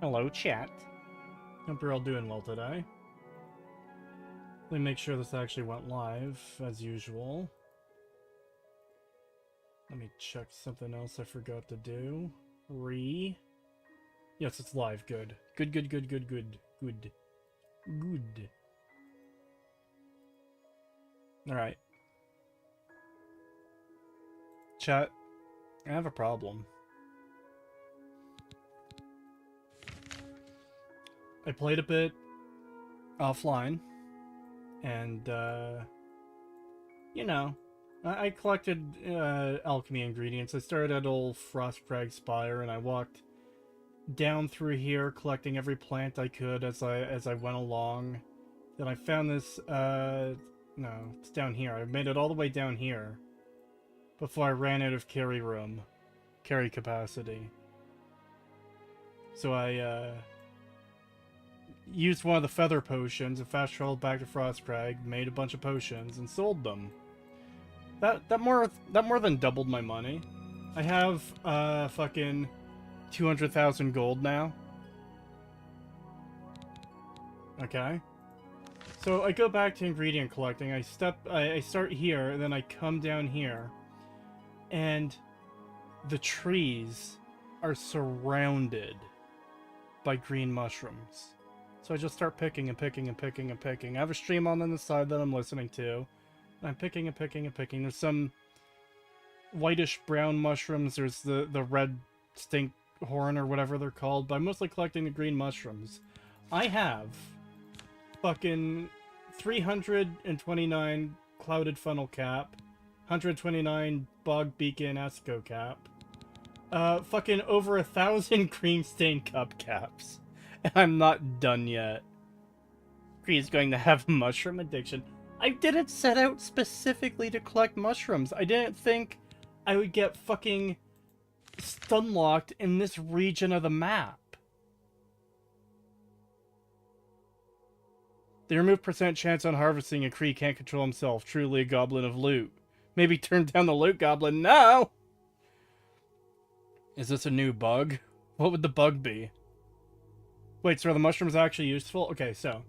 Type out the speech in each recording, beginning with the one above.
Hello, chat. Hope you're all doing well today. Let me make sure this actually went live, as usual. Let me check something else I forgot to do. Yes, it's live. Good. Good, good, good, good, good. Good. Good. Alright. Chat, I have a problem. I played a bit offline, and, you know, I collected alchemy ingredients. I started at old Frostcrag Spire, and I walked down through here, collecting every plant I could as I went along. Then I found this, no, it's down here. I made it all the way down here before I ran out of carry capacity. So I, used one of the feather potions and fast traveled back to Frostcrag, made a bunch of potions, and sold them. That more than doubled my money. I have fucking 200,000 gold now. Okay. So I go back to ingredient collecting. I start here, and then I come down here, and the trees are surrounded by green mushrooms. So I just start picking and picking and picking and picking. I have a stream on the side that I'm listening to. I'm picking and picking and picking. There's some whitish brown mushrooms. There's the red stink horn or whatever they're called. But I'm mostly collecting the green mushrooms. I have fucking 329 clouded funnel cap, 129 bog beacon esco cap, fucking over 1,000 cream stain cup caps. And I'm not done yet. He's going to have mushroom addiction. I didn't set out specifically to collect mushrooms. I didn't think I would get fucking stunlocked in this region of the map. They remove percent chance on harvesting a Kree can't control himself. Truly a goblin of loot. Maybe turn down the loot goblin. No! Is this a new bug? What would the bug be? Wait, so are the mushrooms actually useful? Okay, so.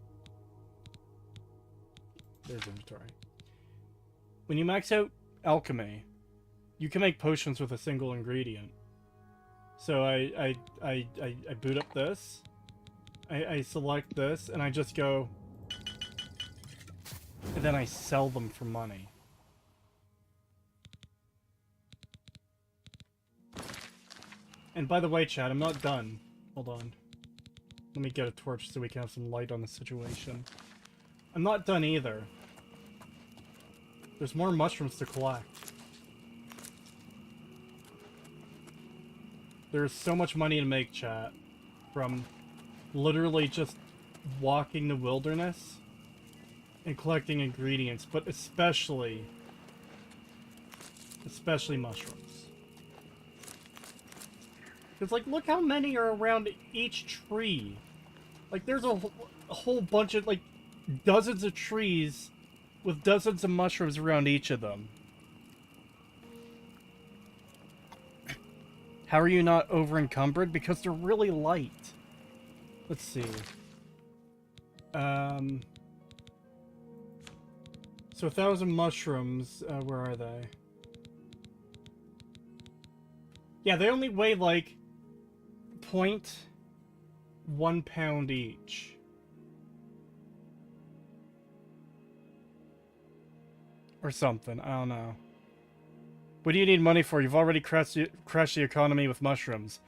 There's inventory. When you max out alchemy, you can make potions with a single ingredient. So I boot up this. I select this, and I just go... And then I sell them for money. And by the way, chat, I'm not done. Hold on. Let me get a torch so we can have some light on the situation. I'm not done either. There's more mushrooms to collect. There's so much money to make, chat. From literally just walking the wilderness and collecting ingredients, but especially mushrooms. Because, like, look how many are around each tree. Like, there's a whole bunch of, like, dozens of trees with dozens of mushrooms around each of them. How are you not over-encumbered? Because they're really light. Let's see. So 1,000 mushrooms, where are they? Yeah, they only weigh, like, 0.1 pound each. Or something, I don't know. What do you need money for? You've already crashed the economy with mushrooms.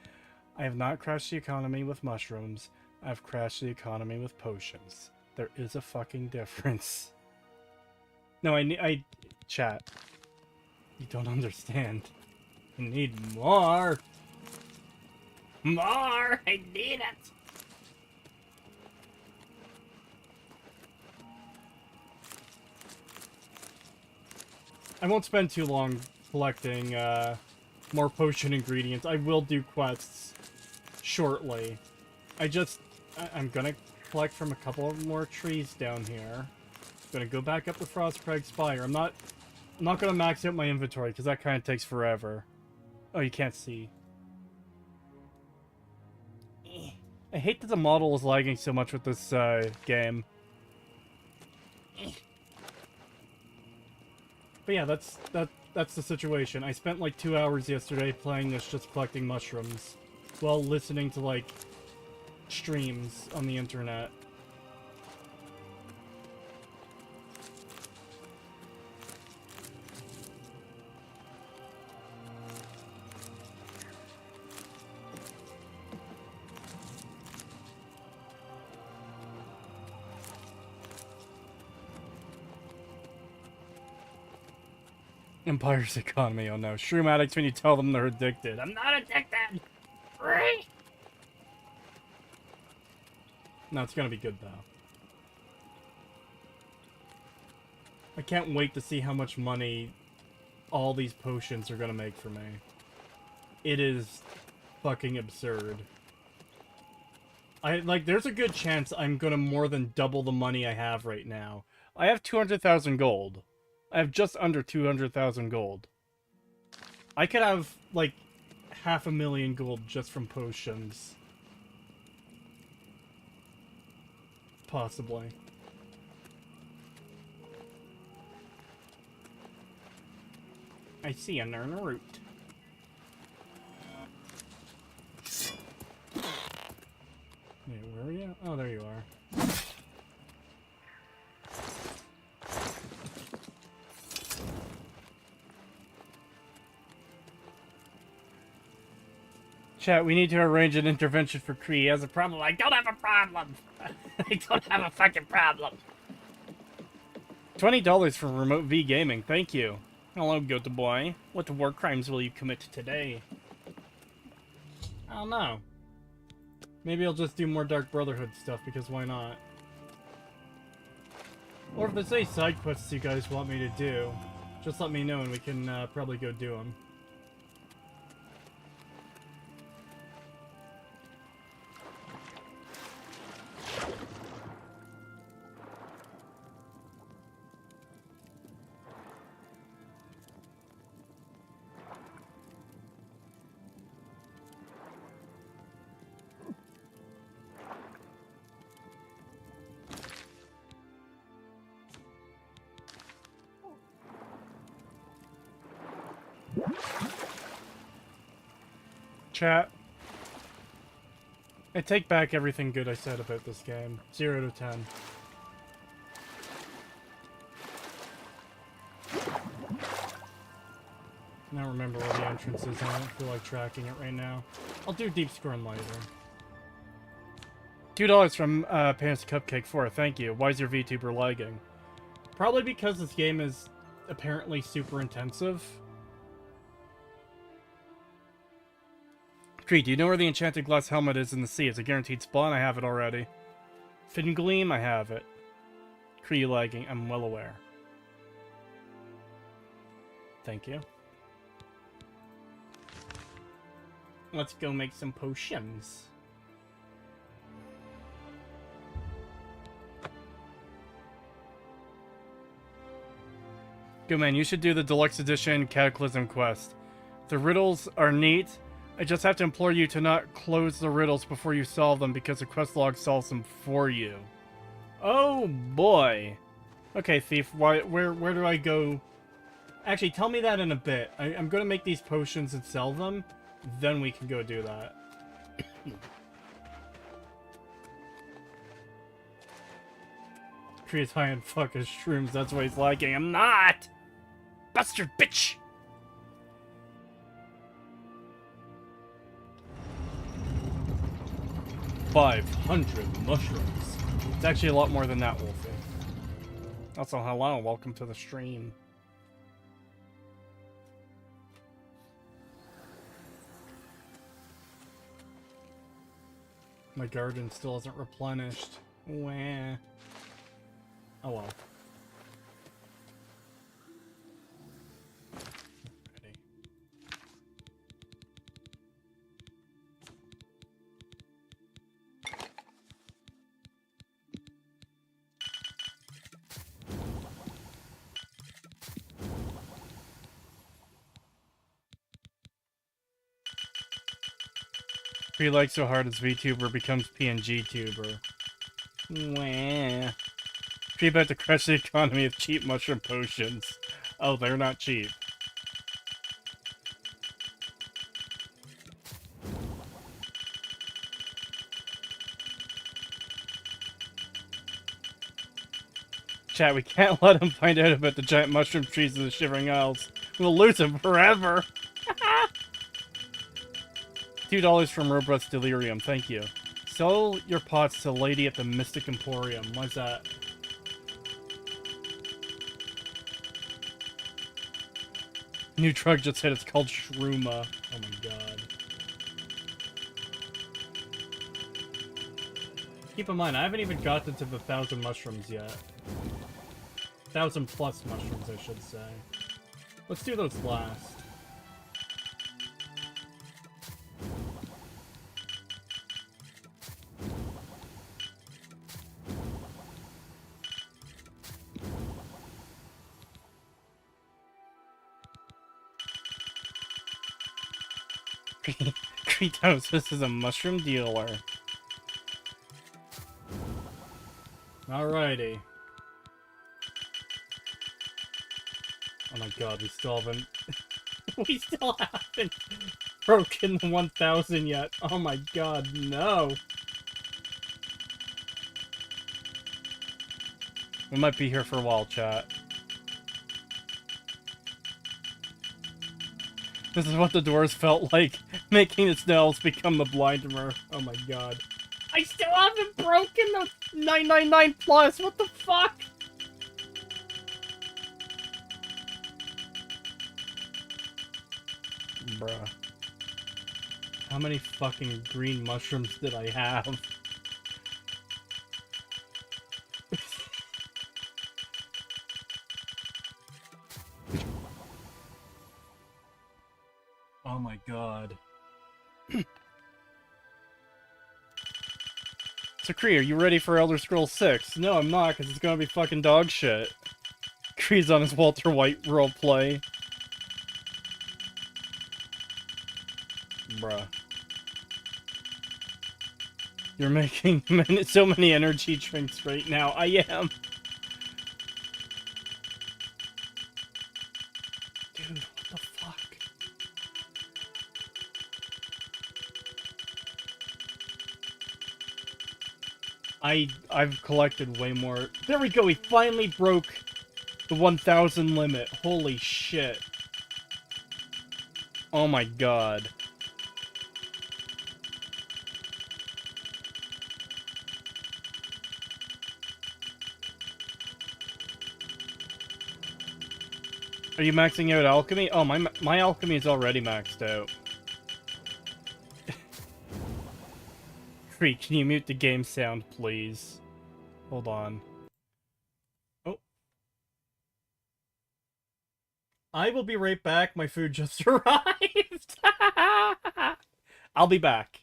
I have not crashed the economy with mushrooms. I've crashed the economy with potions. There is a fucking difference. No, chat. You don't understand. I need more. More! I need it! I won't spend too long collecting more potion ingredients. I will do quests shortly. I'm gonna collect from a couple of more trees down here. I'm gonna go back up to Frostcrag Spire. I'm not gonna max out my inventory because that kind of takes forever. Oh, you can't see. I hate that the model is lagging so much with this game. But yeah, that's the situation. I spent like 2 hours yesterday playing this, just collecting mushrooms, while listening to like streams on the internet. Empire's economy, oh no. Shroom addicts when you tell them they're addicted. I'm not addicted! Right? No, it's gonna be good though. I can't wait to see how much money all these potions are gonna make for me. It is fucking absurd. There's a good chance I'm gonna more than double the money I have right now. I have 200,000 gold. I have just under 200,000 gold. I could have, like, 500,000 gold just from potions. Possibly. I see a Nern root. Wait, where are you? Oh, there you are. Chat, we need to arrange an intervention for Kree. He has a problem. I don't have a problem. I don't have a fucking problem. $20 for Remote V Gaming. Thank you. Hello, Goat Boy. What war crimes will you commit today? I don't know. Maybe I'll just do more Dark Brotherhood stuff, because why not? Or if there's any side quests you guys want me to do, just let me know and we can probably go do them. Chat. I take back everything good I said about this game. 0 to 10. I don't remember where the entrance is. I don't feel like tracking it right now. I'll do Deep Scorn later. $2 from Pants Cupcake 4. Thank you. Why is your VTuber lagging? Probably because this game is apparently super intensive. Kree, do you know where the enchanted glass helmet is in the sea? It's a guaranteed spawn. I have it already. Fin Gleam, I have it. Kree lagging, I'm well aware. Thank you. Let's go make some potions. Go man, you should do the deluxe edition Cataclysm quest. The riddles are neat. I just have to implore you to not close the riddles before you solve them because the quest log solves them for you. Oh boy. Okay, Thief, where do I go? Actually, tell me that in a bit. I'm gonna make these potions and sell them. Then we can go do that. Kree's high and fuck his shrooms, that's why he's liking. I'm not! Bastard bitch! $500 mushrooms. It's actually a lot more than that, Wolfie. Also, hello, welcome to the stream. My garden still hasn't replenished. Wah. Oh well. Ready. Tree likes so hard his VTuber becomes PNG tuber. Wah. Tree about to crush the economy of cheap mushroom potions. Oh, they're not cheap. Chat, we can't let him find out about the giant mushroom trees in the Shivering Isles. We'll lose him forever. $2 from Robust Delirium, thank you. Sell your pots to Lady at the Mystic Emporium. Why's that? New drug just hit, it's called Shrooma. Oh my god. Keep in mind, I haven't even gotten to the 1,000 mushrooms yet. 1,000 plus mushrooms, I should say. Let's do those last. Creetos, this is a mushroom dealer. Alrighty. Oh my god, we still haven't... we still haven't broken the 1,000 yet. Oh my god, no. We might be here for a while, chat. This is what the doors felt like, making its nails become the blinderer. Oh my god. I still haven't broken the 999 plus! What the fuck? Bruh. How many fucking green mushrooms did I have? Oh my god. So Kree, are you ready for Elder Scrolls 6? No, I'm not, because it's gonna be fucking dog shit. Kree's on his Walter White roleplay. Bruh. You're making so many energy drinks right now. I am. Dude, what the fuck? I've collected way more. There we go, we finally broke the 1,000 limit. Holy shit. Oh my god. Are you maxing out Alchemy? Oh, my Alchemy is already maxed out. Kree, can you mute the game sound, please? Hold on. Oh. I will be right back. My food just arrived. I'll be back.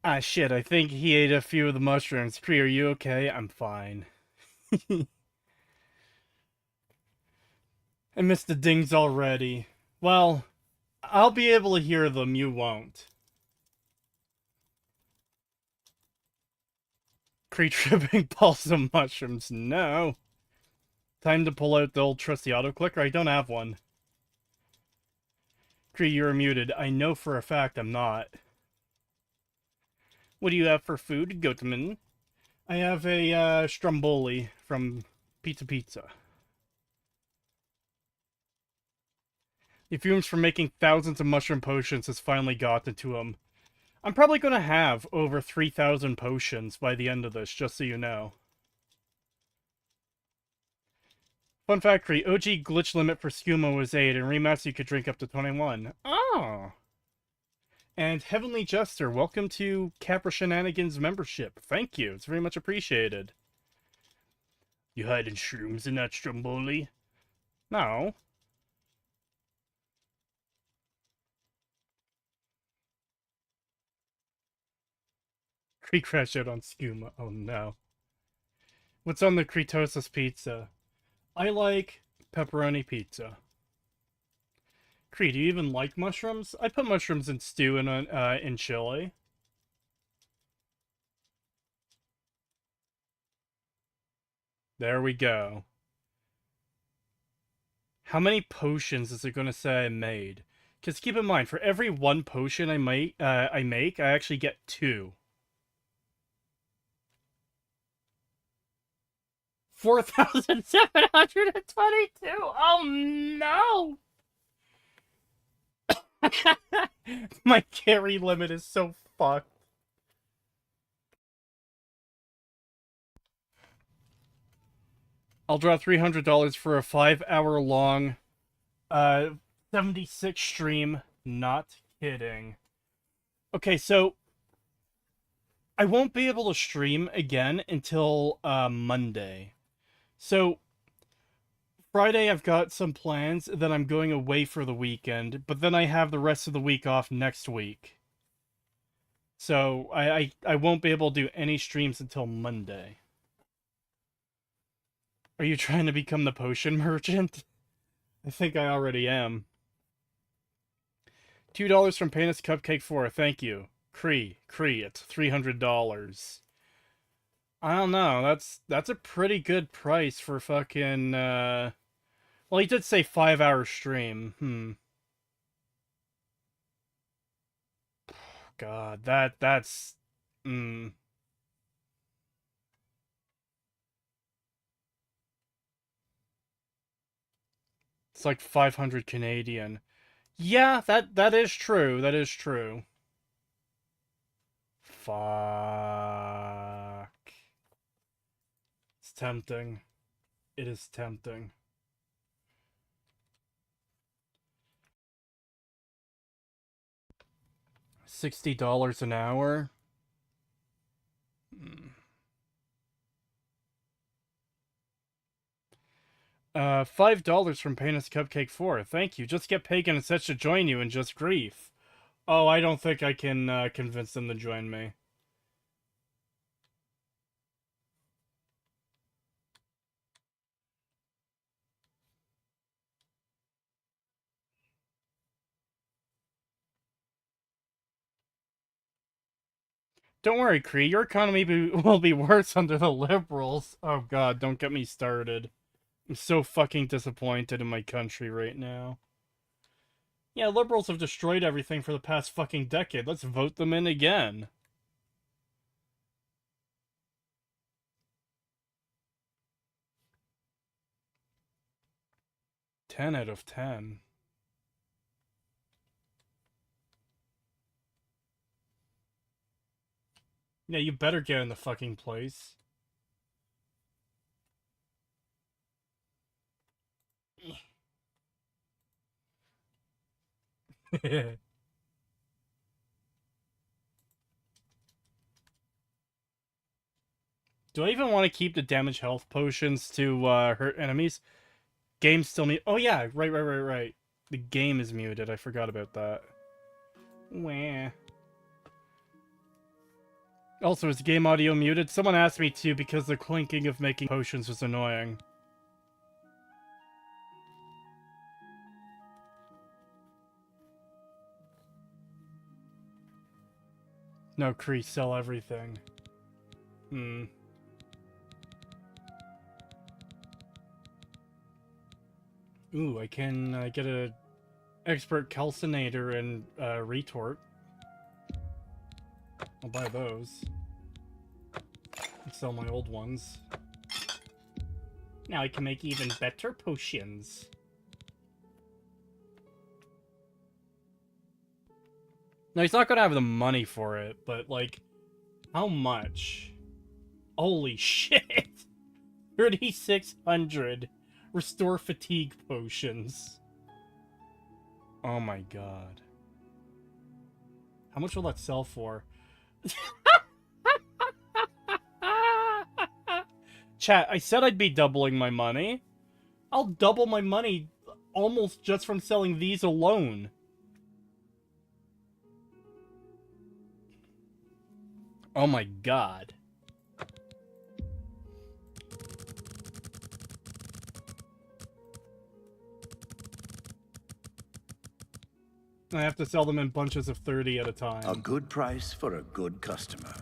Ah, shit, I think he ate a few of the mushrooms. Kree, are you okay? I'm fine. I missed the dings already. Well, I'll be able to hear them, you won't. Kree tripping balsam mushrooms, no. Time to pull out the old trusty auto-clicker. I don't have one. Kree, you're muted. I know for a fact I'm not. What do you have for food, Goatman? I have a stromboli from Pizza Pizza. The fumes from making thousands of mushroom potions has finally gotten to him. I'm probably going to have over 3,000 potions by the end of this, just so you know. Fun fact, OG glitch limit for skooma was 8, and remaster you could drink up to 21. Oh! And Heavenly Jester, welcome to Capra Shenanigans membership. Thank you, it's very much appreciated. You hiding shrooms in that stromboli? No. Kree crash out on skooma. Oh no. What's on the Kretosis pizza? I like pepperoni pizza. Kree, do you even like mushrooms? I put mushrooms in stew and in chili. There we go. How many potions is it going to say I made? Because keep in mind, for every one potion I make, I actually get 2. 4,722! Oh no! My carry limit is so fucked. I'll draw $300 for a 5-hour-long 76 stream. Not kidding. Okay, so I won't be able to stream again until Monday. So Friday I've got some plans that I'm going away for the weekend, but then I have the rest of the week off next week. So I won't be able to do any streams until Monday. Are you trying to become the potion merchant? I think I already am. $2 from Painus Cupcake 4. Thank you. Kree, it's $300. I don't know. That's a pretty good price for fucking. Well, he did say 5-hour stream. God, that's. It's like 500 Canadian. Yeah, that is true. That is true. Fuck. It's tempting. It is tempting. $60 an hour? $5 from Painus Cupcake 4. Thank you. Just get pagan and such to join you in just grief. Oh, I don't think I can convince them to join me. Don't worry, Kree. Your economy will be worse under the liberals. Oh god, don't get me started. I'm so fucking disappointed in my country right now. Yeah, liberals have destroyed everything for the past fucking decade. Let's vote them in again. Ten out of 10. Yeah, you better get in the fucking place. Do I even want to keep the damage health potions to hurt enemies? Game still mute. Oh yeah, right. The game is muted. I forgot about that. Wah. Also, is game audio muted? Someone asked me to because the clinking of making potions was annoying. No, Kree, sell everything. Hmm. Ooh, I can get a expert calcinator and retort. I'll buy those. And sell my old ones. Now I can make even better potions. No, he's not gonna have the money for it, but like, how much? Holy shit! 3,600 restore fatigue potions. Oh my god. How much will that sell for? Chat, I said I'd be doubling my money. I'll double my money almost just from selling these alone. Oh my god. I have to sell them in bunches of 30 at a time. A good price for a good customer.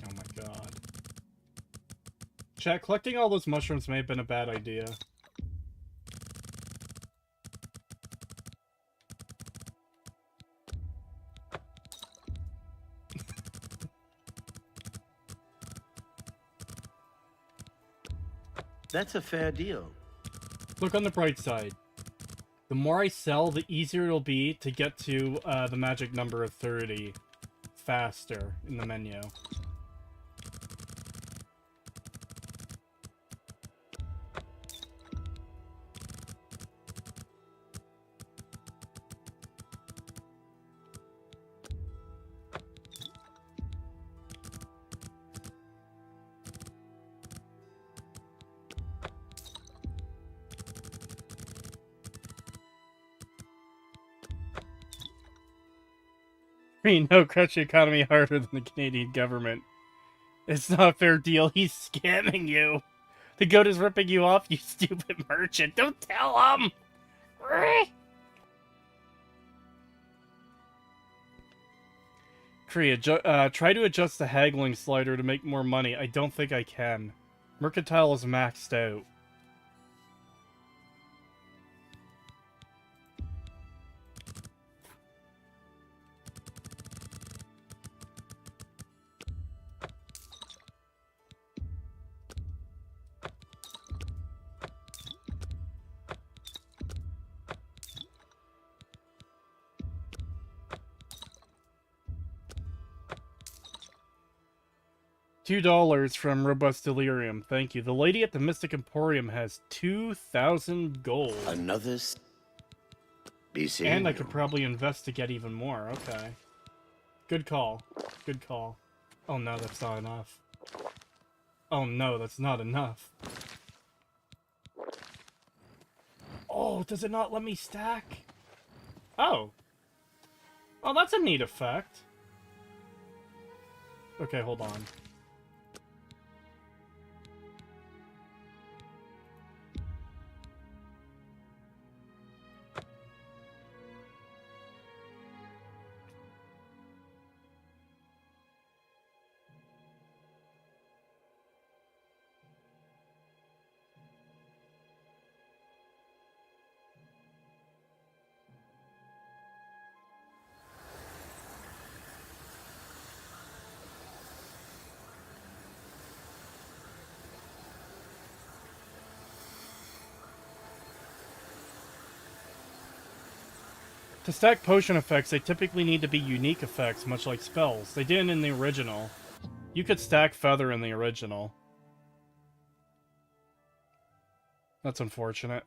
Oh my god. Chat, collecting all those mushrooms may have been a bad idea. That's a fair deal. Look on the bright side. The more I sell, the easier it'll be to get to the magic number of 30 faster in the menu. No, crush the economy harder than the Canadian government. It's not a fair deal. He's scamming you. The goat is ripping you off, you stupid merchant. Don't tell him! Korea, try to adjust the haggling slider to make more money. I don't think I can. Mercantile is maxed out. $2 from Robust Delirium. Thank you. The lady at the Mystic Emporium has 2,000 gold. Another. Be seeing And I you. could probably invest to get even more. Okay. Good call. Good call. Oh no, that's not enough. Oh no, that's not enough. Oh, does it not let me stack? Oh. Oh, that's a neat effect. Okay, hold on. To stack potion effects, they typically need to be unique effects, much like spells. They didn't in the original. You could stack Feather in the original. That's unfortunate.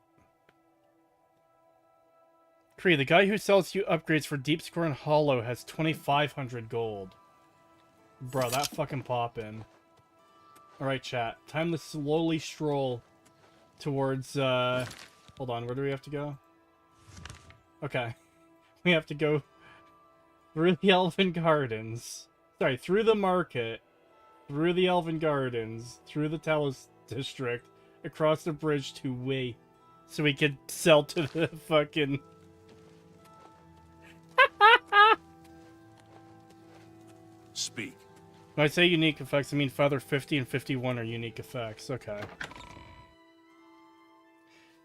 Kree, the guy who sells you upgrades for Deep Score and Hollow has 2,500 gold. Bro, that fucking pop-in. Alright, chat. Time to slowly stroll towards, Hold on, where do we have to go? Okay. We have to go through the Elven Gardens. Sorry, through the market, through the Elven Gardens, through the Talos District, across the bridge to Wei. So we could sell to the fucking... Speak. When I say unique effects, I mean Feather 50 and 51 are unique effects. Okay.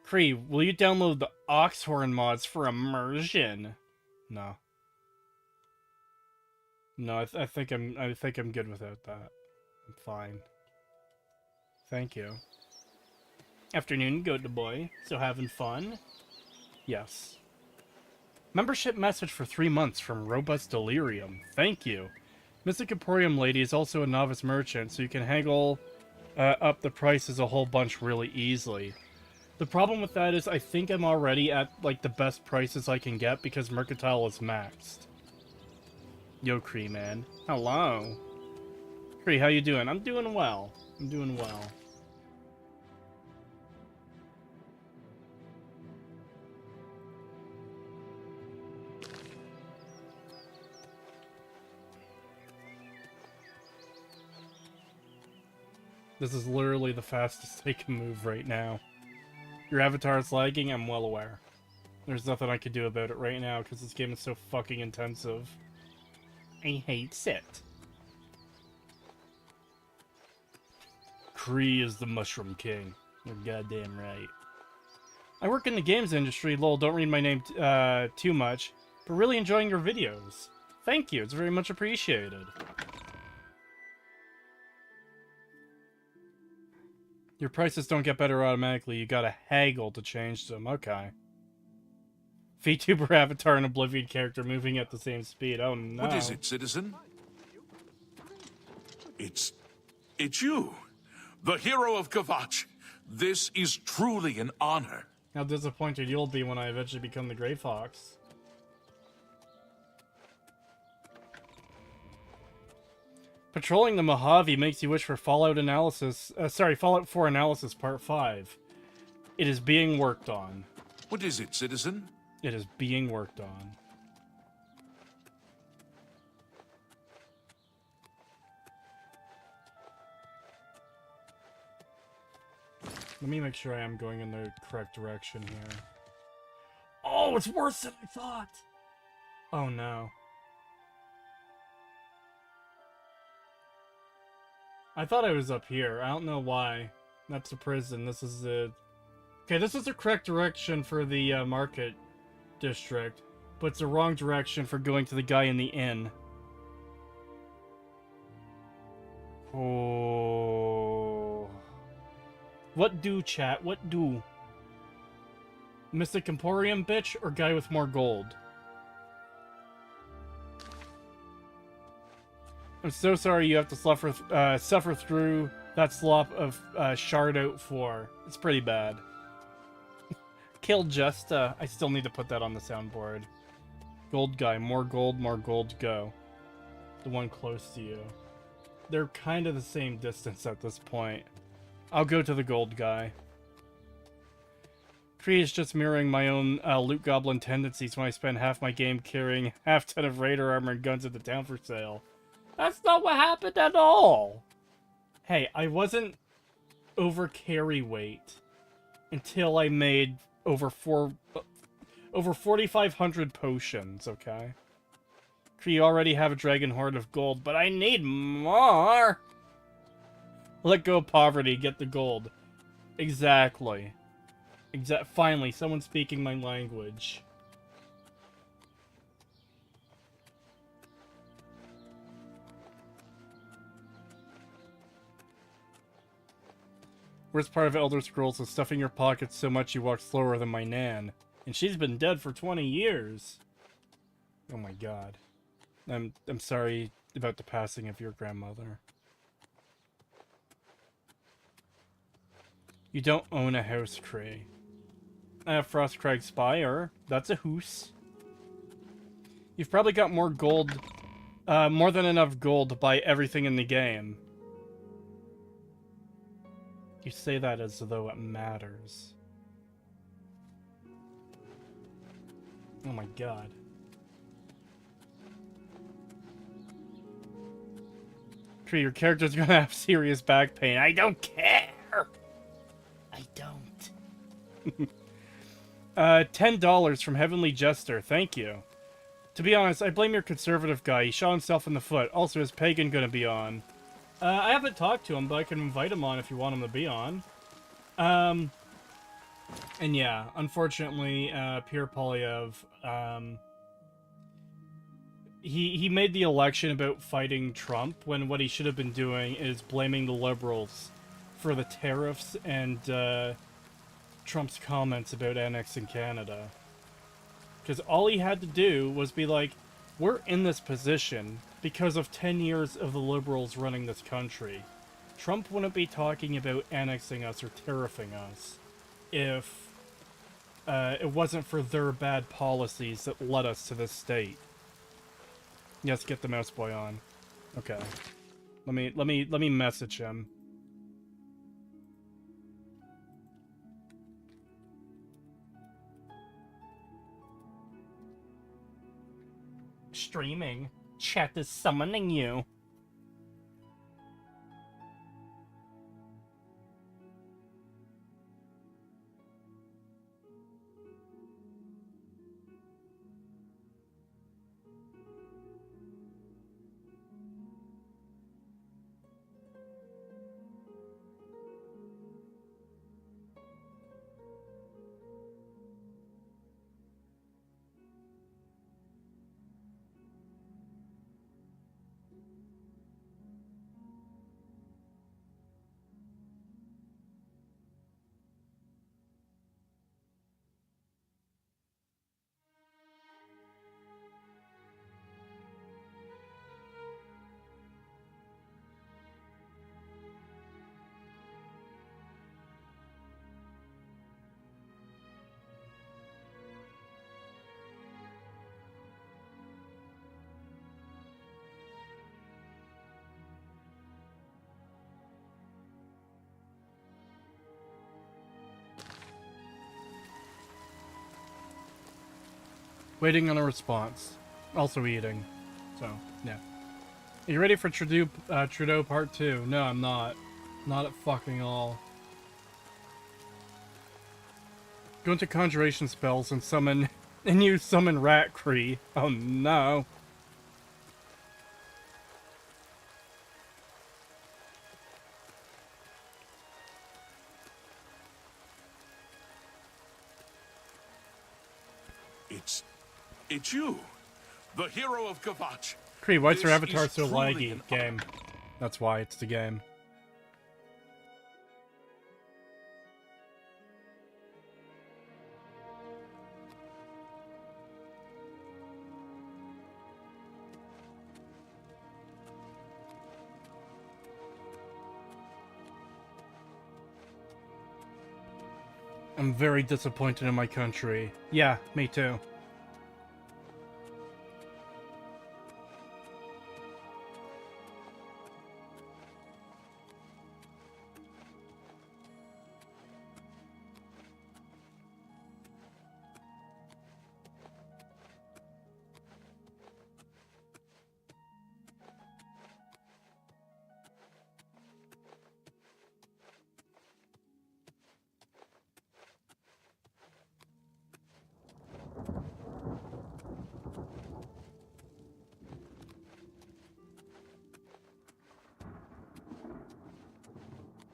Cree, will you download the Oxhorn mods for immersion? No. No, I think I'm good without that. I'm fine. Thank you. Afternoon, good boy. So having fun? Yes. Membership message for 3 months from Robust Delirium. Thank you. Mystic Emporium Lady is also a novice merchant, so you can haggle up the prices a whole bunch really easily. The problem with that is I think I'm already at, like, the best prices I can get because Mercantile is maxed. Yo, Cree, man. Hello. Cree, how you doing? I'm doing well. I'm doing well. This is literally the fastest I can move right now. Your avatar is lagging, I'm well aware. There's nothing I can do about it right now because this game is so fucking intensive. I hate it. Cree is the Mushroom King. You're goddamn right. I work in the games industry, lol, don't read my name too much, but really enjoying your videos. Thank you, it's very much appreciated. Your prices don't get better automatically, you gotta haggle to change them, okay. VTuber avatar and Oblivion character moving at the same speed, oh no. What is it, citizen? It's you, the hero of Kvatch. This is truly an honor. How disappointed you'll be when I eventually become the Grey Fox. Patrolling the Mojave makes you wish for Fallout analysis. Fallout 4 analysis part 5. It is being worked on. What is it, citizen? It is being worked on. Let me make sure I am going in the correct direction here. Oh, it's worse than I thought! Oh no. I thought I was up here. I don't know why. That's the prison. This is the... Okay, this is the correct direction for the market district, but it's the wrong direction for going to the guy in the inn. Oh... What do, chat? What do? Mystic Emporium, bitch, or guy with more gold? I'm so sorry you have to suffer through that slop of Shard Out 4. It's pretty bad. Kill Justa. I still need to put that on the soundboard. Gold guy. More gold, go. The one close to you. They're kind of the same distance at this point. I'll go to the gold guy. Cree is just mirroring my own loot goblin tendencies when I spend half my game carrying half ton of raider armor and guns at the town for sale. That's not what happened at all! Hey, I wasn't over carry weight until I made over 4,500 potions, okay? Cree, you already have a dragon hoard of gold, but I need more! Let go of poverty, get the gold. Exactly. Finally, someone speaking my language. Worst part of Elder Scrolls is stuffing your pockets so much you walk slower than my nan. And she's been dead for 20 years. Oh my god. I'm sorry about the passing of your grandmother. You don't own a house, Cree. I have Frostcrag Spire. That's a hoose. You've probably got more gold, more than enough gold to buy everything in the game. You say that as though it matters. Oh my god. Kree, your character's gonna have serious back pain. I don't care! I don't. $10 from Heavenly Jester. Thank you. To be honest, I blame your conservative guy. He shot himself in the foot. Also, is Pagan gonna be on? I haven't talked to him, but I can invite him on if you want him to be on. And yeah, unfortunately, Pierre Polyev, he made the election about fighting Trump, when what he should have been doing is blaming the liberals for the tariffs and, Trump's comments about annexing Canada. Because all he had to do was be like, we're in this position because of 10 years of the liberals running this country. Trump wouldn't be talking about annexing us or tariffing us if it wasn't for their bad policies that led us to this state. Yes, get the mouse boy on. Okay. Let me message him. Streaming. Chat is summoning you. Waiting on a response. Also eating. So, yeah. Are you ready for Trudeau Part 2? No, I'm not. Not at fucking all. Go into conjuration spells and summon... and you summon Rat Cree. Oh no. It's you, the hero of Kvatch. Cree, why is your This avatar is so truly laggy? an Game. That's why, it's the game. I'm very disappointed in my country. Yeah, me too.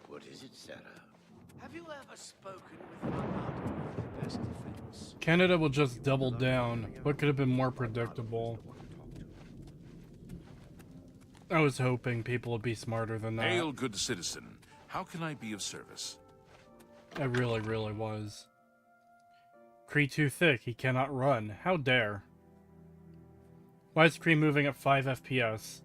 What is it, Sarah? Have you ever spoken with Ronaldo, the best defense? Canada will just double down. What could have been more predictable? I was hoping people would be smarter than that. Hail, good citizen. How can I be of service? I really, really was. Kree too thick, he cannot run. How dare. Why is Kree moving at 5 FPS?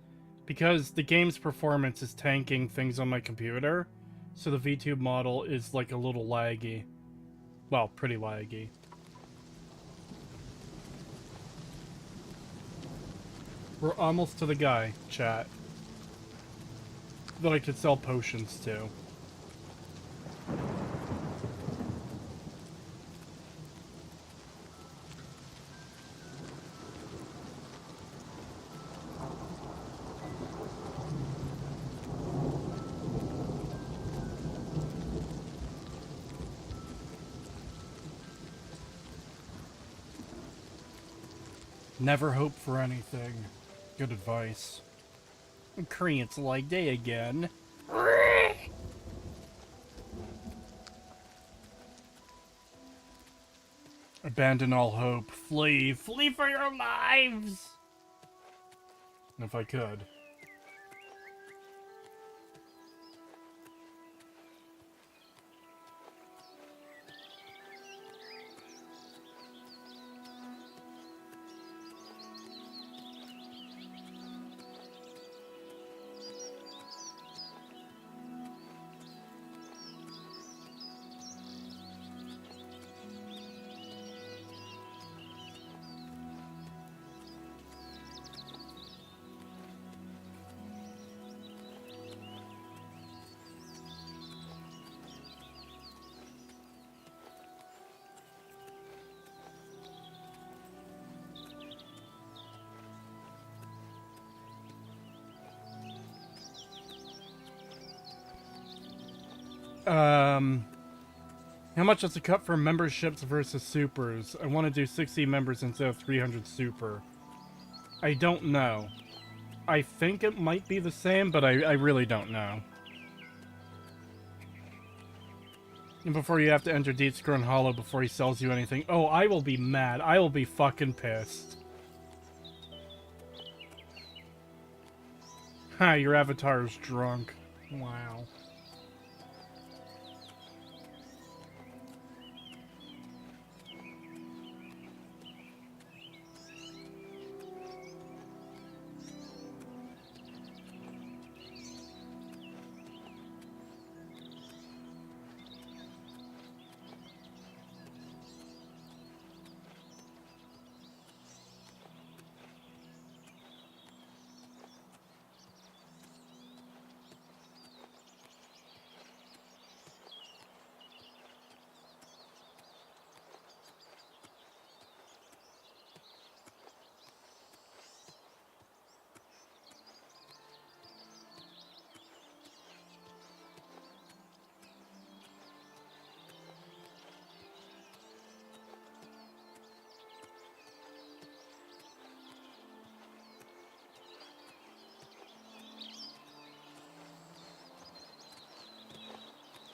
Because the game's performance is tanking things on my computer, so the VTube model is like a little laggy. Well, pretty laggy. We're almost to the guy, chat, that I could sell potions to. Never hope for anything. Good advice. It's like day again. Abandon all hope. Flee. Flee for your lives! If I could. How much does it cut for memberships versus supers? I want to do 60 members instead of 300 super. I don't know. I think it might be the same, but I really don't know. And before you have to enter Deep and Hollow before he sells you anything. Oh, I will be mad. I will be fucking pissed. Ha, your avatar is drunk. Wow.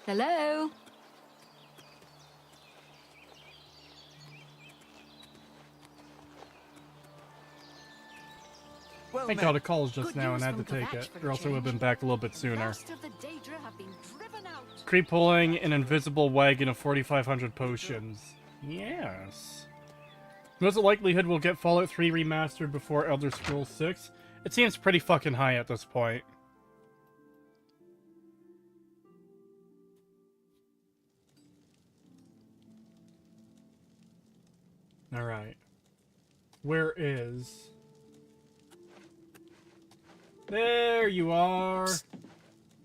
Hello? Well, I got a call just Good now and news had to from take Kvatch it, for or else I would have change. been back a little bit sooner. Most of the Daedra have been driven out. Creep pulling an invisible wagon of 4,500 potions. Yes. What's the likelihood we'll get Fallout 3 remastered before Elder Scrolls 6? It seems pretty fucking high at this point. Alright. Where is... There you are!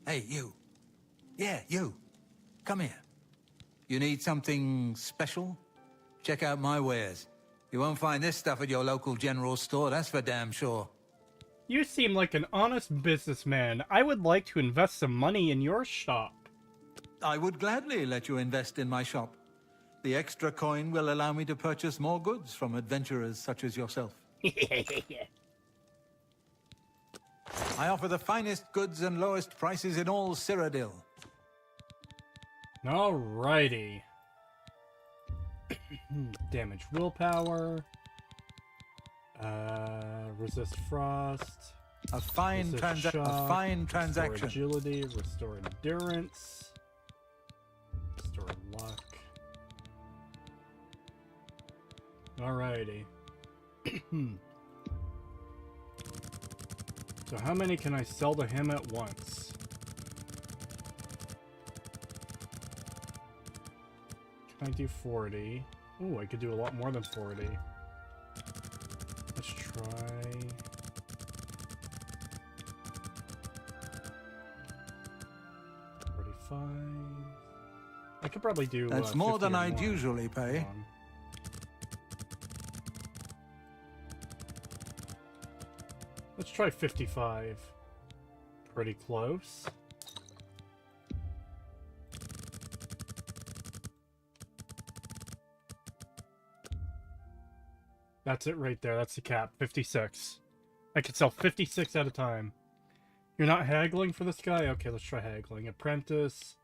Hey, you. Yeah, you. Come here. You need something special? Check out my wares. You won't find this stuff at your local general store, that's for damn sure. You seem like an honest businessman. I would like to invest some money in your shop. I would gladly let you invest in my shop. The extra coin will allow me to purchase more goods from adventurers such as yourself. I offer the finest goods and lowest prices in all Cyrodiil. Alrighty. Damage willpower. Resist frost. A fine Resist shock, transaction. Restore agility, restore endurance. Restore luck. Alrighty. So how many can I sell to him at once? Can I do 40? Ooh, I could do a lot more than 40. Let's try... 45. I could probably do That's more 50 than or I'd more. usually pay. Hold on. Let's try 55. Pretty close. That's it right there. That's the cap. 56. I can sell 56 at a time. You're not haggling for this guy? Okay, let's try haggling. Apprentice.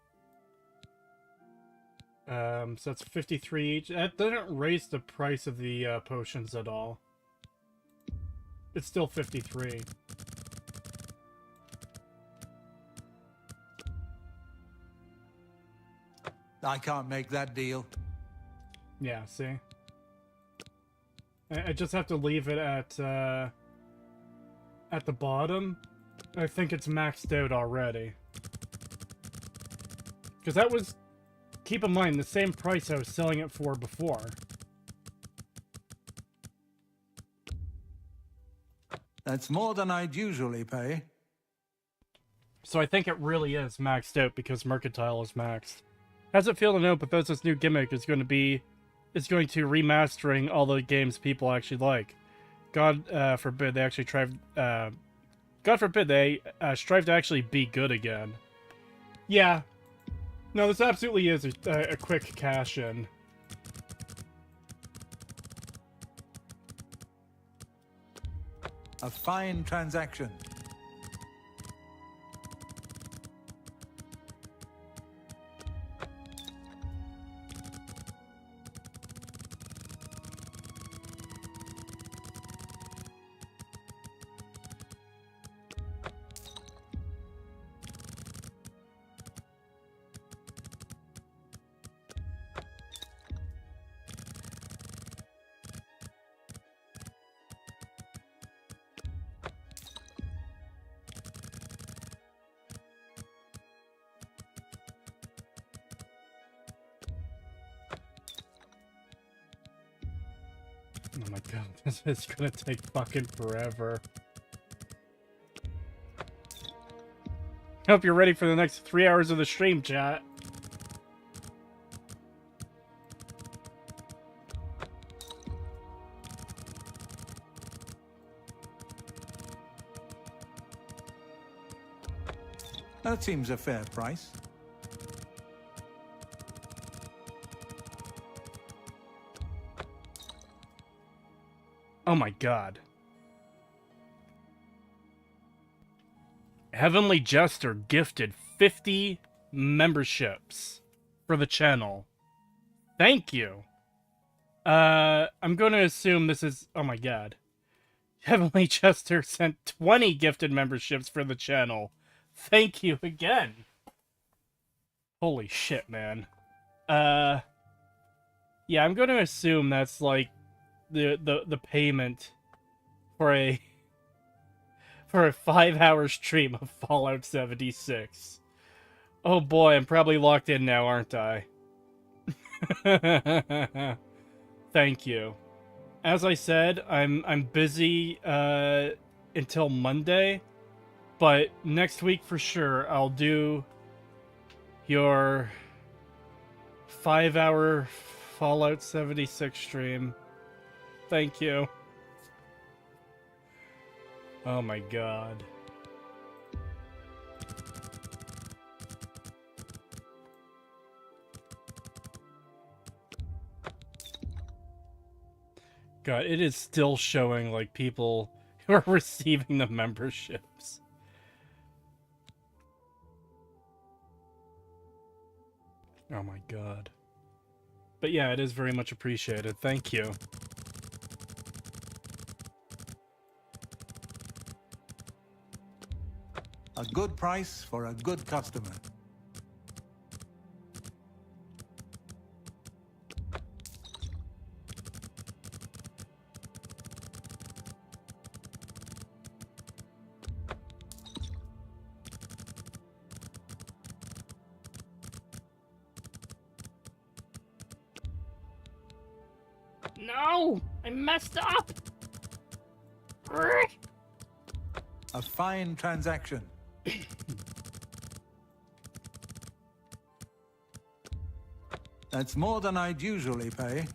So that's 53 each. That didn't raise the price of the potions at all. It's still 53. I can't make that deal. Yeah, see? I just have to leave it at the bottom. I think it's maxed out already. Because that was, keep in mind, the same price I was selling it for before. That's more than I'd usually pay. So I think it really is maxed out because Mercantile is maxed. How's it feel to know Bethesda's new gimmick is going to remastering all the games people actually like? God forbid they actually try. God forbid they strive to actually be good again. Yeah. No, this absolutely is a quick cash-in. A fine transaction. Oh my god, this is gonna take fucking forever. Hope you're ready for the next 3 hours of the stream, chat. That seems a fair price. Oh my god. Heavenly Jester gifted 50 memberships for the channel. Thank you. I'm going to assume this is... Oh my god. Heavenly Jester sent 20 gifted memberships for the channel. Thank you again. Holy shit, man. Yeah, I'm going to assume that's like the payment for a 5-hour stream of Fallout 76. Oh boy, I'm probably locked in now, aren't I? Thank you. As I said, I'm busy until Monday, but next week for sure I'll do your 5-hour Fallout 76 stream. Thank you. Oh my god. God, it is still showing like people who are receiving the memberships. Oh my god. But yeah, it is very much appreciated. Thank you. A good price for a good customer. No! I messed up! A fine transaction. That's more than I'd usually pay.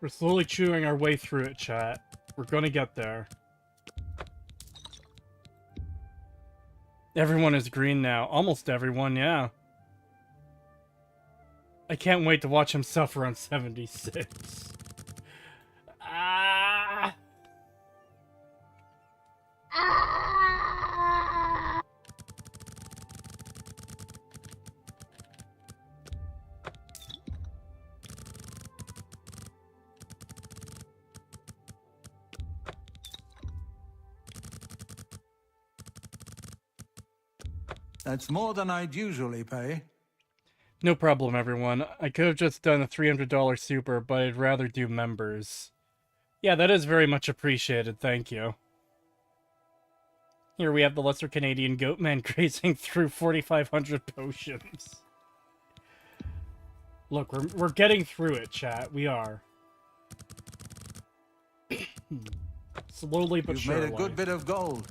We're slowly chewing our way through it, chat. We're gonna get there. Everyone is green now. Almost everyone, yeah. I can't wait to watch him suffer on 76. Ah! That's more than I'd usually pay. No problem, everyone. I could have just done a $300 super, but I'd rather do members. Yeah, that is very much appreciated, thank you. Here we have the lesser Canadian goat man grazing through 4,500 potions. Look, we're getting through it, chat. We are. Slowly but surely. You've made a good bit of gold.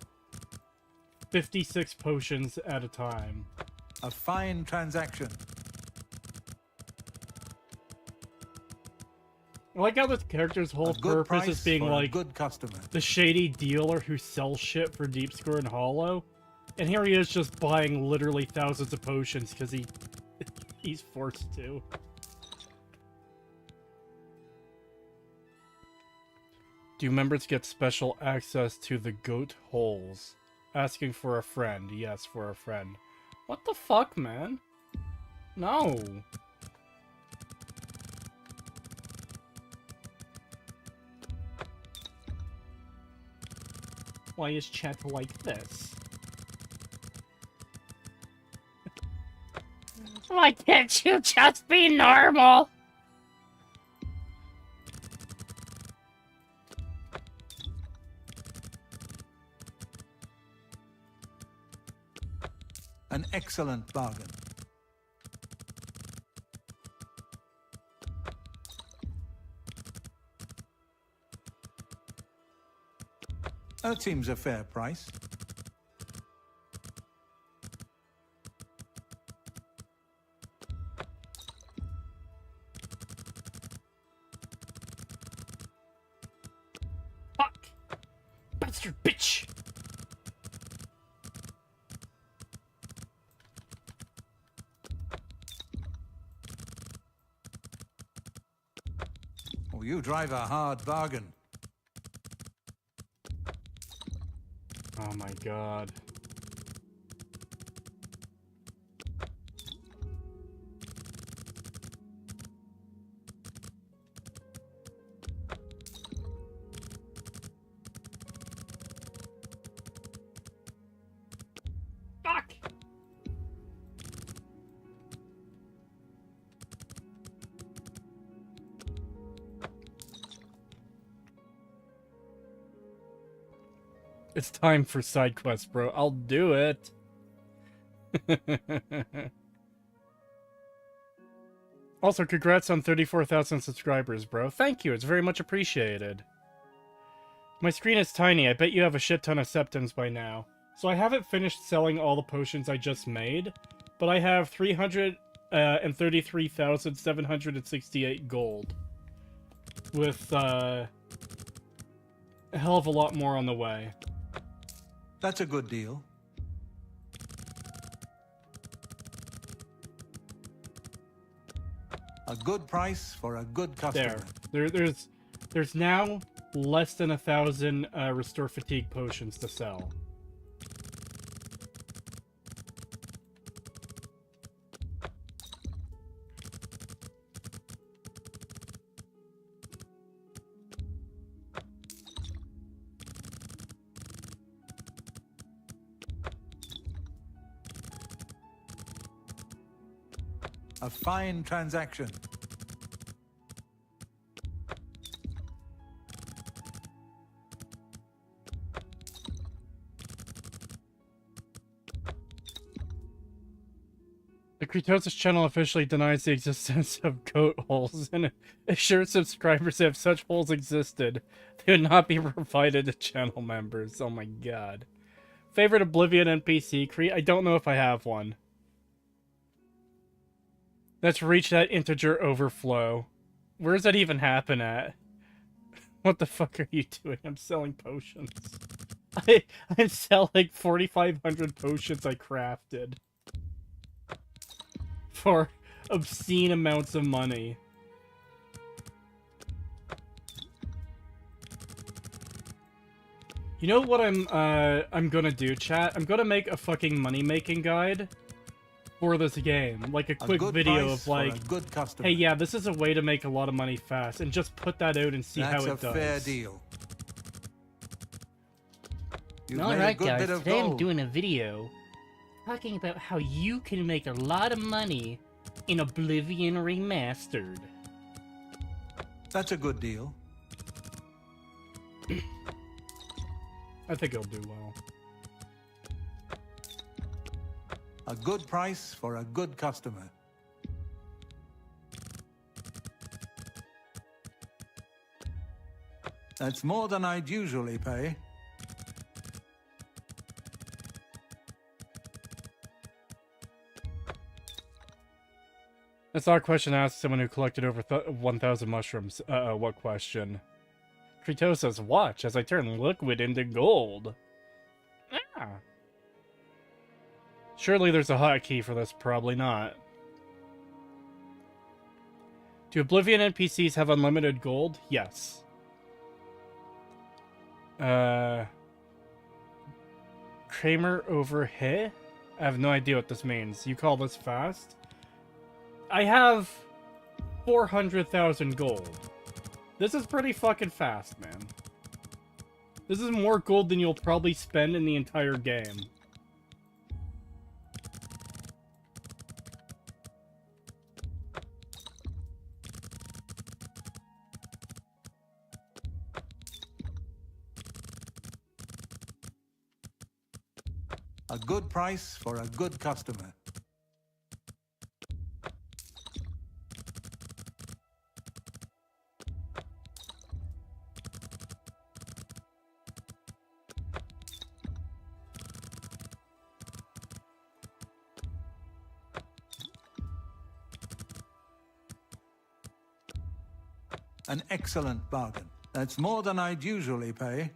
56 potions at a time. A fine transaction. I like how this character's whole purpose is being like good customer. The shady dealer who sells shit for Deep Score and Hollow. And here he is just buying literally thousands of potions because he's forced to. Do members get special access to the goat holes? Asking for a friend. Yes, for a friend. What the fuck, man? No. Why is chat like this? Why can't you just be normal? An excellent bargain. That seems a fair price. Fuck! Bastard bitch! Oh, you drive a hard bargain. Oh my god. Fuck! It's time for side quests, bro. I'll do it. Also, congrats on 34,000 subscribers, bro. Thank you. It's very much appreciated. My screen is tiny. I bet you have a shit ton of septums by now. So I haven't finished selling all the potions I just made, but I have 333,768 gold. With, a hell of a lot more on the way. That's a good deal. A good price for a good customer. There's now less than 1,000 restore fatigue potions to sell. A fine transaction. The Kretosis channel officially denies the existence of goat holes and assures subscribers if such holes existed, they would not be provided to channel members. Oh my god. Favorite Oblivion NPC? I don't know if I have one. Let's reach that integer overflow. Where does that even happen at? What the fuck are you doing? I'm selling potions. I'm selling 4,500 potions I crafted. For obscene amounts of money. You know what I'm gonna do, chat? I'm gonna make a fucking money-making guide for this game. Like a quick video of like, hey, yeah, this is a way to make a lot of money fast, and just put that out and see how it does. That's a fair deal. Alright guys, today I'm doing a video talking about how you can make a lot of money in Oblivion Remastered. That's a good deal. I think it'll do well. A good price for a good customer. That's more than I'd usually pay. That's not a question asked someone who collected over 1,000 mushrooms. What question? Krito says, watch as I turn liquid into gold. Ah. Surely there's a hotkey for this. Probably not. Do Oblivion NPCs have unlimited gold? Yes. Kramer over here? I have no idea what this means. You call this fast? I have 400,000 gold. This is pretty fucking fast, man. This is more gold than you'll probably spend in the entire game. A good price for a good customer. An excellent bargain. That's more than I'd usually pay.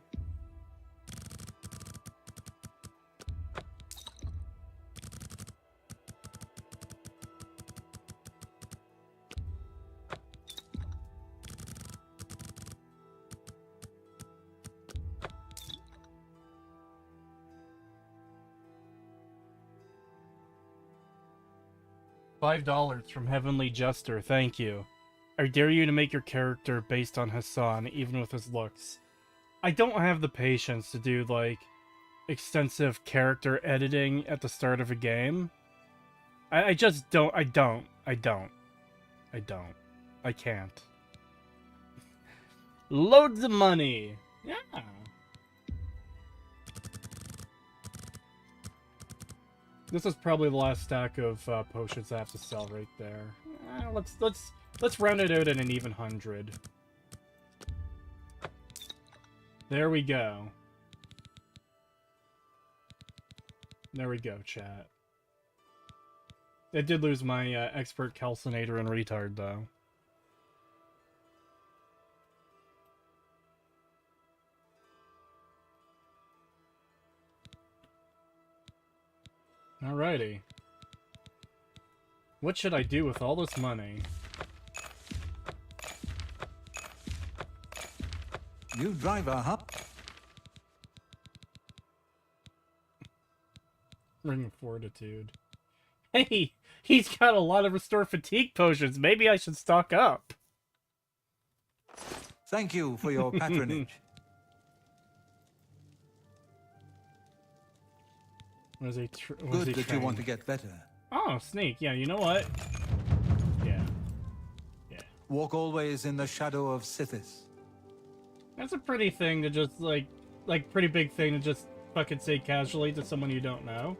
$5 from Heavenly Jester, thank you. I dare you to make your character based on Hassan, even with his looks. I don't have the patience to do, like, extensive character editing at the start of a game. I just don't. I can't. Loads of money! Yeah. This is probably the last stack of potions I have to sell right there. Let's round it out at an even 100. There we go. There we go, chat. I did lose my expert calcinator and retard, though. Alrighty. What should I do with all this money? You driver, huh? Ring of Fortitude. Hey! He's got a lot of Restore Fatigue potions. Maybe I should stock up. Thank you for your patronage. Good that you want to get better. Oh, sneak. Yeah, you know what? Yeah. Walk always in the shadow of Sithis. That's a pretty thing to just, like pretty big thing to just fucking say casually to someone you don't know.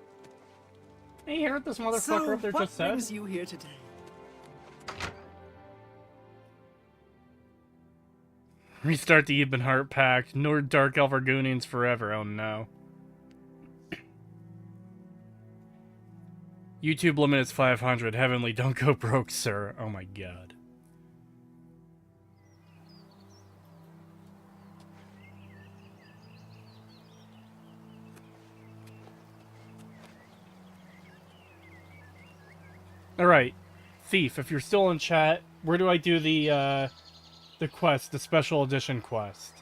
Hey, you hear what this motherfucker up there just said? What brings you here today? Restart the Ebon Heart Pact. Nor Dark Elf Argonians forever. Oh no. YouTube limit is 500. Heavenly, don't go broke, sir. Oh my god. Alright. Thief, if you're still in chat, where do I do the quest, the special edition quest?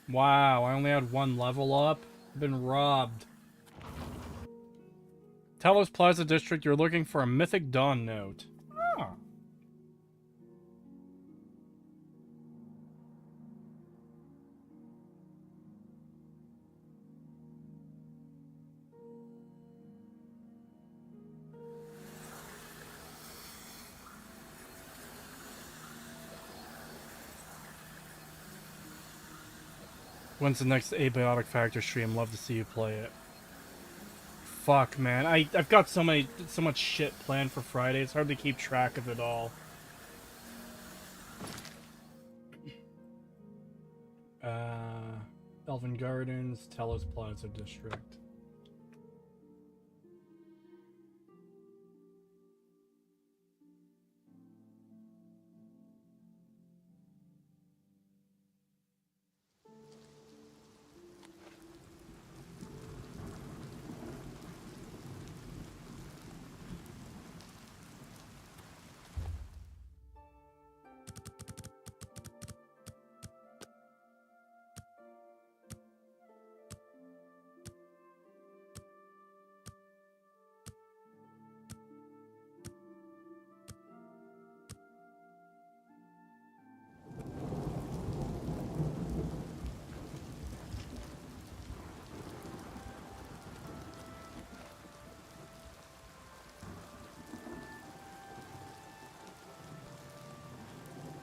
Wow, I only had one level up. I've been robbed. Talos Plaza District, you're looking for a Mythic Dawn note. Oh. When's the next Abiotic Factor stream? Love to see you play it. Fuck, man. I've got so much shit planned for Friday. It's hard to keep track of it all. Elven Gardens, Talos Plaza District.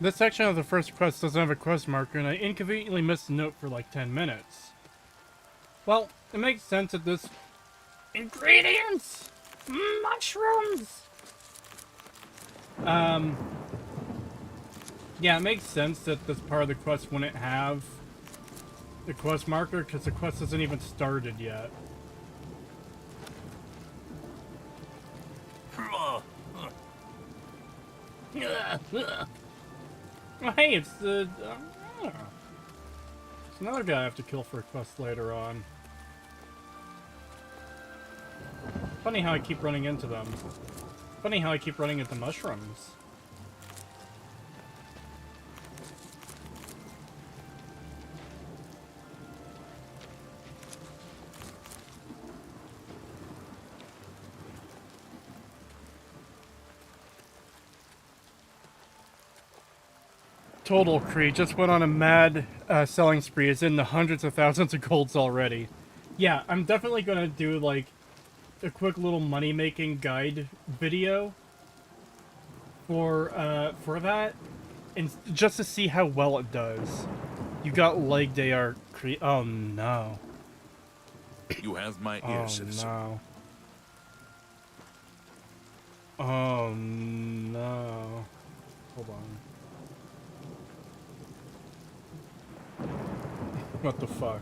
This section of the first quest doesn't have a quest marker, and I inconveniently missed the note for like 10 minutes. Well, it makes sense that this... Ingredients! Mushrooms! Yeah, it makes sense that this part of the quest wouldn't have the quest marker, because the quest hasn't even started yet. Oh, hey, it's the... it's another guy I have to kill for a quest later on. Funny how I keep running into them. Funny how I keep running into mushrooms. Total Creed just went on a mad selling spree. It's in the hundreds of thousands of golds already. Yeah, I'm definitely gonna do like a quick little money-making guide video for that, and just to see how well it does. You got legged AR Creed. Oh no. You have my ear, citizen. No. Oh no. Hold on. What the fuck?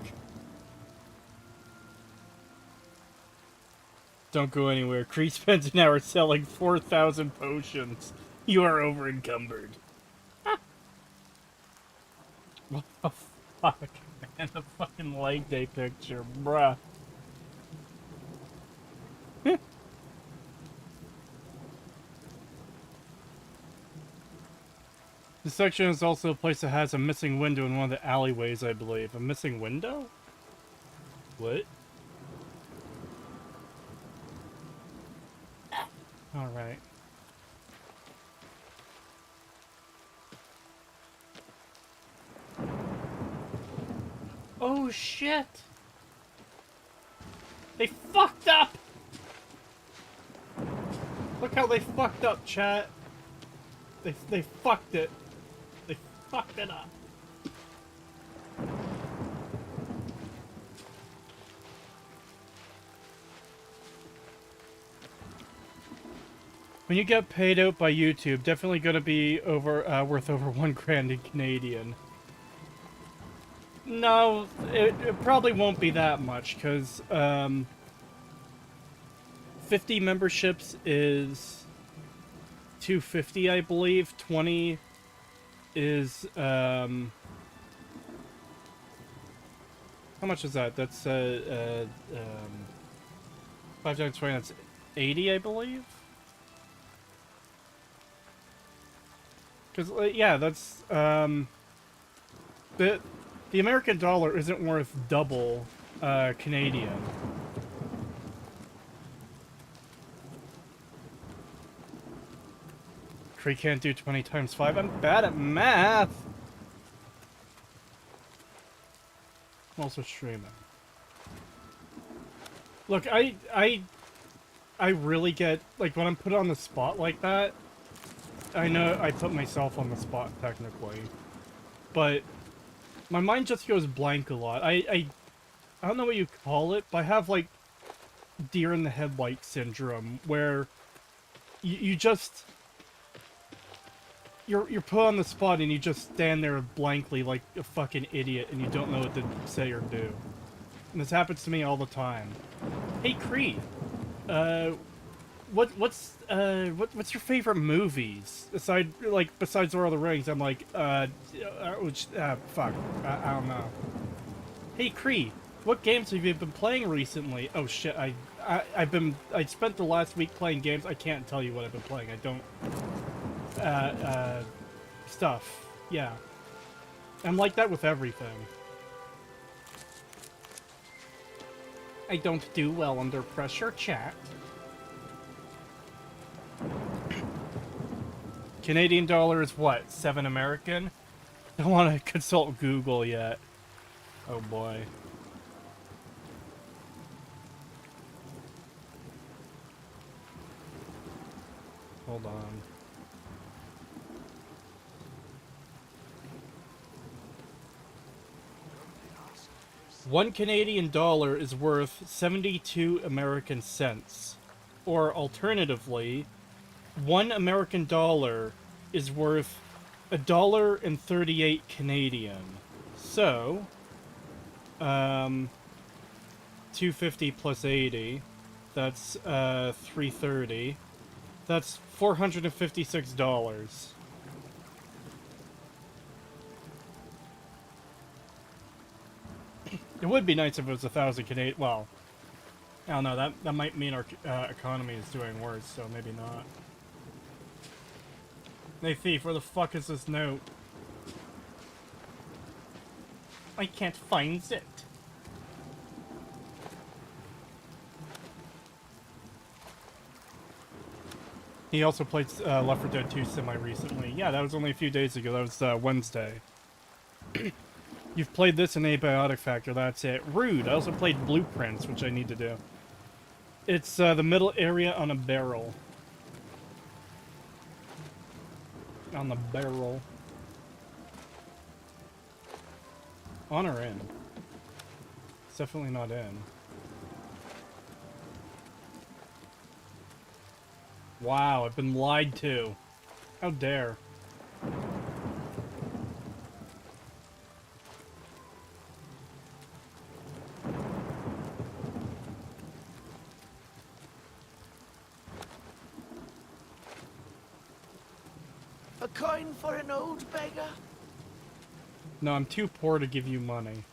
Don't go anywhere. Cree spends an hour selling 4,000 potions. You are over-encumbered. What the fuck, And the fucking leg day picture, bruh. This section is also a place that has a missing window in one of the alleyways, I believe. A missing window? What? Alright. Oh shit! They fucked up! Look how they fucked up, chat. They fucked it. They fucked it up. When you get paid out by YouTube, definitely gonna be over worth over $1,000 in Canadian. No, it probably won't be that much, because 50 memberships is $250, I believe. 20 is how much is that? That's 5 times 20. That's 80, I believe. Because yeah, that's the American dollar isn't worth double Canadian. Cree can't do 20 times 5. I'm bad at math. I'm also streaming. Look, I really get, like, when I'm put on the spot like that, I know I put myself on the spot technically, but my mind just goes blank a lot. I don't know what you call it, but I have, like, deer in the headlight syndrome, where you just... You're put on the spot and you just stand there blankly like a fucking idiot and you don't know what to say or do. And this happens to me all the time. Hey, Cree, what's your favorite movies besides Lord of the Rings? I'm like, fuck, I don't know. Hey, Cree, what games have you been playing recently? Oh shit, I spent the last week playing games. I can't tell you what I've been playing. I don't. Stuff. Yeah. I'm like that with everything. I don't do well under pressure, chat. Canadian dollar is what? 7 American? Don't want to consult Google yet. Oh boy. Hold on. $1 Canadian dollar is worth 72 American cents. Or alternatively, 1 American dollar is worth $1.38 Canadian. So, 250 plus 80, that's $330. That's $456. It would be nice if it was 1,000 Canadian. Well, I don't know. That might mean our economy is doing worse, so maybe not. Hey thief, where the fuck is this note? I can't find it. He also played Left 4 Dead 2 semi-recently. Yeah, that was only a few days ago. That was Wednesday. You've played this in Abiotic Factor, that's it. Rude, I also played Blueprints, which I need to do. It's the middle area on a barrel. On the barrel. On or in? It's definitely not in. Wow, I've been lied to. How dare. A coin for an old beggar? No, I'm too poor to give you money.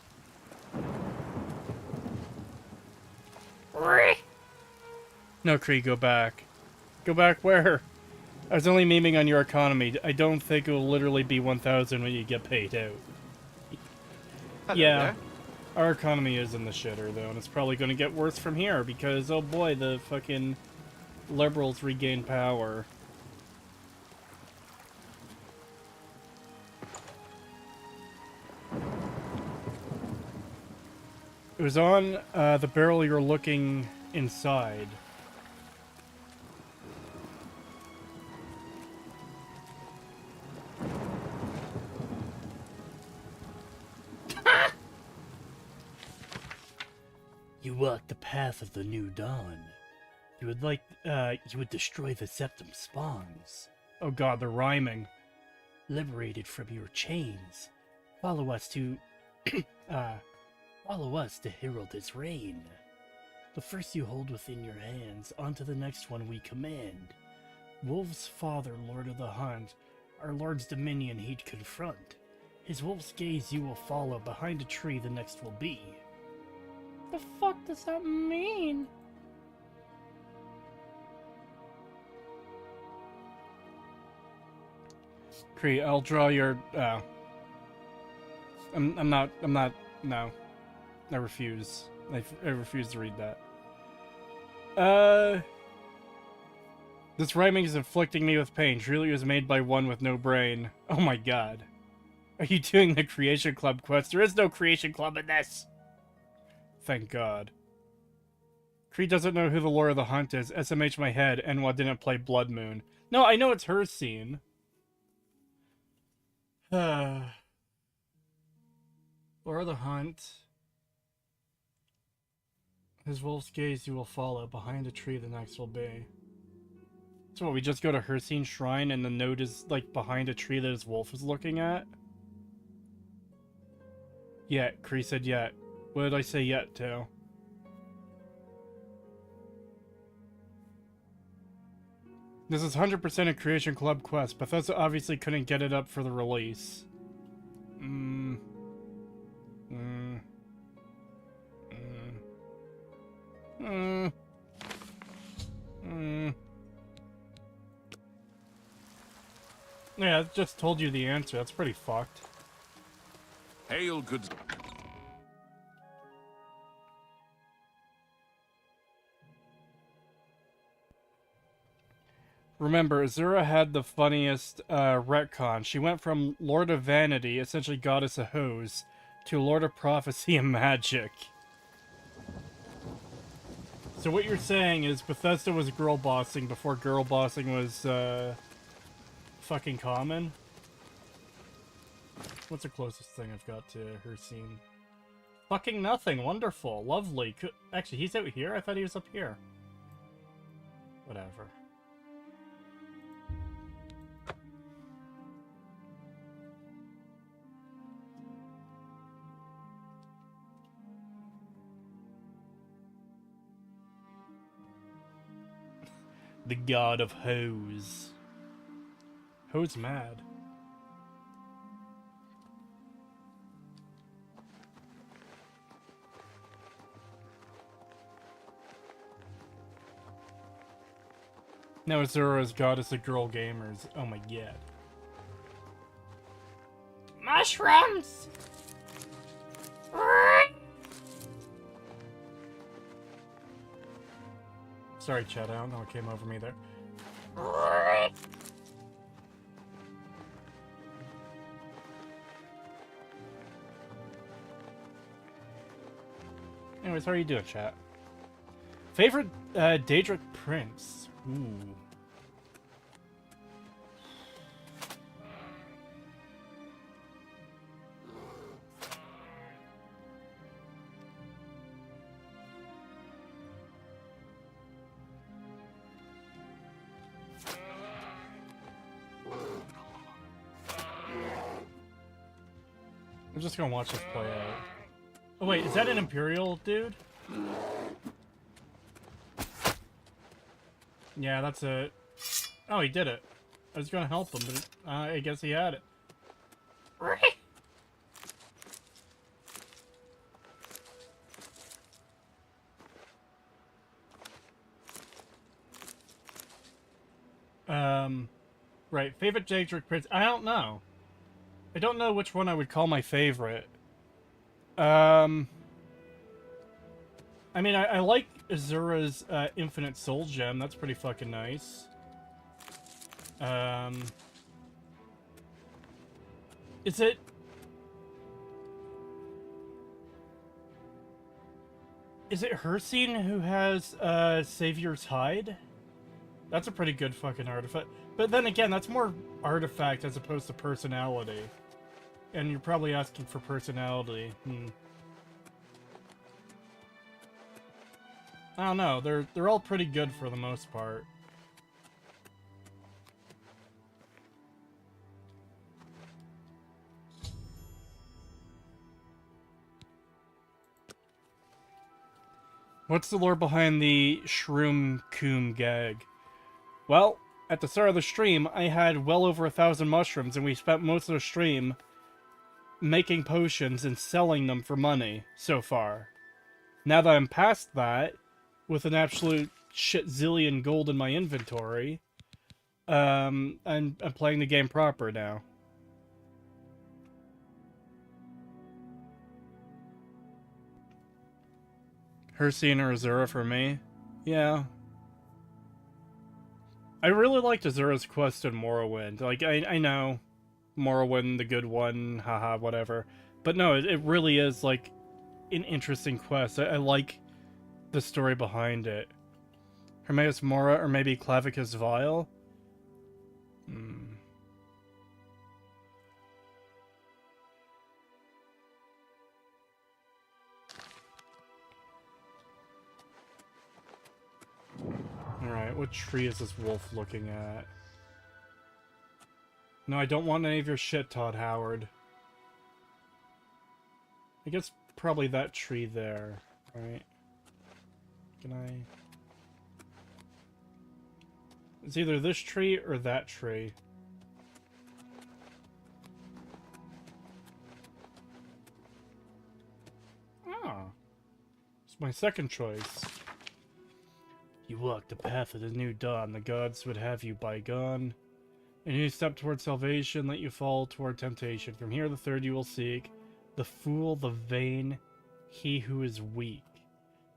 No, Kree, go back. Go back where? I was only memeing on your economy. I don't think it will literally be 1,000 when you get paid out. Hello Yeah. there. Our economy is in the shitter, though, and it's probably going to get worse from here, because, oh boy, the fucking liberals regain power. It was on the barrel you're looking inside. You walk the path of the new dawn. You would destroy the septum spawns. Oh god, they're rhyming. Liberated from your chains. Follow us to herald its reign. The first you hold within your hands, onto the next one we command. Wolf's father, Lord of the Hunt, our Lord's dominion he'd confront. His wolf's gaze you will follow, behind a tree the next will be. The fuck does that mean? Kree, I'll draw your, I'm not, no. I refuse. I refuse to read that. This rhyming is inflicting me with pain. Truly it was made by one with no brain. Oh my god. Are you doing the Creation Club quest? There is no Creation Club in this! Thank god. Kree doesn't know who the Lord of the Hunt is. SMH my head. Enwa didn't play Blood Moon. No, I know it's her scene. Lord of the Hunt. His wolf's gaze you will follow. Behind a tree the next will be. So what, we just go to Hercene Shrine and the note is like behind a tree that his wolf is looking at? Yet. Kree said yet. What did I say yet to? This is 100% a Creation Club quest. Bethesda obviously couldn't get it up for the release. Yeah, I just told you the answer. That's pretty fucked. Hail, good. Remember, Azura had the funniest retcon. She went from Lord of Vanity, essentially Goddess of Hose, to Lord of Prophecy and Magic. So what you're saying is Bethesda was girl bossing before girl bossing was fucking common? What's the closest thing I've got to her scene? Fucking nothing. Wonderful. Lovely. Actually, he's out here? I thought he was up here. Whatever. The god of Hose. Hose mad. Now Azura's goddess of girl gamers. Oh my god. Mushrooms! Sorry, Chad, I don't know what came over me there. Anyways, how are you doing, chat? Favorite Daedric Prince? Ooh. I'm just gonna watch this play out. Oh wait, is that an Imperial dude? Yeah, that's it. Oh, he did it. I was gonna help him, but I guess he had it. Right, favorite Daedric Prince. I don't know. I don't know which one I would call my favorite. I mean, I like Azura's Infinite Soul Gem. That's pretty fucking nice. Is it... Is it Hircine who has Savior's Hide? That's a pretty good fucking artifact. But then again, that's more artifact as opposed to personality. And you're probably asking for personality. I don't know. They're all pretty good for the most part. What's the lore behind the Shroom Coom gag? Well, at the start of the stream, I had well over 1,000 mushrooms, and we spent most of the stream making potions and selling them for money so far. Now that I'm past that, with an absolute shit zillion gold in my inventory, I'm playing the game proper now. Hircine or Azura for me? Yeah. I really liked Azura's quest in Morrowind. Like, I know Morrowind, the good one, haha, whatever. But no, it really is, like, an interesting quest. I like the story behind it. Hermaeus Mora or maybe Clavicus Vile? Alright, what tree is this wolf looking at? No, I don't want any of your shit, Todd Howard. I guess probably that tree there, right? Can I... It's either this tree or that tree. Ah. It's my second choice. You walk the path of the new dawn, the gods would have you bygone. And you step toward salvation, let you fall toward temptation. From here the third you will seek, the fool, the vain, he who is weak.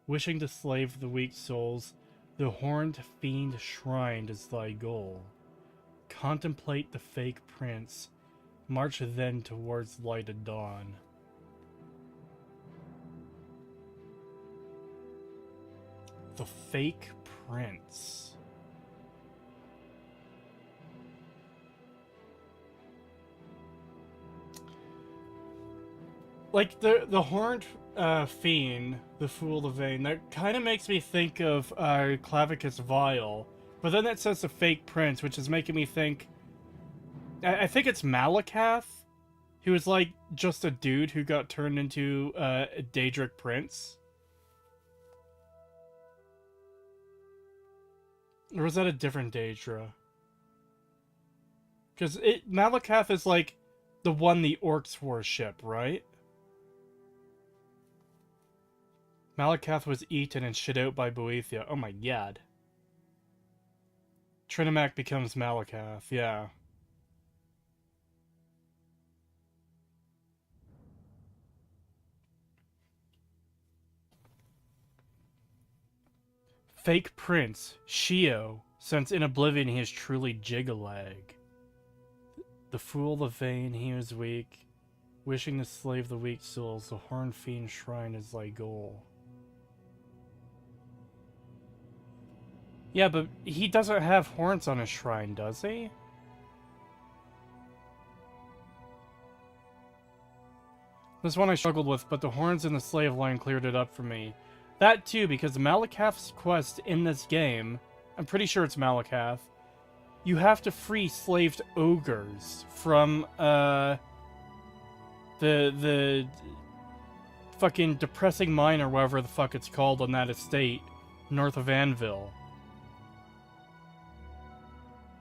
Wishing to slave the weak souls, the horned fiend shrined is thy goal. Contemplate the fake prince, march then towards lighted dawn. The fake prince. Like, the horned fiend, the fool, the vain, that kind of makes me think of Clavicus Vile. But then it says the fake prince, which is making me think... I think it's Malakath, who was, like, just a dude who got turned into a Daedric prince. Or was that a different Daedra? Because Malakath is, like, the one the orcs worship, right? Malakath was eaten and shit out by Boethia. Oh my god. Trinimac becomes Malakath, yeah. Fake prince, Shio, since in Oblivion he is truly Jigalag. The fool, the vain, he is weak. Wishing to slave the weak souls, the horned fiend shrine is thy goal. Yeah, but he doesn't have horns on his shrine, does he? This one I struggled with, but the horns in the slave line cleared it up for me. That too, because Malakath's quest in this game, I'm pretty sure it's Malakath, you have to free slaved ogres from, the fucking depressing mine or whatever the fuck it's called on that estate, north of Anvil.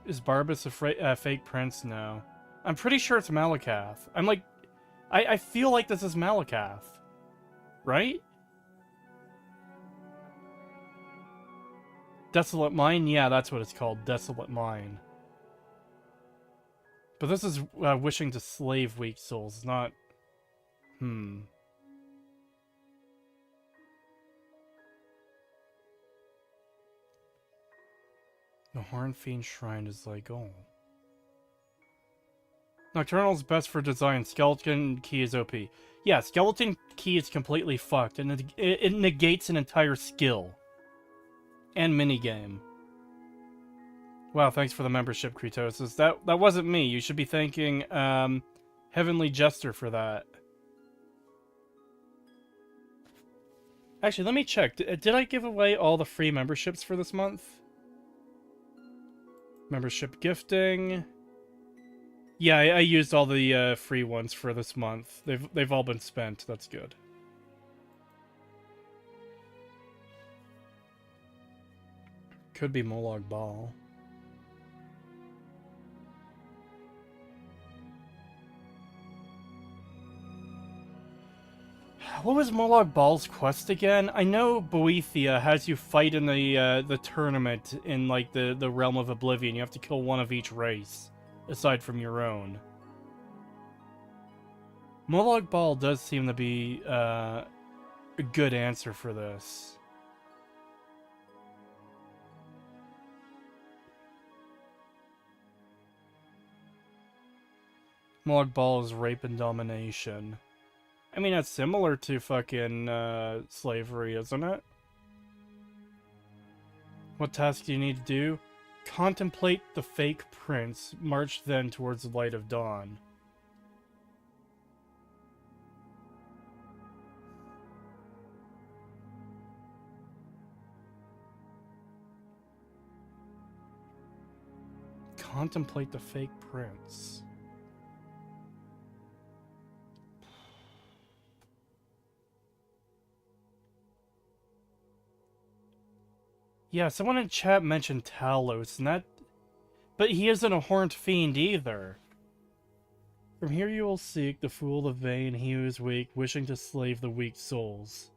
Is Barbas a fake prince? No. I'm pretty sure it's Malakath. I'm like... I feel like this is Malakath. Right? Desolate Mine? Yeah, that's what it's called. Desolate Mine. But this is wishing to slave weak souls, not... The Horn Fiend Shrine is thy goal. Nocturnal's best for design. Skeleton Key is OP. Yeah, Skeleton Key is completely fucked, and it negates an entire skill. And minigame. Wow, thanks for the membership, Kretosis. That wasn't me. You should be thanking, Heavenly Jester for that. Actually, let me check. Did I give away all the free memberships for this month? Membership gifting. Yeah, I used all the free ones for this month. They've all been spent. That's good. Could be Molag Bal. What was Molag Bal's quest again? I know Boethia has you fight in the tournament in like the realm of Oblivion. You have to kill one of each race, aside from your own. Molag Bal does seem to be a good answer for this. Molag Bal is rape and domination. I mean, that's similar to fucking slavery, isn't it? What task do you need to do? Contemplate the fake prince. March then towards the light of dawn. Contemplate the fake prince. Yeah, someone in chat mentioned Talos, and that... But he isn't a horned fiend either. From here you will seek the fool, the vain, he who is weak, wishing to slave the weak souls.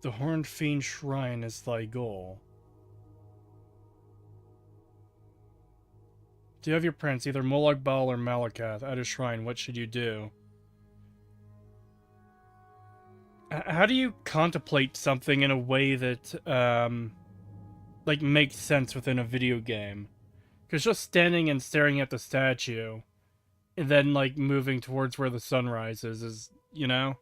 The horned fiend shrine is thy goal. Do you have your prince, either Molag Bal or Malakath, at a shrine? What should you do? How do you contemplate something in a way that, like, makes sense within a video game? Because just standing and staring at the statue, and then, like, moving towards where the sun rises is, you know?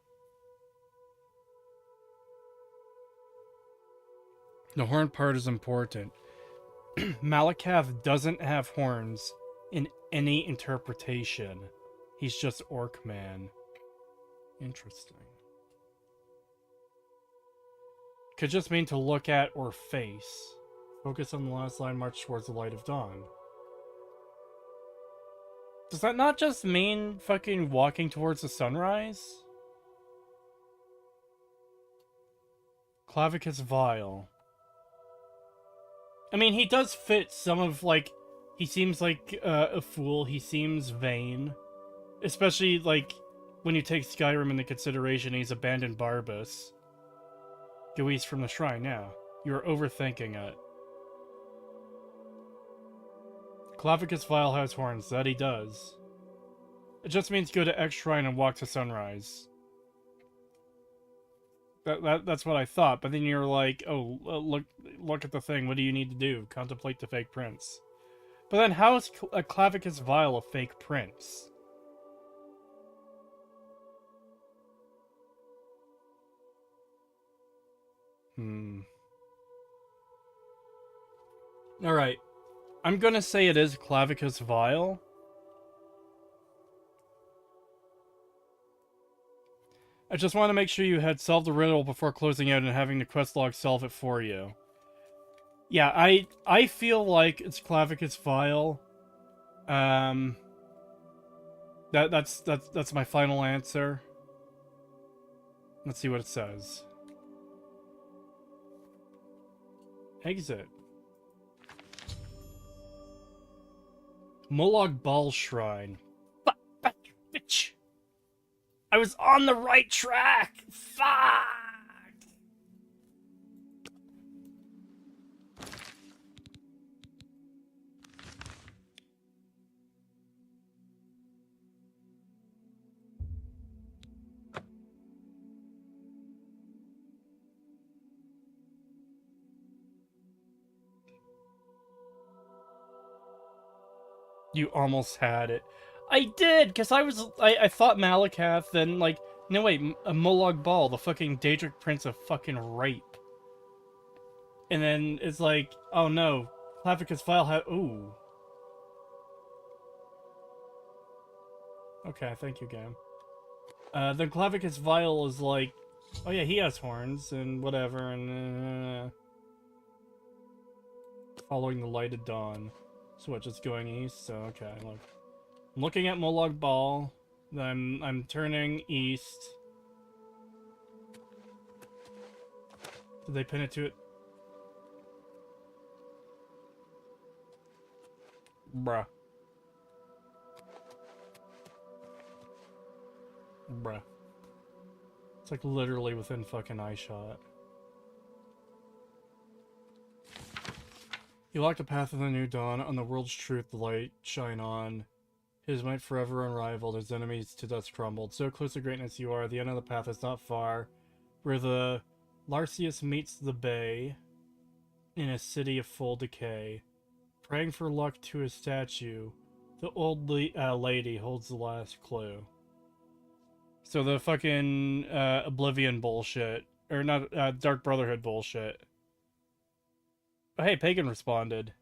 The horn part is important. Malakath doesn't have horns in any interpretation. He's just Orc Man. Interesting. Could just mean to look at or face. Focus on the last line, march towards the light of dawn. Does that not just mean fucking walking towards the sunrise? Clavicus Vile. I mean, he does fit some of, like... He seems like a fool. He seems vain. Especially, like, when you take Skyrim into consideration, he's abandoned Barbas. Go east from the shrine now. You are overthinking it. Clavicus Vile has horns. That he does. It just means go to X shrine and walk to sunrise. That's what I thought, but then you're like, oh, look at the thing. What do you need to do? Contemplate the fake prince. But then how is a Clavicus Vile a fake prince? Alright. I'm gonna say it is Clavicus Vile. I just want to make sure you had solved the riddle before closing out and having the quest log solve it for you. Yeah, I feel like it's Clavicus Vile. That's my final answer. Let's see what it says. Exit. Molag Bal Shrine. Bitch! I was on the right track! Fuck! You almost had it. I did, because I thought Malakath, then, like, no wait, Molag Bal, the fucking Daedric Prince of fucking Rape. And then it's like, oh no, Clavicus Vile ooh. Okay, thank you, game. Then Clavicus Vile is like, oh yeah, he has horns, and whatever, and, following the light of dawn. So what, just going east? So, okay, look. I'm looking at Molag Bal, then I'm turning east. Did they pin it to it? Bruh. Bruh. It's like literally within fucking eye shot. You walk the path of the new dawn, on the world's truth the light shine on. His might forever unrivaled, his enemies to dust crumbled. So close to greatness you are, the end of the path is not far. Where the Larceus meets the bay, in a city of full decay. Praying for luck to his statue, the old lady holds the last clue. So the fucking Oblivion bullshit, or not, Dark Brotherhood bullshit. Oh, hey, Pagan responded.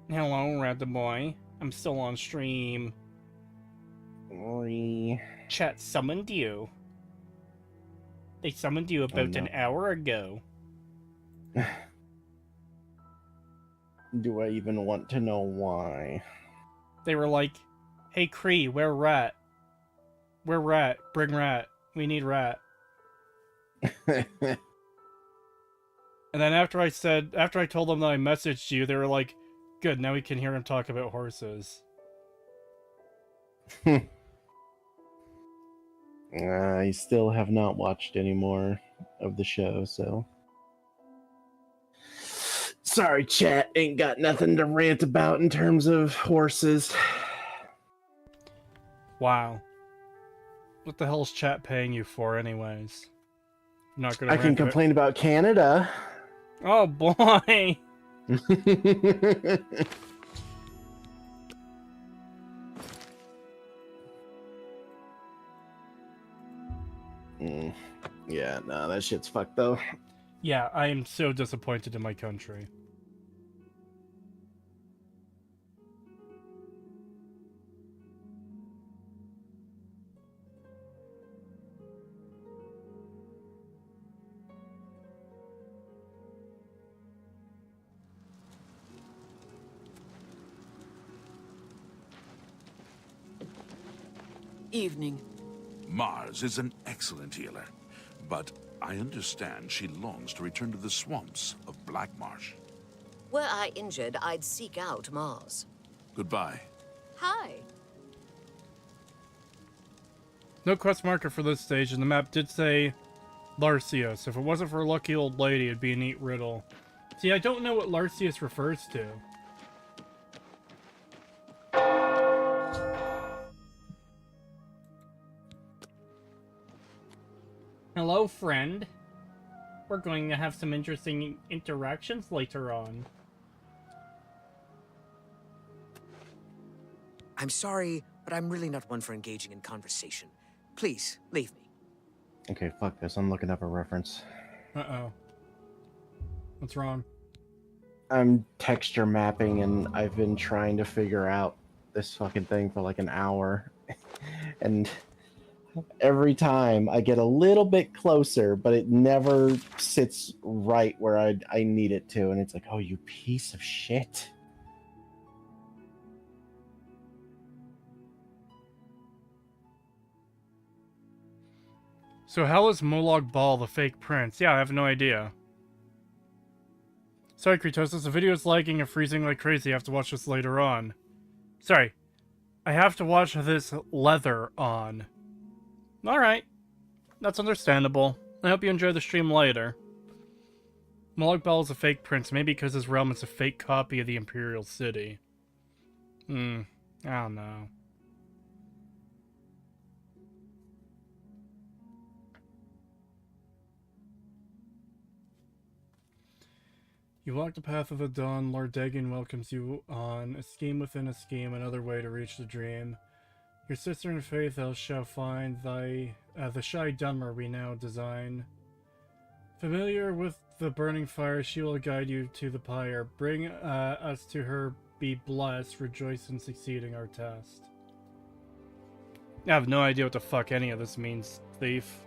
Hello, Red the Boy. I'm still on stream. Chat summoned you. They summoned you about an hour ago. Do I even want to know why? They were like, hey Kree, where Rat? Where Rat? Bring Rat. We need Rat. And then after I told them that I messaged you, they were like, good, now we can hear him talk about horses. I still have not watched any more of the show, so... Sorry, chat. Ain't got nothing to rant about in terms of horses. Wow. What the hell's chat paying you for anyways? I'm not gonna I can complain about Canada. Oh boy! Yeah, no, that shit's fucked though. Yeah, I am so disappointed in my country. Evening. Mars is an excellent healer, but I understand she longs to return to the swamps of Black Marsh. Were I injured, I'd seek out Mars. Goodbye. Hi. No quest marker for this stage, and the map did say Larceus. If it wasn't for a lucky old lady, it'd be a neat riddle. See, I don't know what Larceus refers to. Hello, friend. We're going to have some interesting interactions later on. I'm sorry, but I'm really not one for engaging in conversation. Please, leave me. Okay, fuck this. I'm looking up a reference. Uh-oh. What's wrong? I'm texture mapping and I've been trying to figure out this fucking thing for like an hour. And every time I get a little bit closer, but it never sits right where I need it to. And it's like, oh, you piece of shit. So how is Molag Bal the fake prince? Yeah, I have no idea. Sorry, Kritosis, the video is lagging and freezing like crazy. I have to watch this later on. Sorry. I have to watch this leather on. Alright. That's understandable. I hope you enjoy the stream later. Moloch Bell is a fake prince, maybe because his realm is a fake copy of the Imperial City. I don't know. You walk the path of the dawn, Lord Dagon welcomes you on, a scheme within a scheme, another way to reach the dream. Your sister in faith thou shalt find the shy Dunmer we now design. Familiar with the burning fire, she will guide you to the pyre. Bring us to her, be blessed, rejoice in succeeding our test. I have no idea what the fuck any of this means, thief.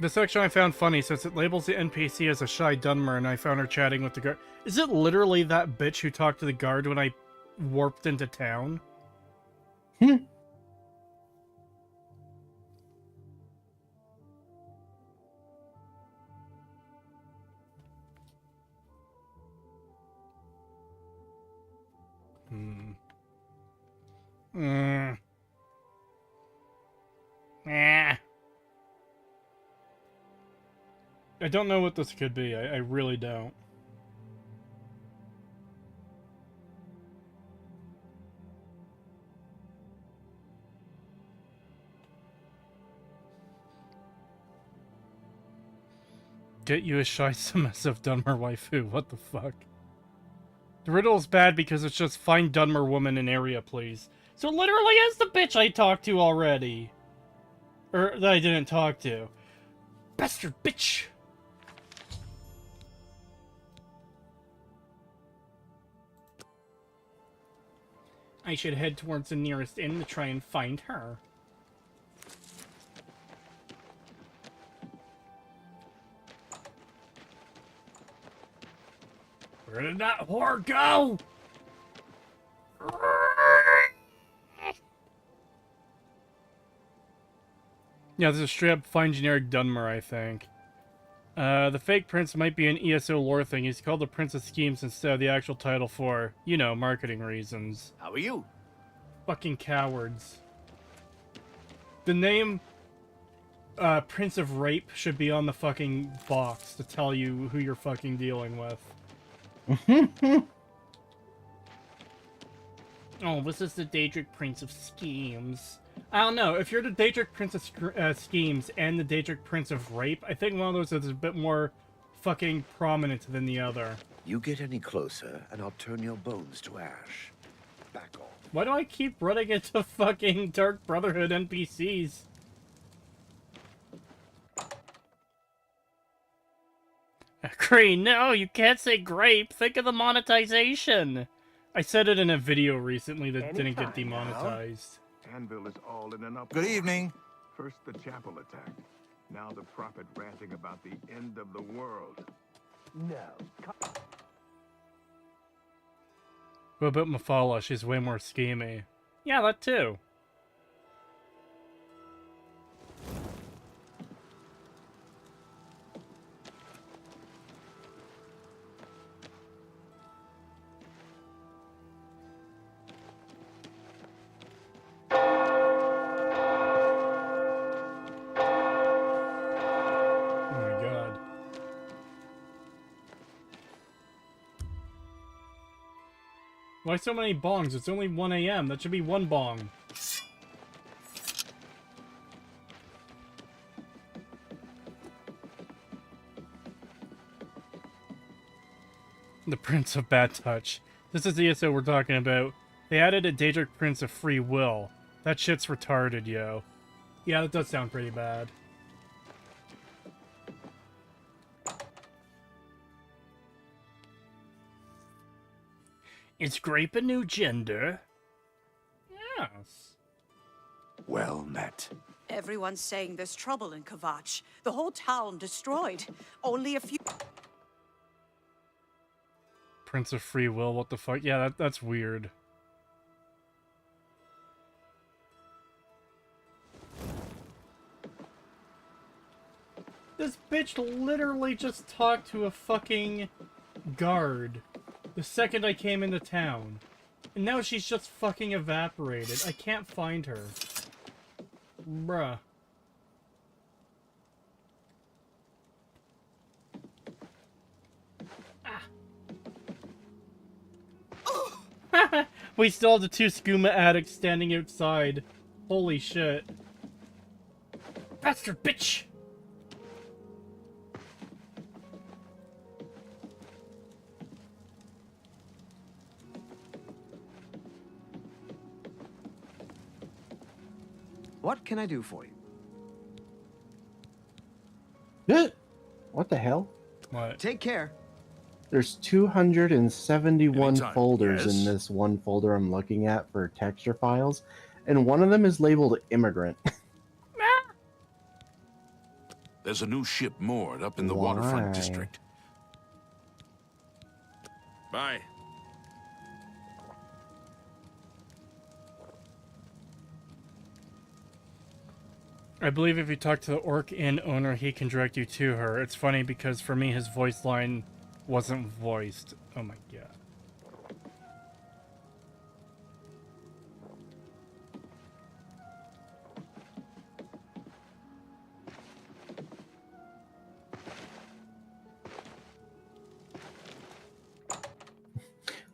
The section I found funny since it labels the NPC as a shy Dunmer and I found her chatting with the guard. Is it literally that bitch who talked to the guard when I warped into town? I don't know what this could be. I really don't. Get you a shy submissive Dunmer waifu. What the fuck? The riddle is bad because it's just find Dunmer woman in area, please. So it literally is the bitch I talked to already. Or that I didn't talk to. Bastard bitch! I should head towards the nearest inn to try and find her. Where did that whore go? Yeah, this is straight up fine generic Dunmer, I think. The fake prince might be an ESO lore thing. He's called the Prince of Schemes instead of the actual title for, you know, marketing reasons. How are you? Fucking cowards. The name, Prince of Rape should be on the fucking box to tell you who you're fucking dealing with. Oh, this is the Daedric Prince of Schemes. I don't know. If you're the Daedric Prince of Schemes and the Daedric Prince of Rape, I think one of those is a bit more fucking prominent than the other. You get any closer, and I'll turn your bones to ash. Back off. Why do I keep running into fucking Dark Brotherhood NPCs? Agree. No, you can't say grape. Think of the monetization. I said it in a video recently that didn't get demonetized. Anvil is all in an up. Good evening. First the chapel attack. Now the prophet ranting about the end of the world. What about Mafala? She's way more schemy. Yeah, that too. Why so many bongs? It's only 1 AM. That should be 1 bong. The Prince of Bad Touch. This is the ESO we're talking about. They added a Daedric Prince of Free Will. That shit's retarded, yo. Yeah, that does sound pretty bad. Is grape a new gender? Yes. Well met. Everyone's saying there's trouble in Kvatch. The whole town destroyed. Only a few... Prince of Free Will, what the fuck? Yeah, that's weird. This bitch literally just talked to a fucking guard the second I came into town. And now she's just fucking evaporated. I can't find her. Bruh. Ah. We still have the 2 skooma addicts standing outside. Holy shit. Bastard bitch! What can I do for you? What the hell? What? Take care. There's 271 Anytime, folders yes? in this one folder I'm looking at for texture files, and one of them is labeled immigrant. There's a new ship moored up in the waterfront Why? district. Bye. I believe if you talk to the Orc Inn owner, he can direct you to her. It's funny because for me, his voice line wasn't voiced. Oh my god.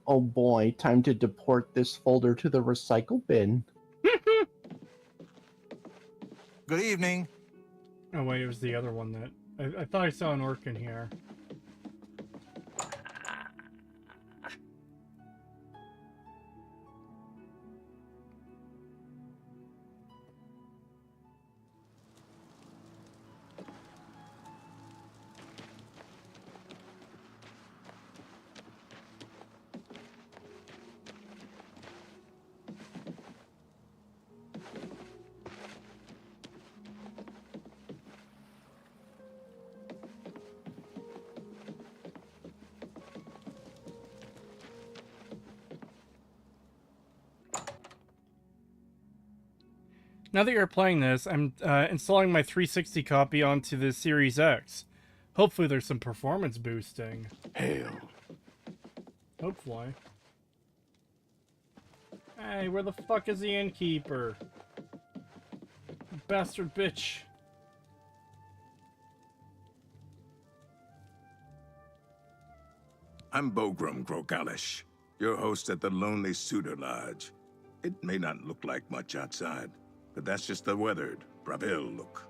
Oh boy, time to deport this folder to the recycle bin. Good evening. Oh wait, it was the other one that... I thought I saw an orc in here. Now that you're playing this, I'm installing my 360 copy onto the Series X. Hopefully there's some performance boosting. Hail. Hopefully. Hey, where the fuck is the innkeeper? Bastard bitch. I'm Bogram Grogalish, your host at the Lonely Suitor Lodge. It may not look like much outside, but that's just the weathered, Bravil look.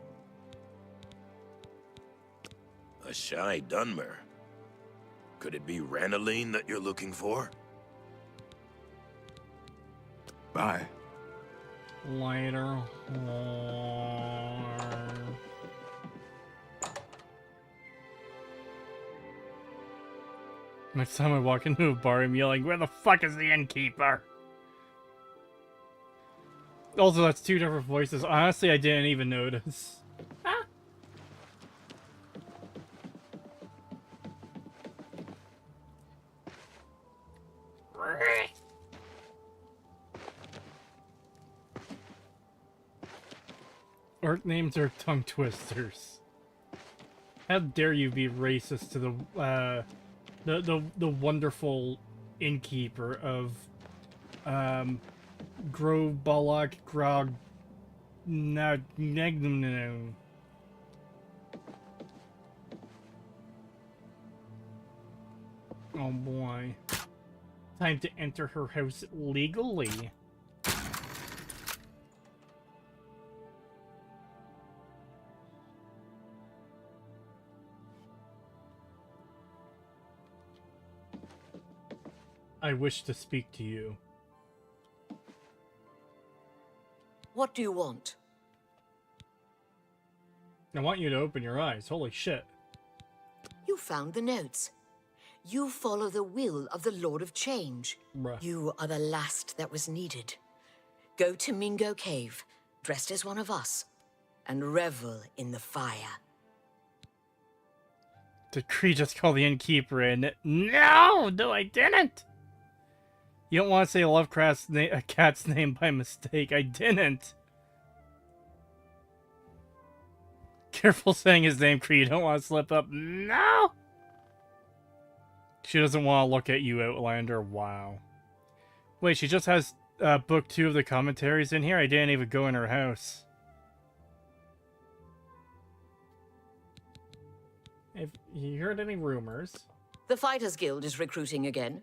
A shy Dunmer. Could it be Ranaline that you're looking for? Bye. Later. Next time I walk into a bar, I'm yelling, "Where the fuck is the innkeeper?" Also, that's 2 different voices. Honestly, I didn't even notice. Orc names are tongue twisters. How dare you be racist to the wonderful innkeeper of Grove Balak Grog Nagnum. Oh boy. Time to enter her house legally. I wish to speak to you. What do you want? I want you to open your eyes. Holy shit. You found the notes. You follow the will of the Lord of Change. Bruh. You are the last that was needed. Go to Mingo Cave, dressed as one of us, and revel in the fire. Did Cree just call the innkeeper in? No, I didn't. You don't want to say Lovecraft's a cat's name by mistake. I didn't. careful saying his name, Cree. You don't want to slip up. No! She doesn't want to look at you, Outlander. Wow. Wait, she just has book 2 of the commentaries in here? I didn't even go in her house. Have you heard any rumors? The Fighters Guild is recruiting again.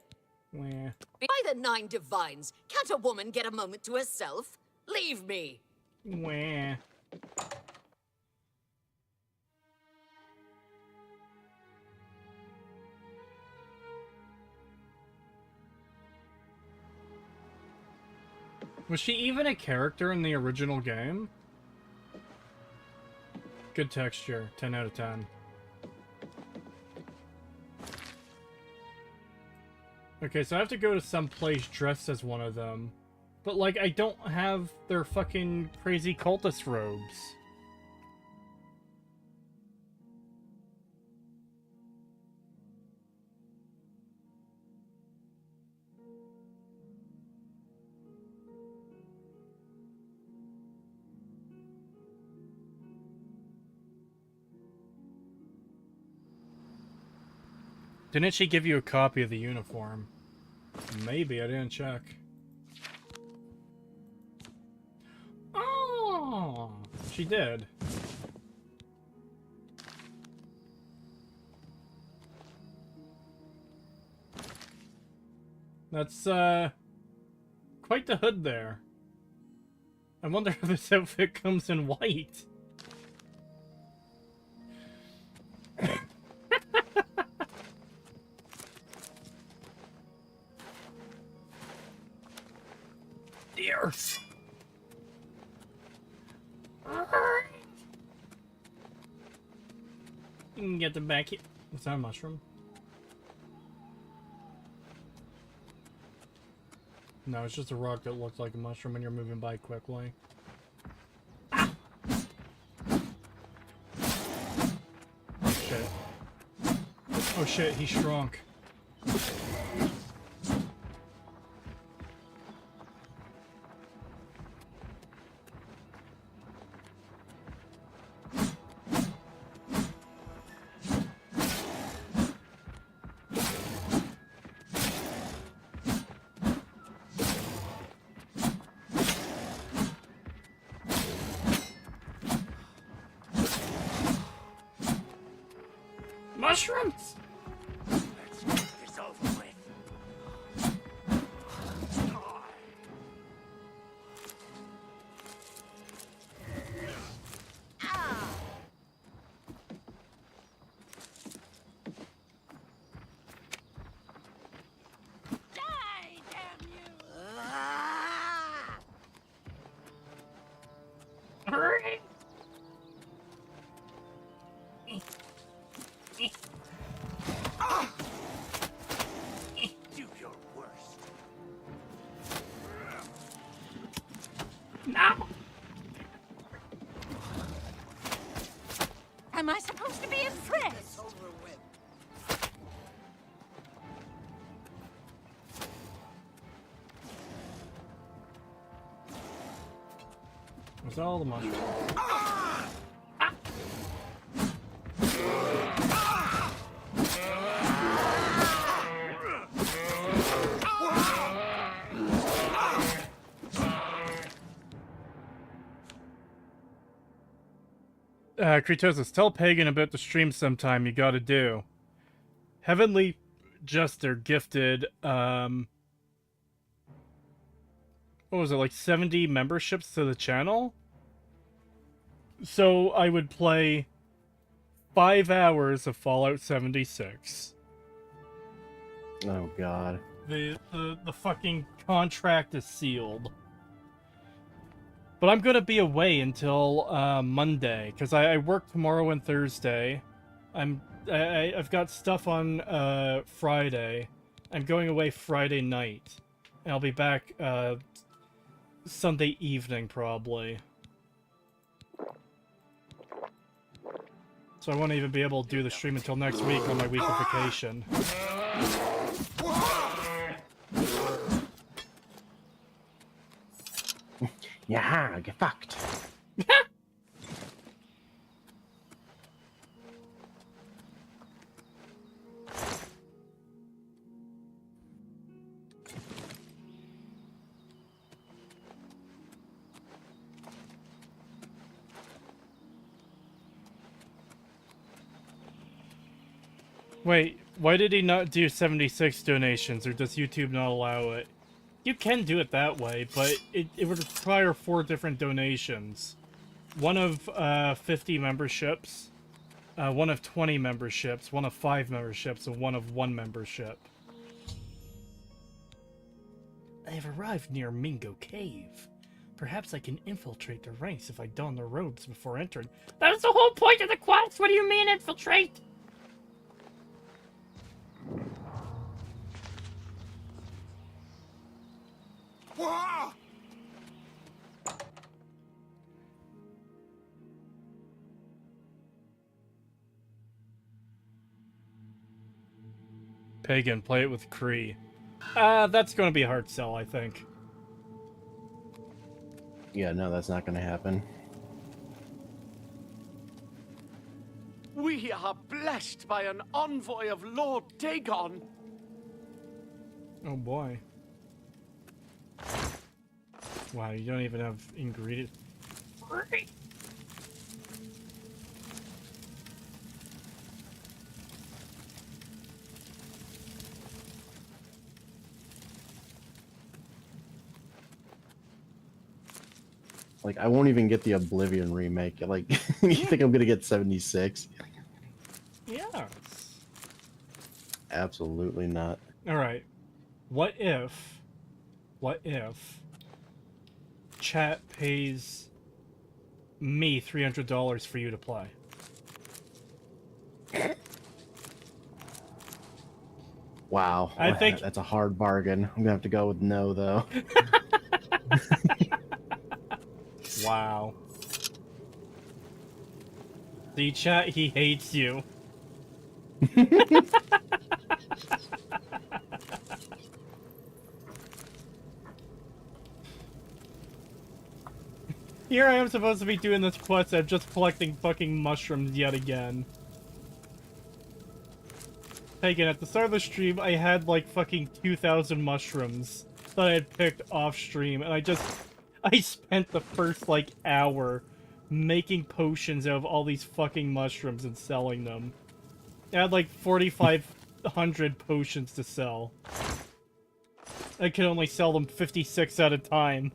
Wah. By the 9 divines, can't a woman get a moment to herself? Leave me! Wah. Was she even a character in the original game? Good texture, 10 out of 10. Okay, so I have to go to some place dressed as one of them. But, like, I don't have their fucking crazy cultist robes. Didn't she give you a copy of the uniform? Maybe, I didn't check. Oh, she did. That's, quite the hood there. I wonder if this outfit comes in white. Dears. You can get them back here. Is that a mushroom? No, it's just a rock that looks like a mushroom when you're moving by quickly. Oh shit. Oh shit, he shrunk. Mushrooms! Let's get this over with. Die, damn you! Hurry! Do your worst. No! Am I supposed to be impressed? What's all the mushrooms? Kretosis, tell Pagan about the stream sometime you gotta do. Heavenly Jester gifted, what was it, like 70 memberships to the channel? So I would play 5 hours of Fallout 76. Oh god. The fucking contract is sealed. But I'm gonna be away until Monday, because I work tomorrow and Thursday. I've got stuff on Friday. I'm going away Friday night. And I'll be back Sunday evening, probably. So I won't even be able to do the stream until next week on my week of vacation. Yeah, get fucked. Wait, why did he not do 76 donations, or does YouTube not allow it? You can do it that way, but it would require 4 different donations. One of 50 memberships, one of 20 memberships, one of 5 memberships, and one of 1 membership. I have arrived near Mingo Cave. Perhaps I can infiltrate the ranks if I don the robes before entering. That's the whole point of the quest! What do you mean, infiltrate? Pagan, play it with Kree. That's gonna be a hard sell, I think. Yeah, no, that's not going to happen. We are blessed by an envoy of Lord Dagon. Oh boy. Wow, you don't even have ingredients. Like, I won't even get the Oblivion remake. Like, you think I'm gonna get 76? Yes. Absolutely not. Alright. What if chat pays me $300 for you to play? Wow. I think that's a hard bargain. I'm gonna have to go with no, though. Wow. See, chat, he hates you. Here I am supposed to be doing this quest, I'm just collecting fucking mushrooms yet again. Again, at the start of the stream, I had like fucking 2,000 mushrooms that I had picked off stream, and I spent the first like hour making potions out of all these fucking mushrooms and selling them. I had like 4,500 potions to sell. I could only sell them 56 at a time.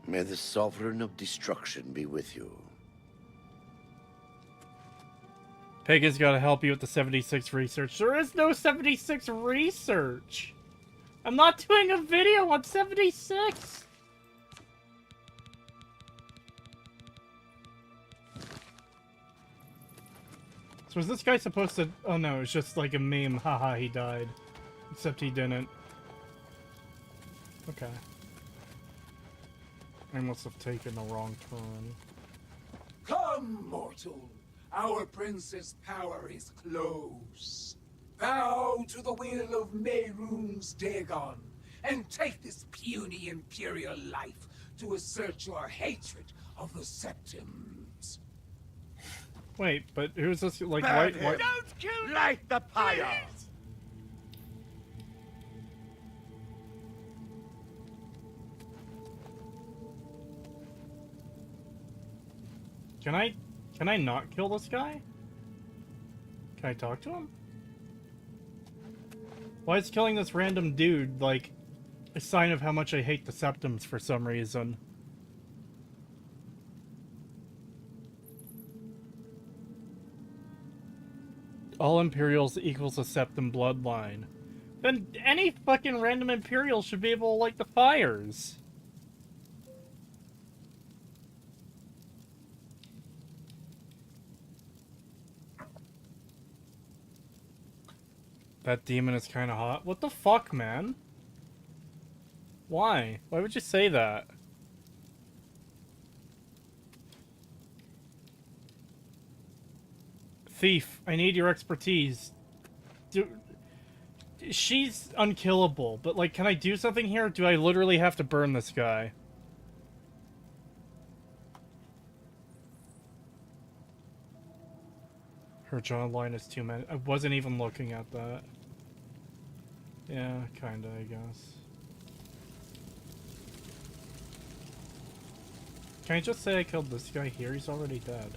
May the Sovereign of Destruction be with you. Pagan's gotta help you with the 76 research. There is no 76 research! I'm not doing a video on 76! So was this guy supposed to... Oh no, it's just like a meme. Haha, he died. Except he didn't. Okay. I must have taken the wrong turn. Come, mortal. Our prince's power is close. Bow to the will of Mehrunes Dagon, and take this puny imperial life to assert your hatred of the Septims. Wait, but who's this, like, why... Don't kill Light the pyre! Can I not kill this guy? Can I talk to him? Why is killing this random dude, like, a sign of how much I hate the Septims for some reason? All Imperials equals a Septim bloodline. Then any fucking random Imperial should be able to light the fires. That demon is kind of hot. What the fuck, man? Why? Why would you say that? Thief, I need your expertise. She's unkillable, but like, can I do something here? Or do I literally have to burn this guy? Her jawline is too many. I wasn't even looking at that. Yeah, kinda, I guess. Can I just say I killed this guy here? He's already dead.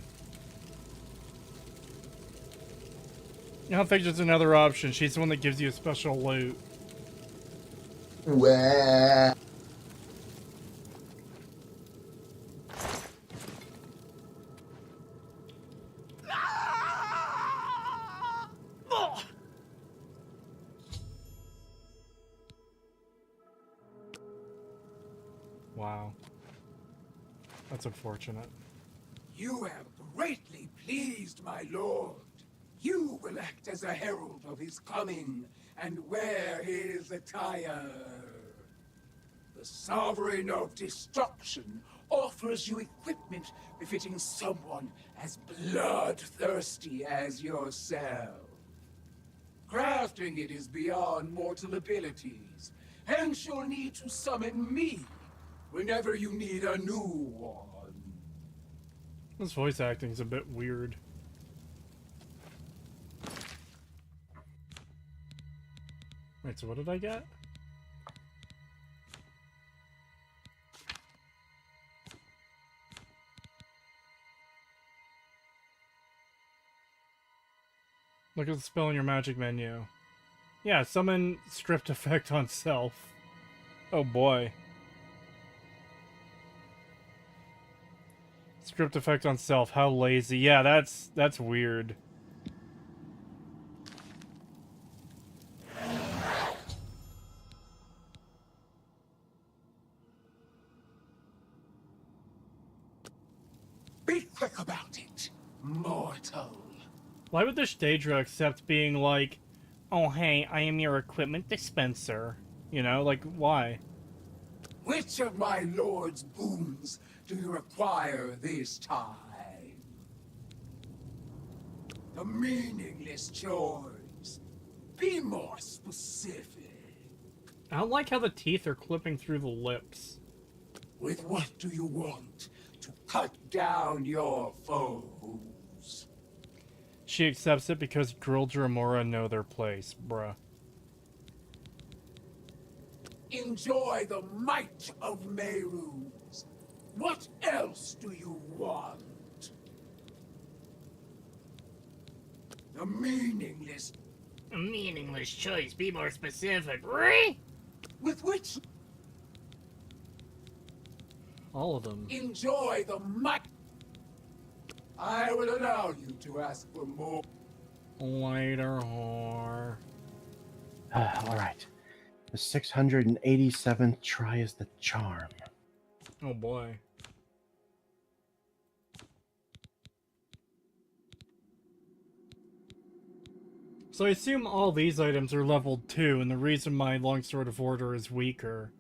I don't think there's another option. She's the one that gives you a special loot. Wah. Wow. That's unfortunate. You have greatly pleased my lord. You will act as a herald of his coming and wear his attire. The Sovereign of Destruction offers you equipment befitting someone as bloodthirsty as yourself. Crafting it is beyond mortal abilities, hence you'll need to summon me whenever you need a new one. This voice acting is a bit weird. Wait, so what did I get? Look at the spell in your magic menu. Yeah, summon script effect on self. Oh boy. Script effect on self, how lazy. Yeah, that's weird. Be quick about it, mortal. Why would the Daedra accept being like, oh hey, I am your equipment dispenser? You know, like, why? Which of my lord's boons do you require this time? A meaningless choice. Be more specific. I don't like how the teeth are clipping through the lips. With what do you want to cut down your foes? She accepts it because Grilled Remora know their place, bruh. Enjoy the might of Mehrunes. What else do you want? A meaningless choice. Be more specific. Right? with which All of them. enjoy the might. I will allow you to ask for more. Later, whore. Alright. The 687th try is the charm. Oh boy. So I assume all these items are leveled 2, and the reason my Longsword of Order is weaker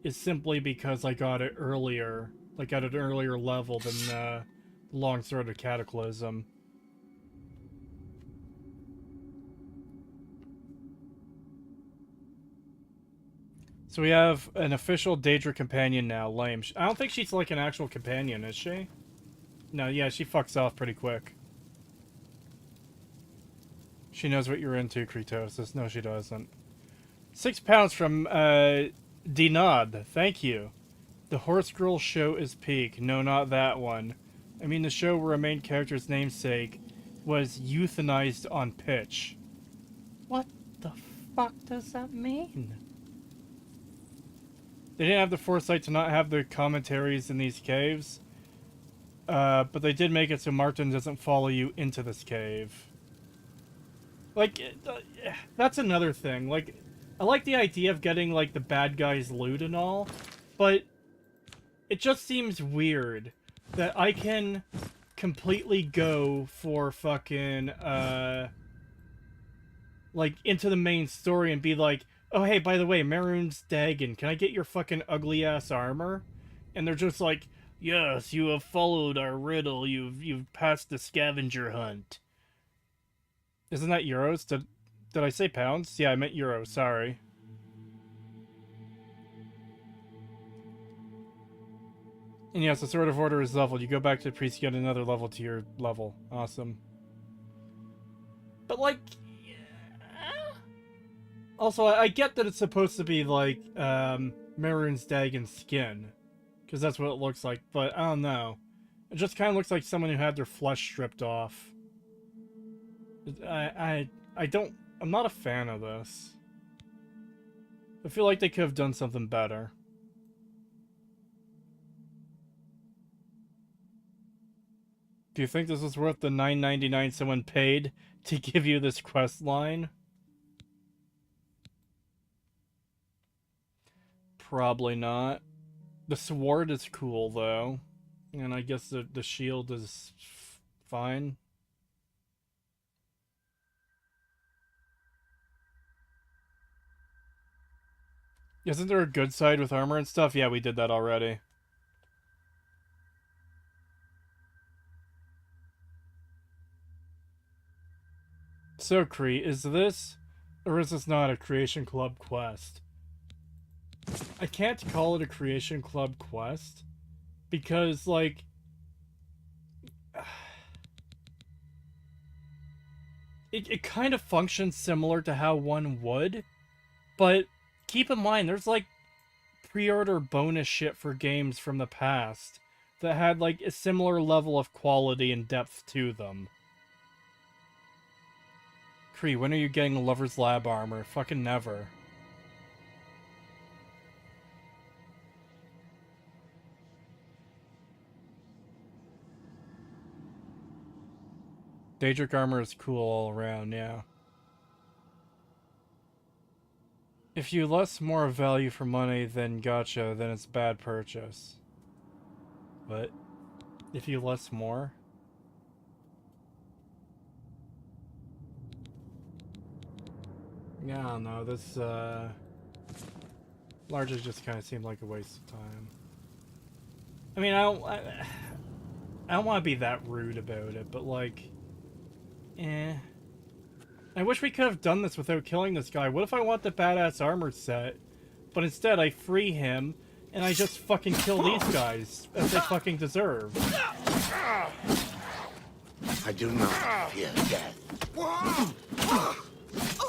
is simply because I got it earlier, like at an earlier level than Longsword of Cataclysm. So we have an official Daedra companion now, lame. I don't think she's like an actual companion, is she? No, yeah, she fucks off pretty quick. She knows what you're into, Kretosis. No, she doesn't. 6 pounds from, Dinod. Thank you. The Horse Girl show is peak. No, not that one. I mean the show where a main character's namesake was euthanized on pitch. What the fuck does that mean? They didn't have the foresight to not have the commentaries in these caves. But they did make it so Martin doesn't follow you into this cave. Like, that's another thing. Like, I like the idea of getting, like, the bad guy's loot and all, but it just seems weird that I can completely go for fucking, like, into the main story and be like, oh, hey, by the way, Mehrunes Dagon, can I get your fucking ugly-ass armor? And they're just like, yes, you have followed our riddle, you've passed the scavenger hunt. Isn't that euros? Did I say pounds? Yeah, I meant euros, sorry. And yes, the Sword of Order is leveled. You go back to the priest, you get another level to your level. Awesome. But, like... Also, I get that it's supposed to be, like, Maroon's Dagon's skin. Because that's what it looks like, but I don't know. It just kind of looks like someone who had their flesh stripped off. I'm not a fan of this. I feel like they could have done something better. Do you think this is worth the $9.99 someone paid to give you this quest line? Probably not. The sword is cool, though. And I guess the shield is fine. Isn't there a good side with armor and stuff? Yeah, we did that already. So, Kree, is this, or is this not a Creation Club quest? I can't call it a Creation Club quest, because, like... It kind of functions similar to how one would, but keep in mind, there's, like, pre-order bonus shit for games from the past that had, like, a similar level of quality and depth to them. Kree, when are you getting Lover's Lab armor? Fucking never. Daedric armor is cool all around, yeah. If you less more value for money than gotcha, then it's bad purchase. But if you less more... Yeah, I don't know, this, largely just kind of seemed like a waste of time. I mean, I don't want to be that rude about it, but, like, I wish we could have done this without killing this guy. What if I want the badass armor set, but instead I free him, and I just fucking kill these guys, as they fucking deserve? I do not fear death.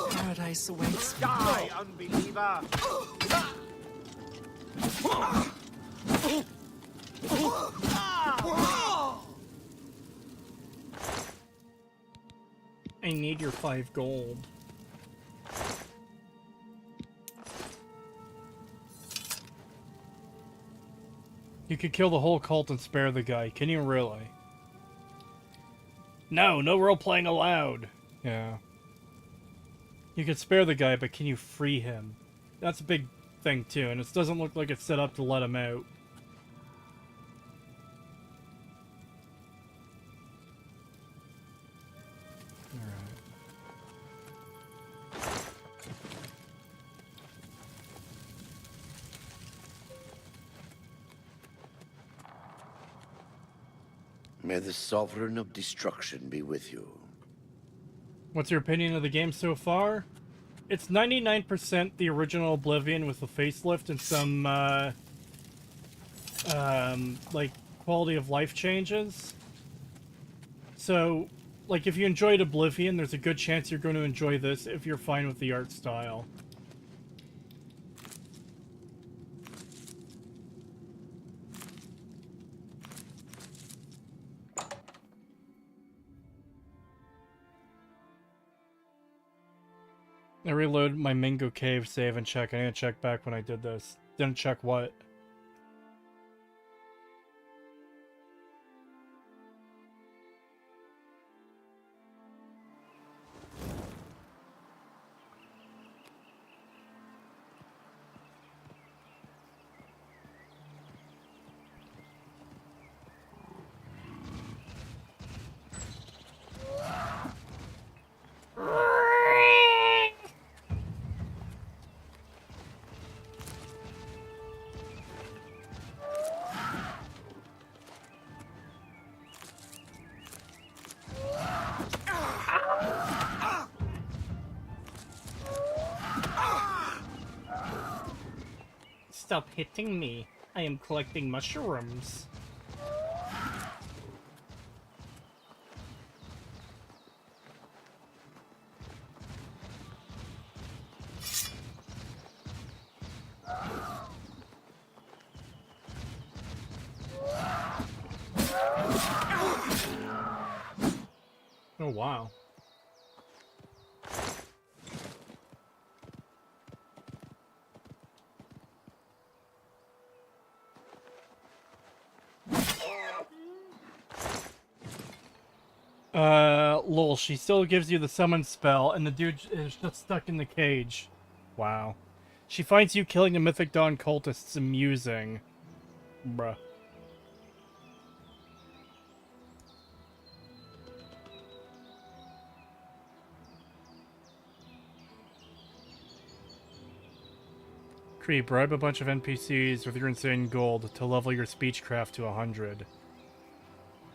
Paradise awaits. Die, unbeliever! I need your 5 gold. You could kill the whole cult and spare the guy. Can you really? No role-playing allowed. Yeah. You could spare the guy, but can you free him? That's a big thing, too, and it doesn't look like it's set up to let him out. May the Sovereign of Destruction be with you. What's your opinion of the game so far? It's 99% the original Oblivion with a facelift and some, like, quality of life changes. So, like, if you enjoyed Oblivion, there's a good chance you're going to enjoy this if you're fine with the art style. I reloaded my Mingo Cave save and check. I didn't check back when I did this. Didn't check what? Stop hitting me. I am collecting mushrooms. Oh, wow. Lol, she still gives you the summon spell, and the dude is just stuck in the cage. Wow. She finds you killing the Mythic Dawn cultists amusing. Bruh. Kree, bribe a bunch of NPCs with your insane gold to level your speechcraft to 100.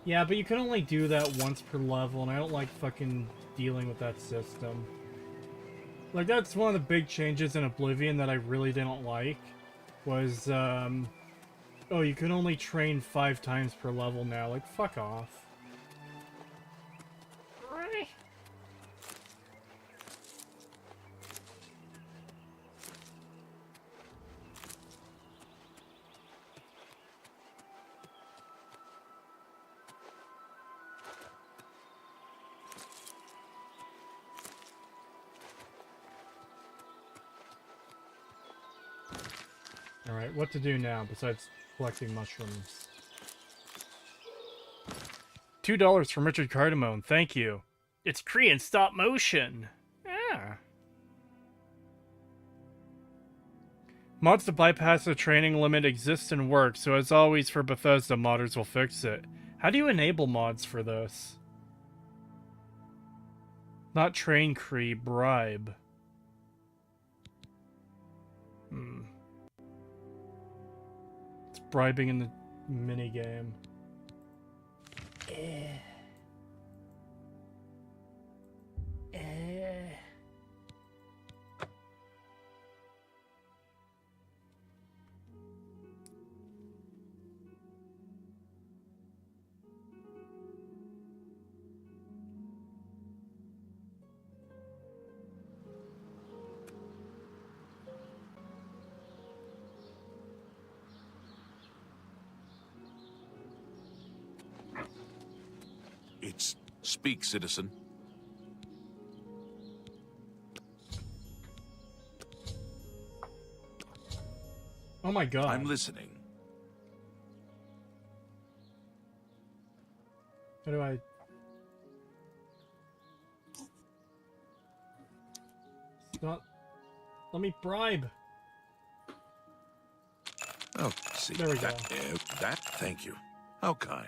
Yeah, but you can only do that once per level, and I don't like fucking dealing with that system. Like, that's one of the big changes in Oblivion that I really didn't like, was, oh, you can only train 5 times per level now. Like, fuck off. Alright, what to do now besides collecting mushrooms? $2 from Richard Cardamone, thank you. It's Korean stop motion. Yeah. Mods to bypass the training limit exist and work, so as always for Bethesda, modders will fix it. How do you enable mods for this? Not train Kree, bribe. It's bribing in the minigame. Speak, citizen. Oh my god. I'm listening. How do I... It's not... Let me bribe. Oh, see. There we go. Thank you. How kind.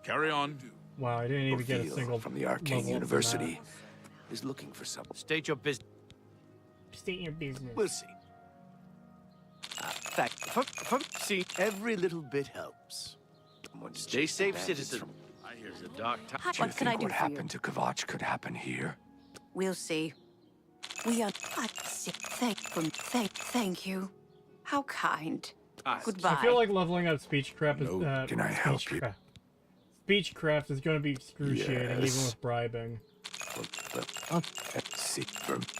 Carry on. Wow, I didn't even get a single from the Arcane University is looking for some. State your business. State your business. We'll see. See, every little bit helps. Stay safe, citizen. Here's a dark time. What can I do for happened to Kvatch could happen here? We'll see. We are... Thank you. How kind. Goodbye. I feel like leveling up speechcraft is... can I help you? Speechcraft is going to be excruciating, even Yes. with bribing. See,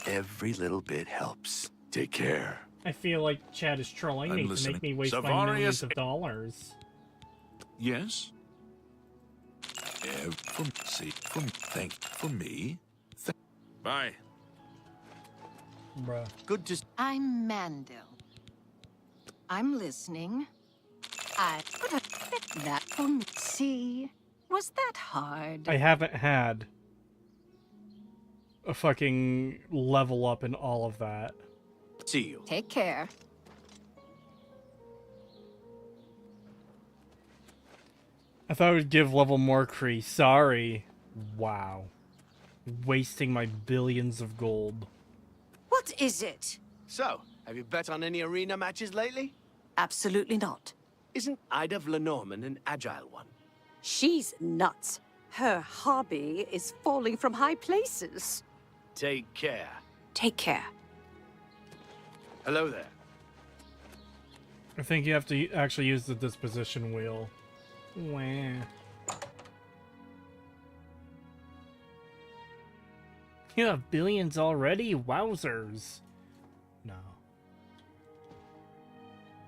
every little bit helps. Take care. I feel like Chad is trolling I'm me to listening. make me waste my Savarius- millions of dollars. Yes? For me? Bye. Bruh. Good to... I'm Mandel. I'm listening. I put that for me. See? Was that hard? I haven't had a fucking level up in all of that. See you. Take care. I thought it would give level more Kree. Sorry. Wow. Wasting my billions of gold. What is it? So, have you bet on any arena matches lately? Absolutely not. Isn't Ida Vlenorman an agile one? She's nuts. Her hobby is falling from high places. Take care. Take care. Hello there. I think you have to actually use the disposition wheel. Wah. You have billions already? Wowzers. No.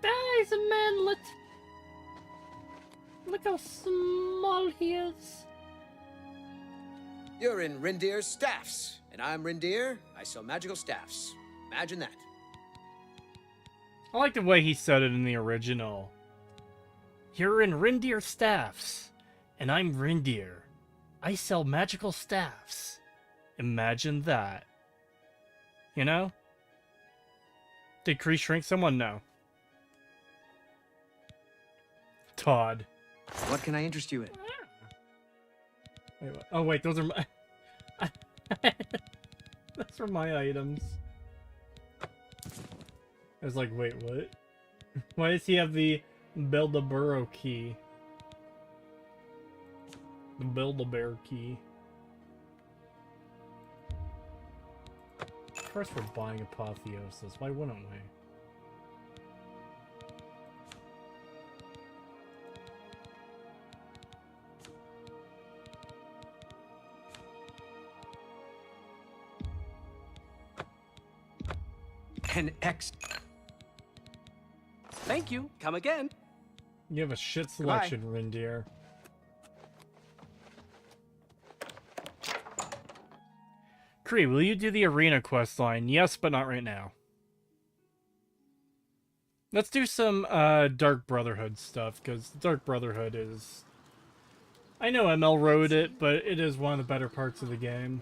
Guys, man, look how small he is. You're in Rindir's staffs, and I'm Rindir. I sell magical staffs. Imagine that. I like the way he said it in the original. You're in Rindir staffs, and I'm Rindir. I sell magical staffs. Imagine that. You know? Did Kree shrink someone? No. Todd. What can I interest you in? Wait, oh wait, those are my... Those are my items. I was like, wait, what? Why does he have the Build-A-Burrow key? The Build-A-Bear key. Of course we're buying Apotheosis. Why wouldn't we? An X. Thank you. Come again. You have a shit selection, Rindir. Kree, will you do the arena quest line? Yes, but not right now. Let's do some Dark Brotherhood stuff, because Dark Brotherhood is... I know ML wrote it, but it is one of the better parts of the game.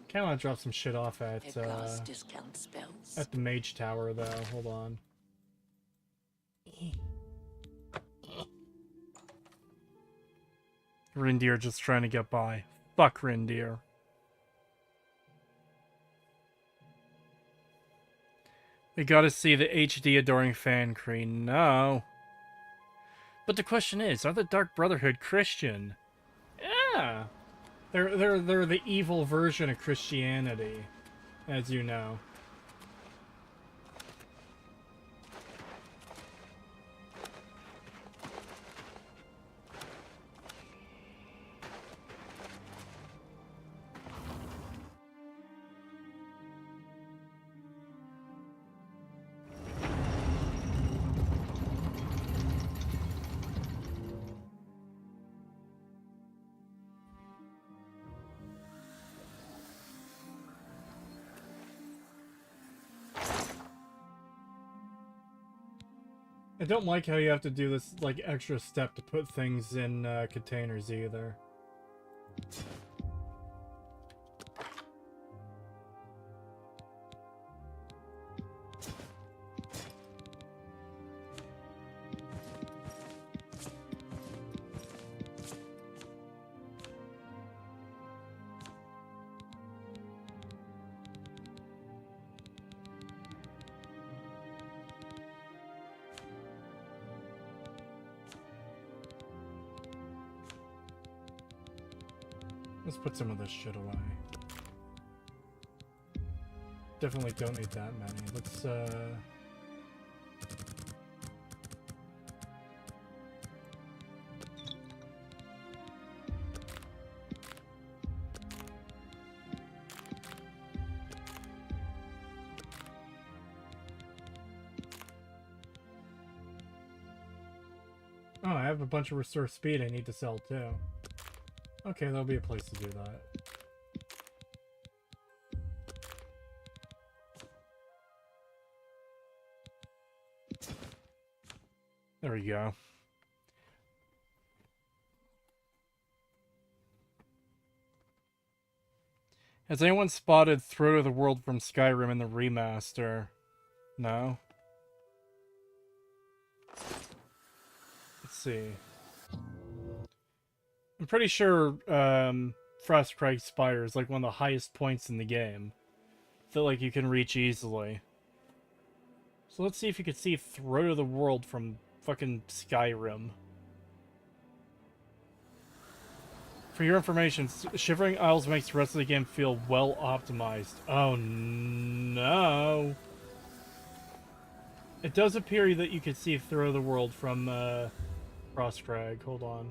Kinda wanna drop some shit off at discount spells. the Mage Tower, though. Hold on. Rindir just trying to get by. Fuck Rindir. We gotta see the HD adoring fan Kree. No. But the question is, are the Dark Brotherhood Christian? Yeah. They're the evil version of Christianity, as you know. I don't like how you have to do this, like, extra step to put things in containers either. Let's put some of this shit away. Definitely don't need that many. Let's, Oh, I have a bunch of restore speed I need to sell too. Okay, there'll be a place to do that. There we go. Has anyone spotted Throat of the World from Skyrim in the remaster? No? Let's see. I'm pretty sure Frostcrag Spire is like one of the highest points in the game that like you can reach easily. So let's see if you could see Throat of the World from fucking Skyrim. For your information, Shivering Isles makes the rest of the game feel well optimized. Oh no. It does appear that you could see Throat of the World from Frostcrag. Hold on.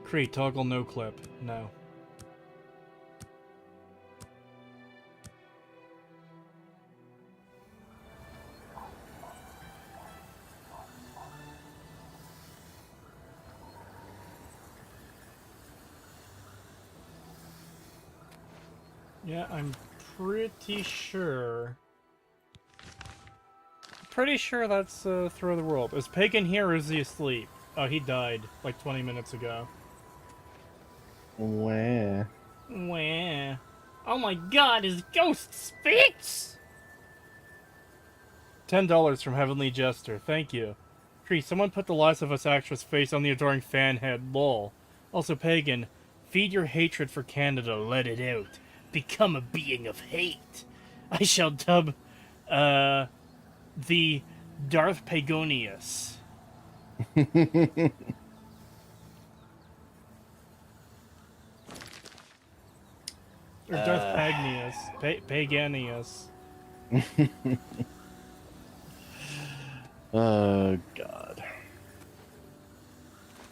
Kree, toggle no clip. No. Yeah, I'm pretty sure. Pretty sure that's Throw the World. Is Pagan here or is he asleep? Oh, he died like 20 minutes ago. Where? Where? Oh my god, his ghost speaks! $10 from Heavenly Jester. Thank you. Tree, someone put the Last of Us actress face on the adoring fan head. Lol. Also, Pagan, feed your hatred for Canada. Let it out. Become a being of hate. I shall dub, the Darth Pagonius. Or Darth Pagnius. Paganius. Oh, God.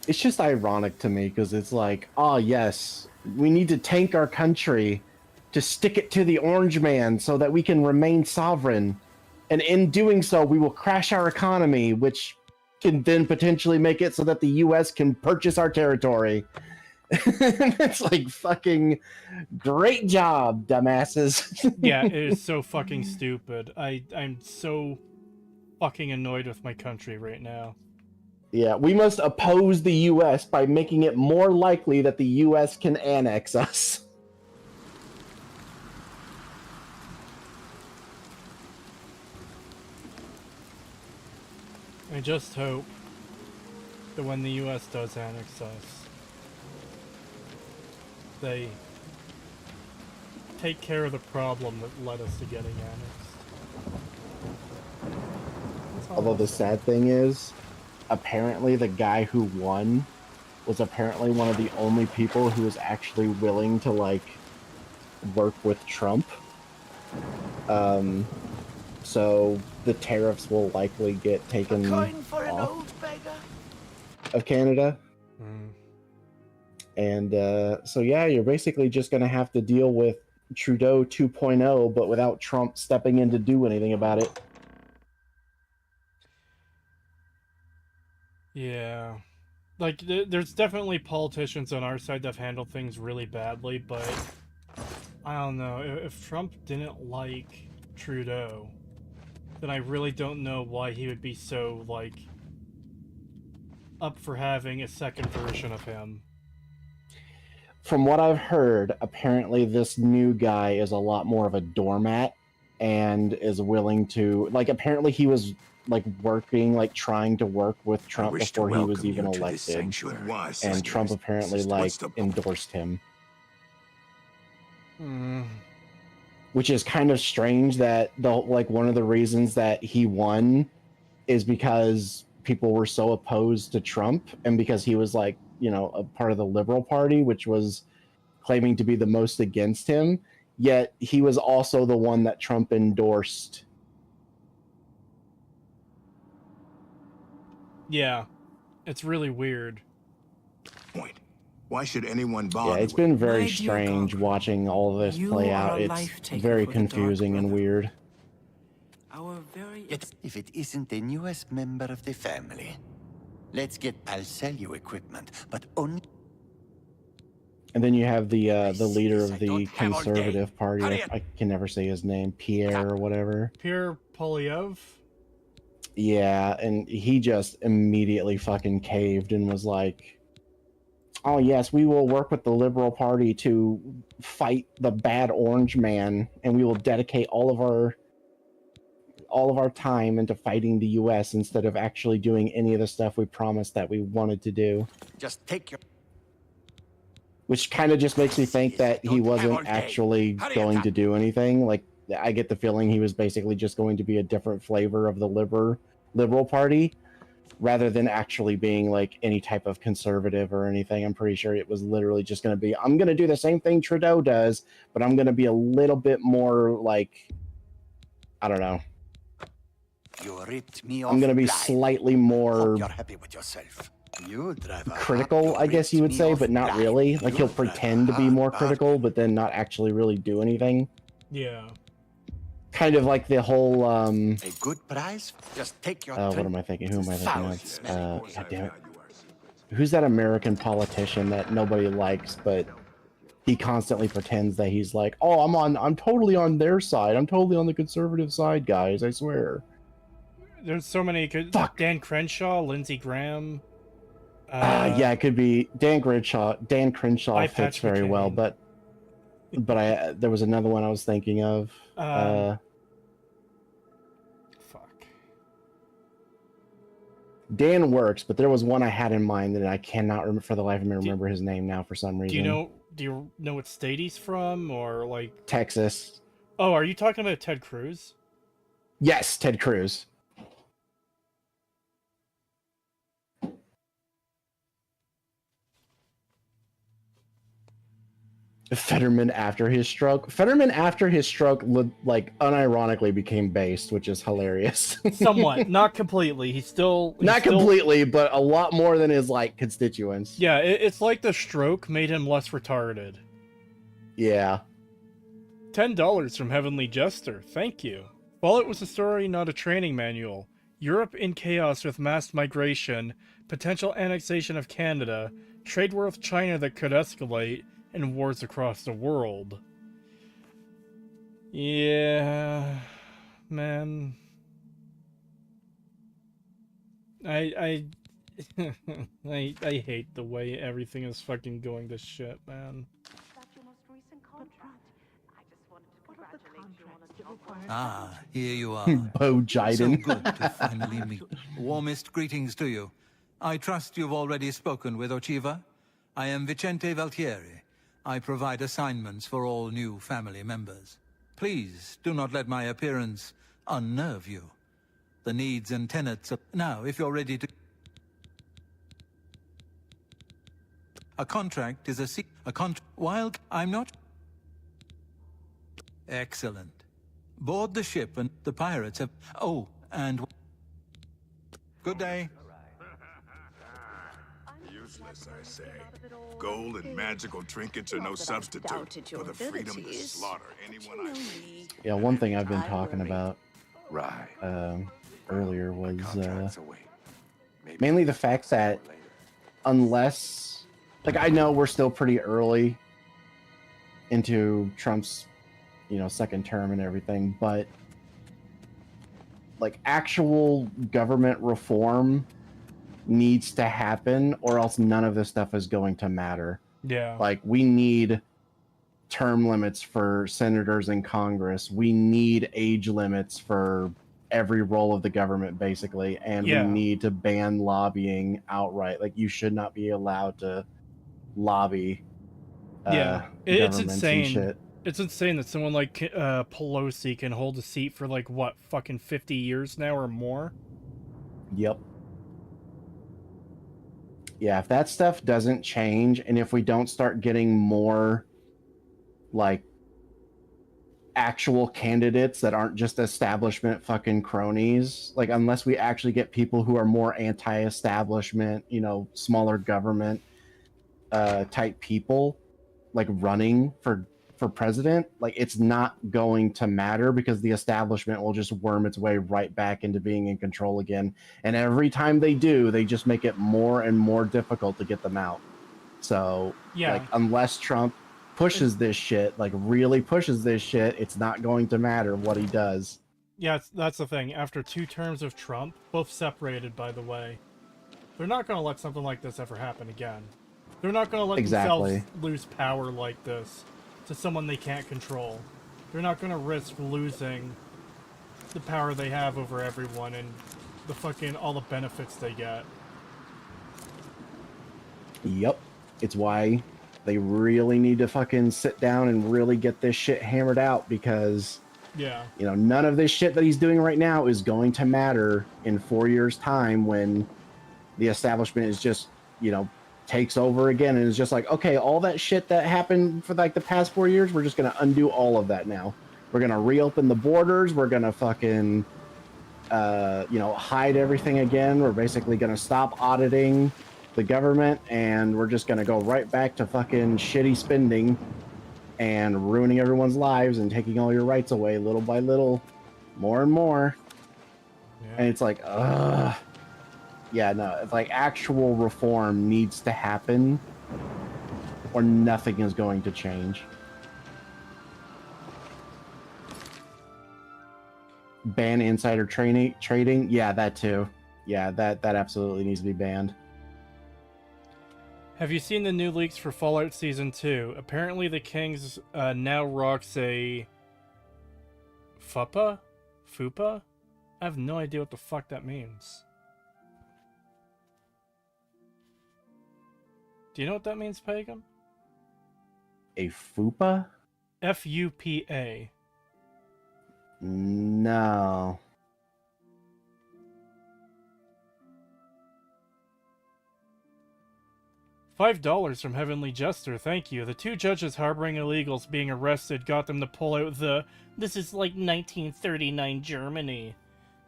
It's just ironic to me, because it's like, oh, yes, we need to tank our country to stick it to the Orange Man so that we can remain sovereign. And in doing so, we will crash our economy, which can then potentially make it so that the U.S. can purchase our territory. It's like, fucking great job, dumbasses. Yeah, it is so fucking stupid. I'm so fucking annoyed with my country right now. Yeah, we must oppose the U.S. by making it more likely that the U.S. can annex us. I just hope that when the U.S. does annex us, they take care of the problem that led us to getting annexed. Although the sad thing is, apparently the guy who won was apparently one of the only people who was actually willing to, like, work with Trump. So the tariffs will likely get taken off of Canada. And so yeah, you're basically just going to have to deal with Trudeau 2.0, but without Trump stepping in to do anything about it. Yeah. Like, there's definitely politicians on our side that have handled things really badly, but I don't know. If Trump didn't like Trudeau, then I really don't know why he would be so, like, up for having a second version of him. From what I've heard, apparently this new guy is a lot more of a doormat and is willing to, like, apparently he was, like, working, like, trying to work with Trump before he was even elected. And Trump apparently, like, endorsed him. Which is kind of strange that, like, one of the reasons that he won is because people were so opposed to Trump, and because he was, like, you know, a part of the Liberal Party, which was claiming to be the most against him, yet he was also the one that Trump endorsed. Yeah, it's really weird. Point. Why should anyone bother? Yeah, it's been very strange watching all of this play out. It's very confusing and weird. If it isn't the newest member of the family, let's get I'll sell you equipment, but only. And then you have the leader of the Conservative Party. I can never say his name, Pierre or whatever. Pierre Polyev? Yeah, and he just immediately fucking caved and was like, oh yes, we will work with the Liberal Party to fight the bad Orange Man, and we will dedicate all of our time into fighting the US instead of actually doing any of the stuff we promised that we wanted to do. Just take your. Which kind of just makes me think that he wasn't actually going to do anything. Like, I get the feeling he was basically just going to be a different flavor of the Liberal Party, rather than actually being, like, any type of conservative or anything. I'm pretty sure it was literally just going to be, I'm going to do the same thing Trudeau does, but I'm going to be a little bit more, like, I don't know. You ripped me off. I'm going to be slightly more you're happy with yourself. You drive critical, I guess you would say, but not really. Like, he'll pretend to be more critical, but then not actually really do anything. Yeah. Kind of like the whole, A good price? Just take your what am I thinking? Who am I thinking of? God damn it. Who's that American politician that nobody likes, but he constantly pretends that he's like, oh, I'm totally on their side. I'm totally on the conservative side, guys. I swear. There's so many. Fuck. Dan Crenshaw, Lindsey Graham. Yeah, it could be Dan Crenshaw. Dan Crenshaw fits Patch very well, McCain. but there was another one I was thinking of. Fuck. Dan works, but there was one I had in mind that I cannot remember for the life of me remember his name now for some reason. Do you know what state he's from, or like Texas? Oh, are you talking about Ted Cruz? Yes, Ted Cruz. Fetterman after his stroke. Fetterman after his stroke, like unironically became based, which is hilarious. Somewhat, not completely. He's still completely, but a lot more than his like constituents. Yeah, it's like the stroke made him less retarded. Yeah. $10 from Heavenly Jester. Thank you. While it was a story, not a training manual. Europe in chaos with mass migration, potential annexation of Canada, trade war with China that could escalate, and wars across the world. Yeah, man. I hate the way everything is fucking going to shit, man. Ah, here you are. Bo Jiden. So good to finally meet. Warmest greetings to you. I trust you've already spoken with Ochiva. I am Vicente Valtieri. I provide assignments for all new family members. Please do not let my appearance unnerve you. The needs and tenets of... Now, if you're ready to... A contract is While I'm not... Excellent. Board the ship and the pirates have... Oh, and... Good day. Useless, I say. Gold and magical trinkets are no substitute for the freedom to slaughter anyone I please. Yeah, one thing I've been talking about Right. earlier was mainly the fact that unless, like, I know we're still pretty early into Trump's, second term and everything, but like actual government reform needs to happen, or else none of this stuff is going to matter. Yeah. Like, we need term limits for senators in Congress. We need age limits for every role of the government, basically. And we need to ban lobbying outright. Like, you should not be allowed to lobby. It's insane. Shit. It's insane that someone like Pelosi can hold a seat for, like, what, fucking 50 years now or more? Yep. Yeah, if that stuff doesn't change, and if we don't start getting more, like, actual candidates that aren't just establishment fucking cronies, like, unless we actually get people who are more anti-establishment, smaller government type people, like, running for president, like, it's not going to matter, because the establishment will just worm its way right back into being in control again. And every time they do, they just make it more and more difficult to get them out. So, like, unless Trump pushes this shit, like, really pushes this shit, it's not going to matter what he does. Yeah, that's the thing. After 2 terms of Trump, both separated, by the way, they're not going to let something like this ever happen again. They're not going to let themselves lose power like this to someone they can't control. They're not going to risk losing the power they have over everyone and the fucking all the benefits they get. Yep. It's why they really need to fucking sit down and really get this shit hammered out, because none of this shit that he's doing right now is going to matter in 4 years' time, when the establishment is just, takes over again and is just like, okay, all that shit that happened for like the past 4 years, we're just going to undo all of that now. We're going to reopen the borders. We're going to fucking, hide everything again. We're basically going to stop auditing the government, and we're just going to go right back to fucking shitty spending and ruining everyone's lives and taking all your rights away little by little, more and more. And it's like, yeah, no, it's like actual reform needs to happen or nothing is going to change. Ban insider trading? Yeah, that too. Yeah, that absolutely needs to be banned. Have you seen the new leaks for Fallout Season 2? Apparently the Kings now rocks a... FUPA? FUPA? I have no idea what the fuck that means. Do you know what that means, Pagan? A FUPA? F-U-P-A. No. $5 from Heavenly Jester, thank you. The 2 judges harboring illegals being arrested got them to pull out the, this is like 1939 Germany.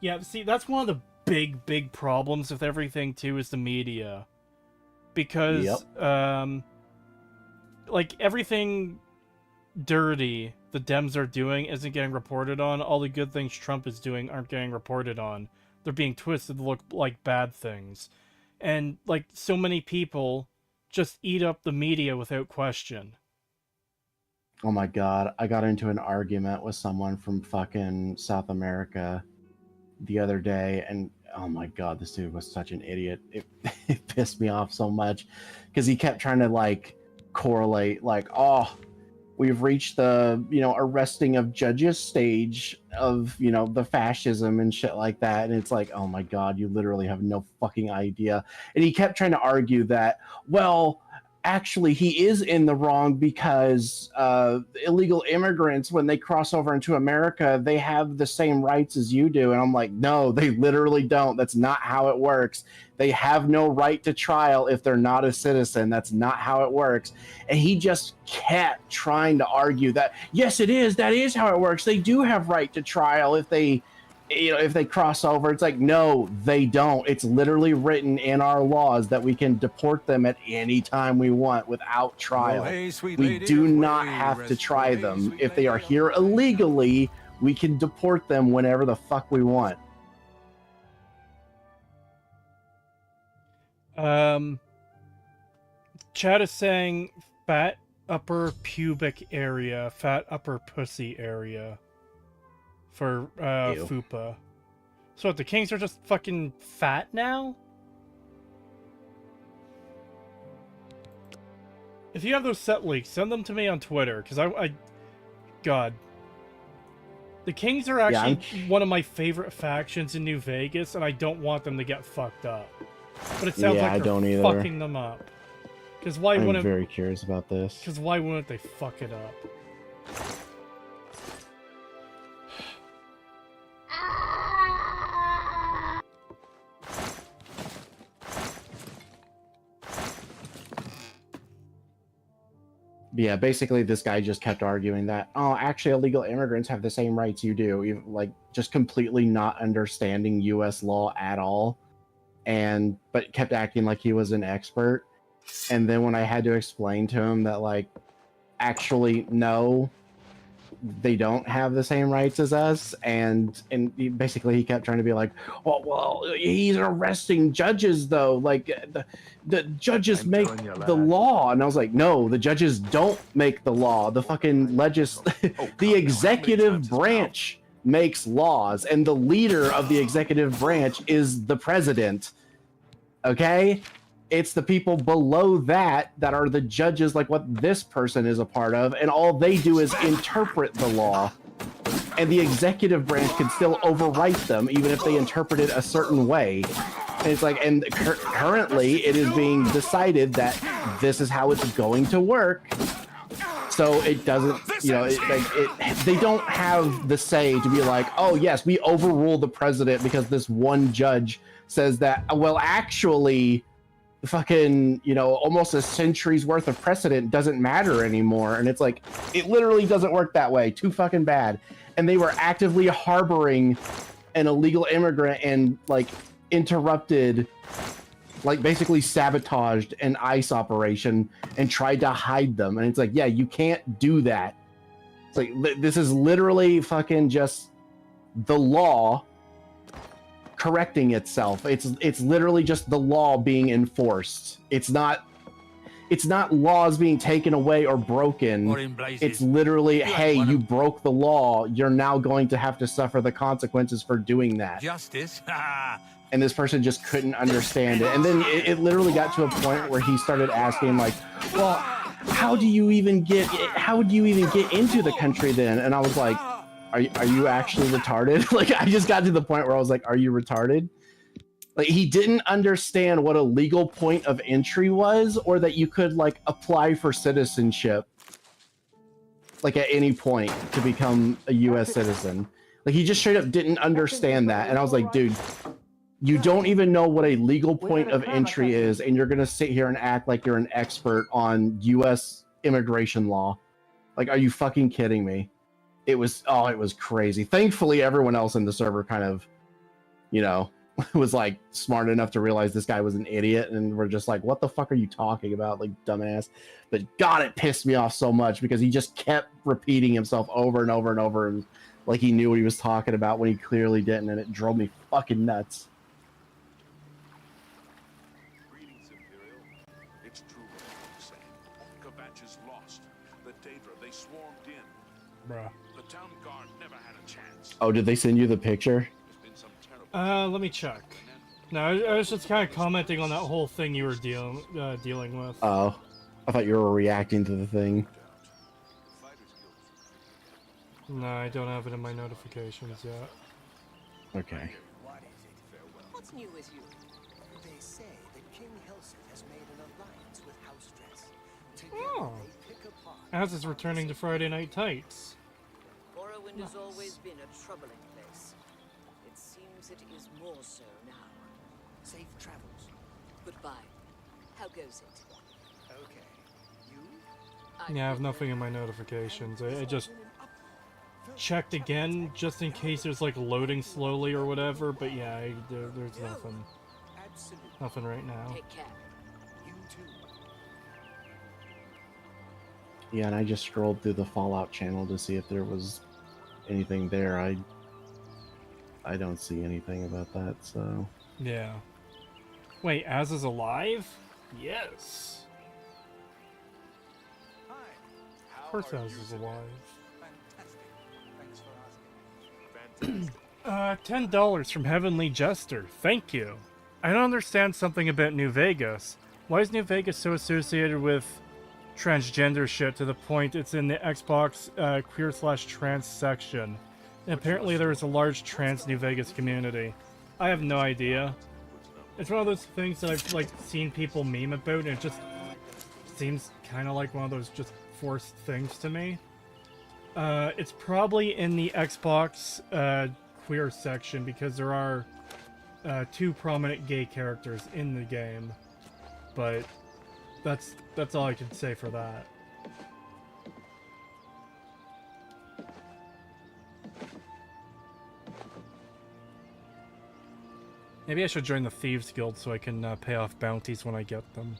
Yeah, see, that's one of the big problems with everything, too, is the media. Because, like, everything dirty the Dems are doing isn't getting reported on. All the good things Trump is doing aren't getting reported on. They're being twisted to look like bad things. And, like, so many people just eat up the media without question. Oh my god, I got into an argument with someone from fucking South America the other day, and oh my god, this dude was such an idiot. It pissed me off so much, because he kept trying to, like, correlate, like, oh, we've reached the, you know, arresting of judges stage of, you know, the fascism and shit like that. And it's like, oh my god, you literally have no fucking idea. And he kept trying to argue that, well, actually he is in the wrong because illegal immigrants, when they cross over into America, they have the same rights as you do. And I'm like, no, they literally don't. That's not how it works. They have no right to trial if they're not a citizen. That's not how it works. And he just kept trying to argue that, yes, it is. That is how it works. They do have right to trial if they, you know, if they cross over. It's like, no, they don't. It's literally written in our laws that we can deport them at any time we want without trial. We do not have to try them. If they are here illegally, we can deport them whenever the fuck we want. Chad is saying fat upper pubic area, fat upper pussy area for FUPA. So what, the Kings are just fucking fat now? If you have those set leaks, send them to me on Twitter, because God. The Kings are actually one of my favorite factions in New Vegas, and I don't want them to get fucked up. But it sounds like they're fucking them up. Because why wouldn't... I'm very curious about this. Because why wouldn't they fuck it up? Yeah, basically this guy just kept arguing that, oh, actually illegal immigrants have the same rights you do. Even, like, just completely not understanding U.S. law at all. But kept acting like he was an expert. And then when I had to explain to him that, like, actually, no, they don't have the same rights as us, and basically he kept trying to be like, well, he's arresting judges though, like the judges make the law. And I was like, no, the judges don't make the law. The fucking the executive branch makes laws, and the leader of the executive branch is the president. Okay? It's the people below that are the judges, like what this person is a part of, and all they do is interpret the law. And the executive branch can still overwrite them, even if they interpret it a certain way. And it's like, and currently it is being decided that this is how it's going to work. So it doesn't, you know, they don't have the say to be like, oh yes, we overrule the president because this one judge says that, well, actually, fucking, you know, almost a century's worth of precedent doesn't matter anymore. And it's like, it literally doesn't work that way. Too fucking bad. And they were actively harboring an illegal immigrant and, like, interrupted, like, basically sabotaged an ICE operation and tried to hide them. And it's like, yeah, you can't do that. It's like, this is literally fucking just the law correcting itself. It's literally just the law being enforced. It's not It's not laws being taken away or broken. What in blazes? It's literally, You ain't hey, one you of- broke the law. You're now going to have to suffer the consequences for doing that. Justice? And this person just couldn't understand it. And then it literally got to a point where he started asking, like, well, how do you even get into the country then? And I was like, are you actually retarded? Like, I just got to the point where I was like, are you retarded? Like, he didn't understand what a legal point of entry was, or that you could, like, apply for citizenship, like, at any point to become a U.S. citizen. Like, he just straight up didn't understand that. And I was like, dude, you don't even know what a legal point of entry is, and you're going to sit here and act like you're an expert on U.S. immigration law. Like, are you fucking kidding me? It was crazy. Thankfully, everyone else in the server kind of, you know, was like smart enough to realize this guy was an idiot, and we're just like, what the fuck are you talking about, like, dumbass? But God, it pissed me off so much because he just kept repeating himself over and over and over, and like he knew what he was talking about when he clearly didn't, and it drove me fucking nuts. Greetings, Imperial. It's true what you say. Kvatch is lost. The Daedra, they swarmed in. Bruh. The town guard never had a chance. Oh, did they send you the picture? Let me check. No, I was just kind of commenting on that whole thing you were dealing with. Oh, I thought you were reacting to the thing. No, I don't have it in my notifications yet. Okay. What's new with you? They say that King Helsing has made an alliance with House Dress. Together Oh. they pick apart. Az is returning to Friday Night Tights. Morrowind has always been a troubling place. It seems it is more so now. Safe travels. Goodbye. How goes it? Okay. You? Yeah, I have nothing in my notifications. I just checked again, just in case there's like loading slowly or whatever, but yeah, there's nothing. Absolutely. Nothing right now. Take care. You too. Yeah, and I just scrolled through the Fallout channel to see if there was anything there. I don't see anything about that, so... Yeah. Wait, Az is alive? Yes. Of course Az is alive. $10 from Heavenly Jester. Thank you. I don't understand something about New Vegas. Why is New Vegas so associated with transgender shit to the point it's in the Xbox queer/trans section? And apparently there is a large trans New Vegas community. I have no idea. It's one of those things that I've like seen people meme about, and it just seems kind of like one of those just forced things to me. It's probably in the Xbox queer section because there are 2 prominent gay characters in the game, but that's all I can say for that. Maybe I should join the Thieves Guild so I can pay off bounties when I get them.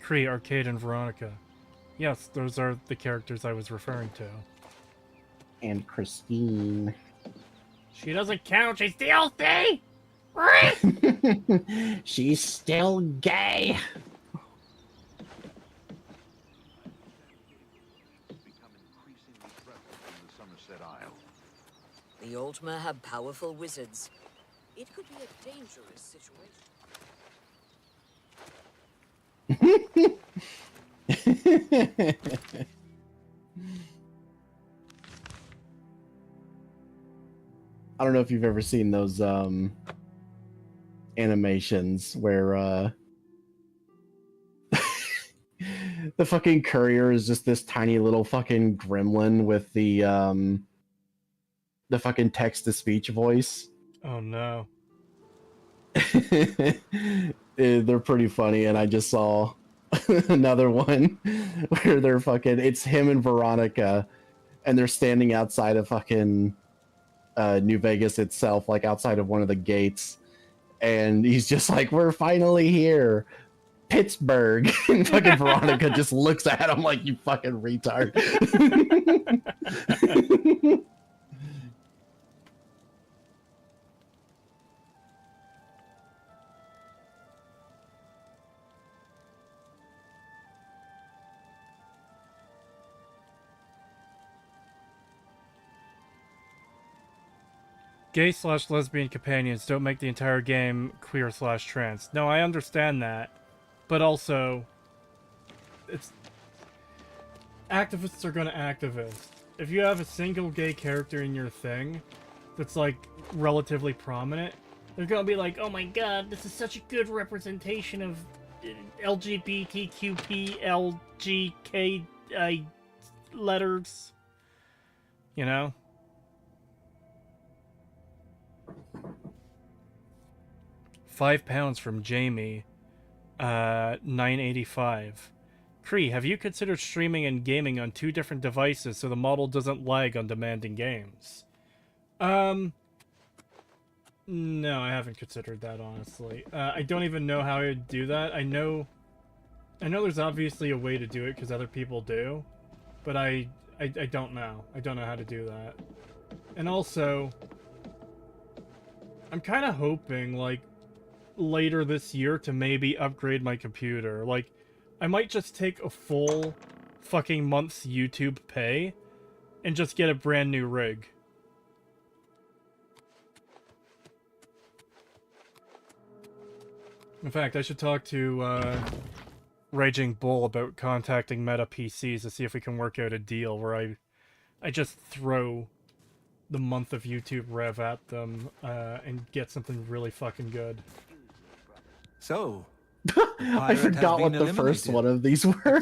Kree, Arcade, and Veronica. Yes, those are the characters I was referring to. And Christine. She doesn't count, she's filthy! She's still gay. The Altmer have powerful wizards. It could be a dangerous situation. I don't know if you've ever seen those animations where the fucking courier is just this tiny little fucking gremlin with the fucking text-to-speech voice. Oh no. They're pretty funny, and I just saw another one where they're fucking, it's him and Veronica, and they're standing outside of fucking New Vegas itself, like outside of one of the gates, and he's just like, we're finally here. Pittsburgh. And fucking Veronica just looks at him like, you fucking retard. Gay/lesbian companions don't make the entire game queer/trans. No, I understand that. But also, it's... activists are gonna activist. If you have a single gay character in your thing that's, like, relatively prominent, they're gonna be like, oh my god, this is such a good representation of LGBTQPLGKI letters. You know? £5 from Jamie. 985. Cree, have you considered streaming and gaming on 2 different devices so the model doesn't lag on demanding games? No, I haven't considered that, honestly. I don't even know how I would do that. I know there's obviously a way to do it because other people do, but I don't know. I don't know how to do that. And also, I'm kind of hoping, like, later this year to maybe upgrade my computer. Like, I might just take a full fucking month's YouTube pay and just get a brand new rig. In fact, I should talk to Raging Bull about contacting Meta PCs to see if we can work out a deal where I just throw the month of YouTube rev at them and get something really fucking good. So, I forgot what the first one of these were.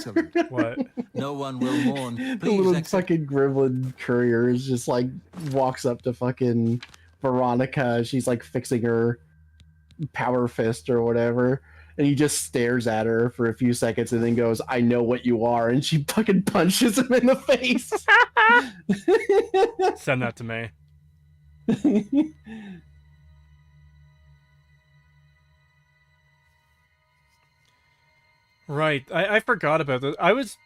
What? No one will mourn. The Please little exit. fucking gremlin courier is just like walks up to fucking Veronica. She's like fixing her power fist or whatever. And he just stares at her for a few seconds and then goes, I know what you are. And she fucking punches him in the face. Send that to me. Right, I forgot about this. I was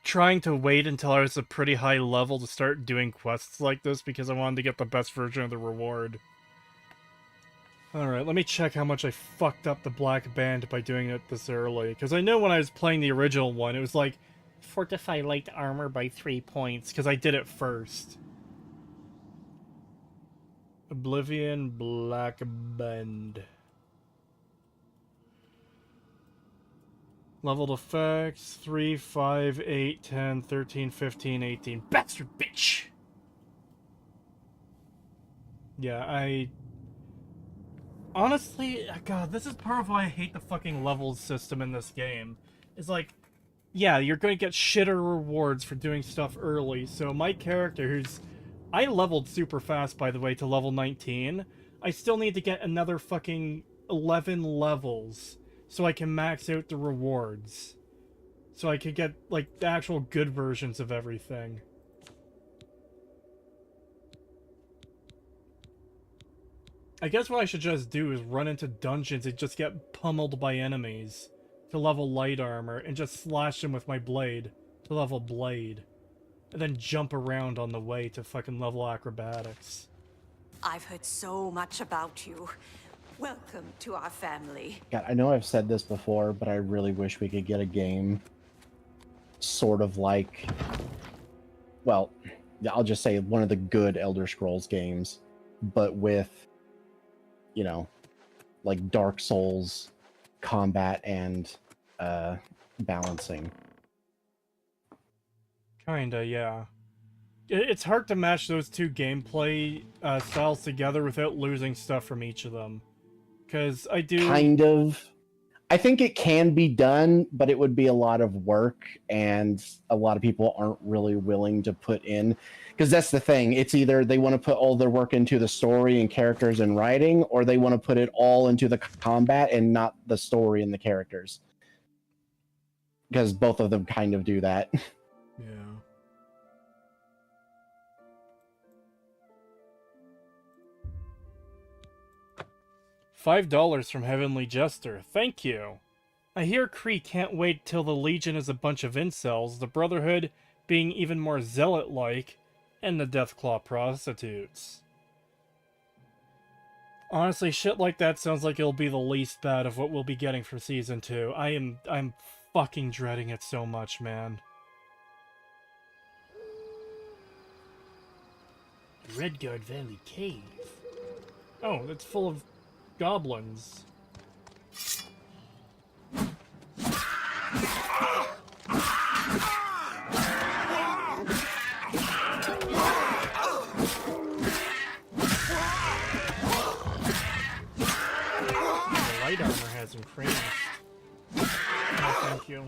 trying to wait until I was a pretty high level to start doing quests like this because I wanted to get the best version of the reward. Alright, let me check how much I fucked up the Black Band by doing it this early. Because I know when I was playing the original one, it was like, fortify light armor by 3 points, because I did it first. Oblivion Black Band. Leveled effects, 3, 5, 8, 10, 13, 15, 18. Bastard bitch! Yeah, honestly, God, this is part of why I hate the fucking levels system in this game. It's like, yeah, you're going to get shitter rewards for doing stuff early, so my character, who's... I leveled super fast, by the way, to level 19. I still need to get another fucking 11 levels so I can max out the rewards. So I can get, like, the actual good versions of everything. I guess what I should just do is run into dungeons and just get pummeled by enemies to level light armor and just slash them with my blade to level blade. And then jump around on the way to fucking level acrobatics. I've heard so much about you. Welcome to our family. God, I know I've said this before, but I really wish we could get a game sort of like, well, I'll just say one of the good Elder Scrolls games, but with, you know, like Dark Souls combat and balancing. Kinda, yeah. It's hard to match those two gameplay styles together without losing stuff from each of them. Because I do... Kind of. I think it can be done, but it would be a lot of work, and a lot of people aren't really willing to put in. Because that's the thing. It's either they want to put all their work into the story and characters and writing, or they want to put it all into the combat and not the story and the characters. Because both of them kind of do that. Yeah. $5 from Heavenly Jester. Thank you. I hear Kree can't wait till the Legion is a bunch of incels, the Brotherhood being even more zealot-like, and the Deathclaw prostitutes. Honestly, shit like that sounds like it'll be the least bad of what we'll be getting for Season 2. I'm fucking dreading it so much, man. Redguard Valley Cave. Oh, it's full of goblins. The light armor has increased. Oh, thank you.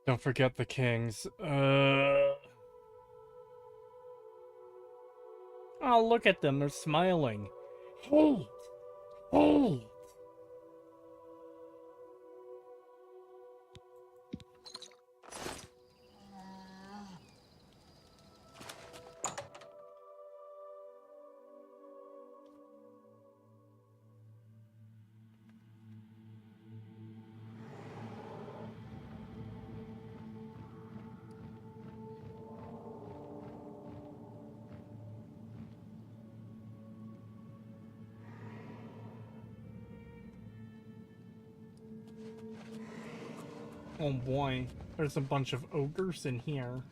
Don't forget the kings. Oh, look at them. They're smiling. Hey! Hey! Oh boy, there's a bunch of ogres in here.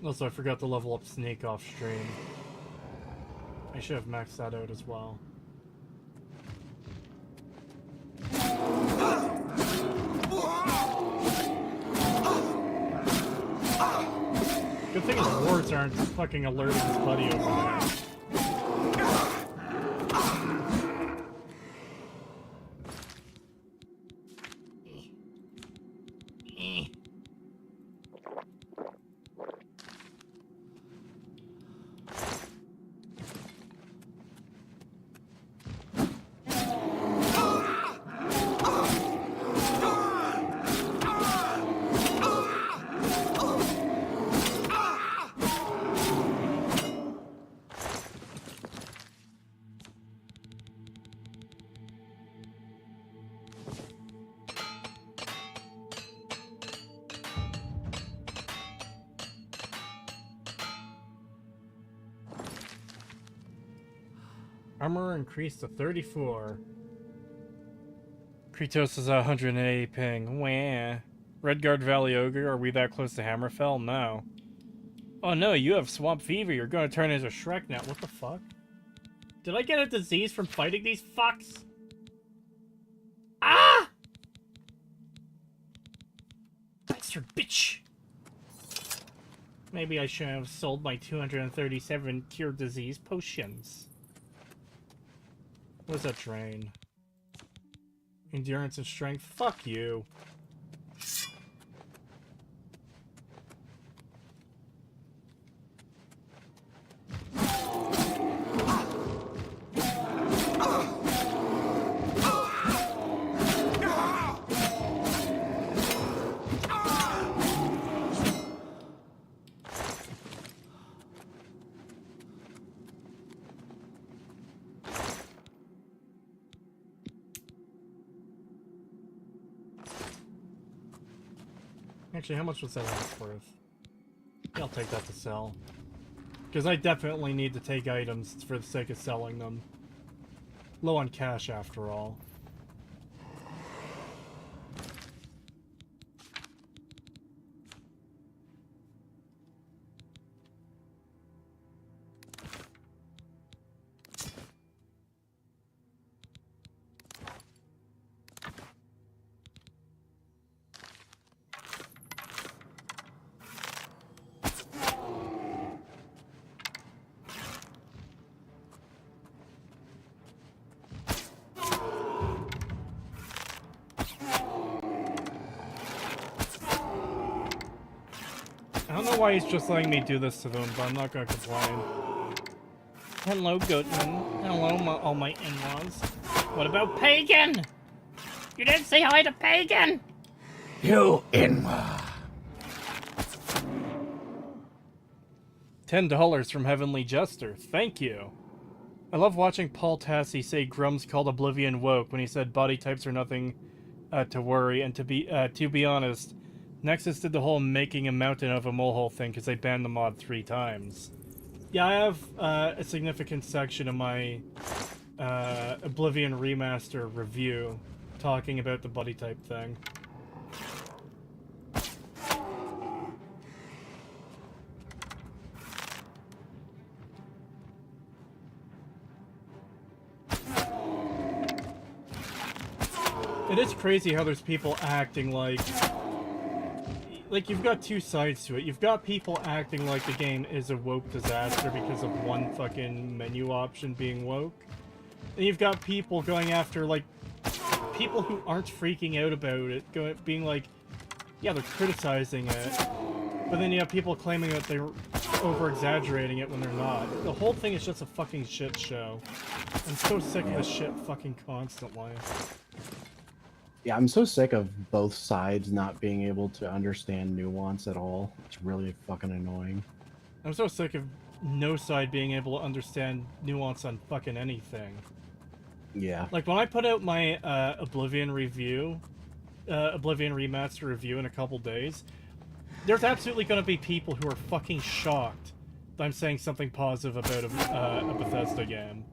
Also, I forgot to level up Snake off stream. I should have maxed that out as well. Good thing his wards aren't fucking alerting his buddy over there. Armor increased to 34. Kratos is at 180 ping. Wah. Redguard Valley Ogre, are we that close to Hammerfell? No. Oh no, you have swamp fever. You're gonna turn into Shrek now. What the fuck? Did I get a disease from fighting these fucks? Ah! Bastard bitch! Maybe I should have sold my 237 cure disease potions. What does that drain? Endurance and strength? Fuck you. Actually, how much was that axe worth? Yeah, I'll take that to sell. Because I definitely need to take items for the sake of selling them. Low on cash, after all. I don't know why he's just letting me do this to them, but I'm not gonna complain. Hello, Goodman. Hello, all my in-laws. What about Pagan? You didn't say hi to Pagan! You in-law. $10 from Heavenly Jester. Thank you. I love watching Paul Tassi say Grum's called Oblivion woke when he said body types are nothing to worry, and to be honest, Nexus did the whole making a mountain of a molehill thing because they banned the mod 3 times. Yeah, I have a significant section of my Oblivion Remaster review talking about the body type thing. It is crazy how there's people acting like you've got two sides to it. You've got people acting like the game is a woke disaster because of one fucking menu option being woke. And you've got people going after, like, people who aren't freaking out about it, being like, yeah, they're criticizing it. But then you have people claiming that they're over-exaggerating it when they're not. The whole thing is just a fucking shit show. I'm so sick of this shit fucking constantly. Yeah, I'm so sick of both sides not being able to understand nuance at all. It's really fucking annoying. I'm so sick of no side being able to understand nuance on fucking anything. Yeah. Like, when I put out my Oblivion review, Oblivion Remaster review in a couple days, there's absolutely going to be people who are fucking shocked that I'm saying something positive about a Bethesda game.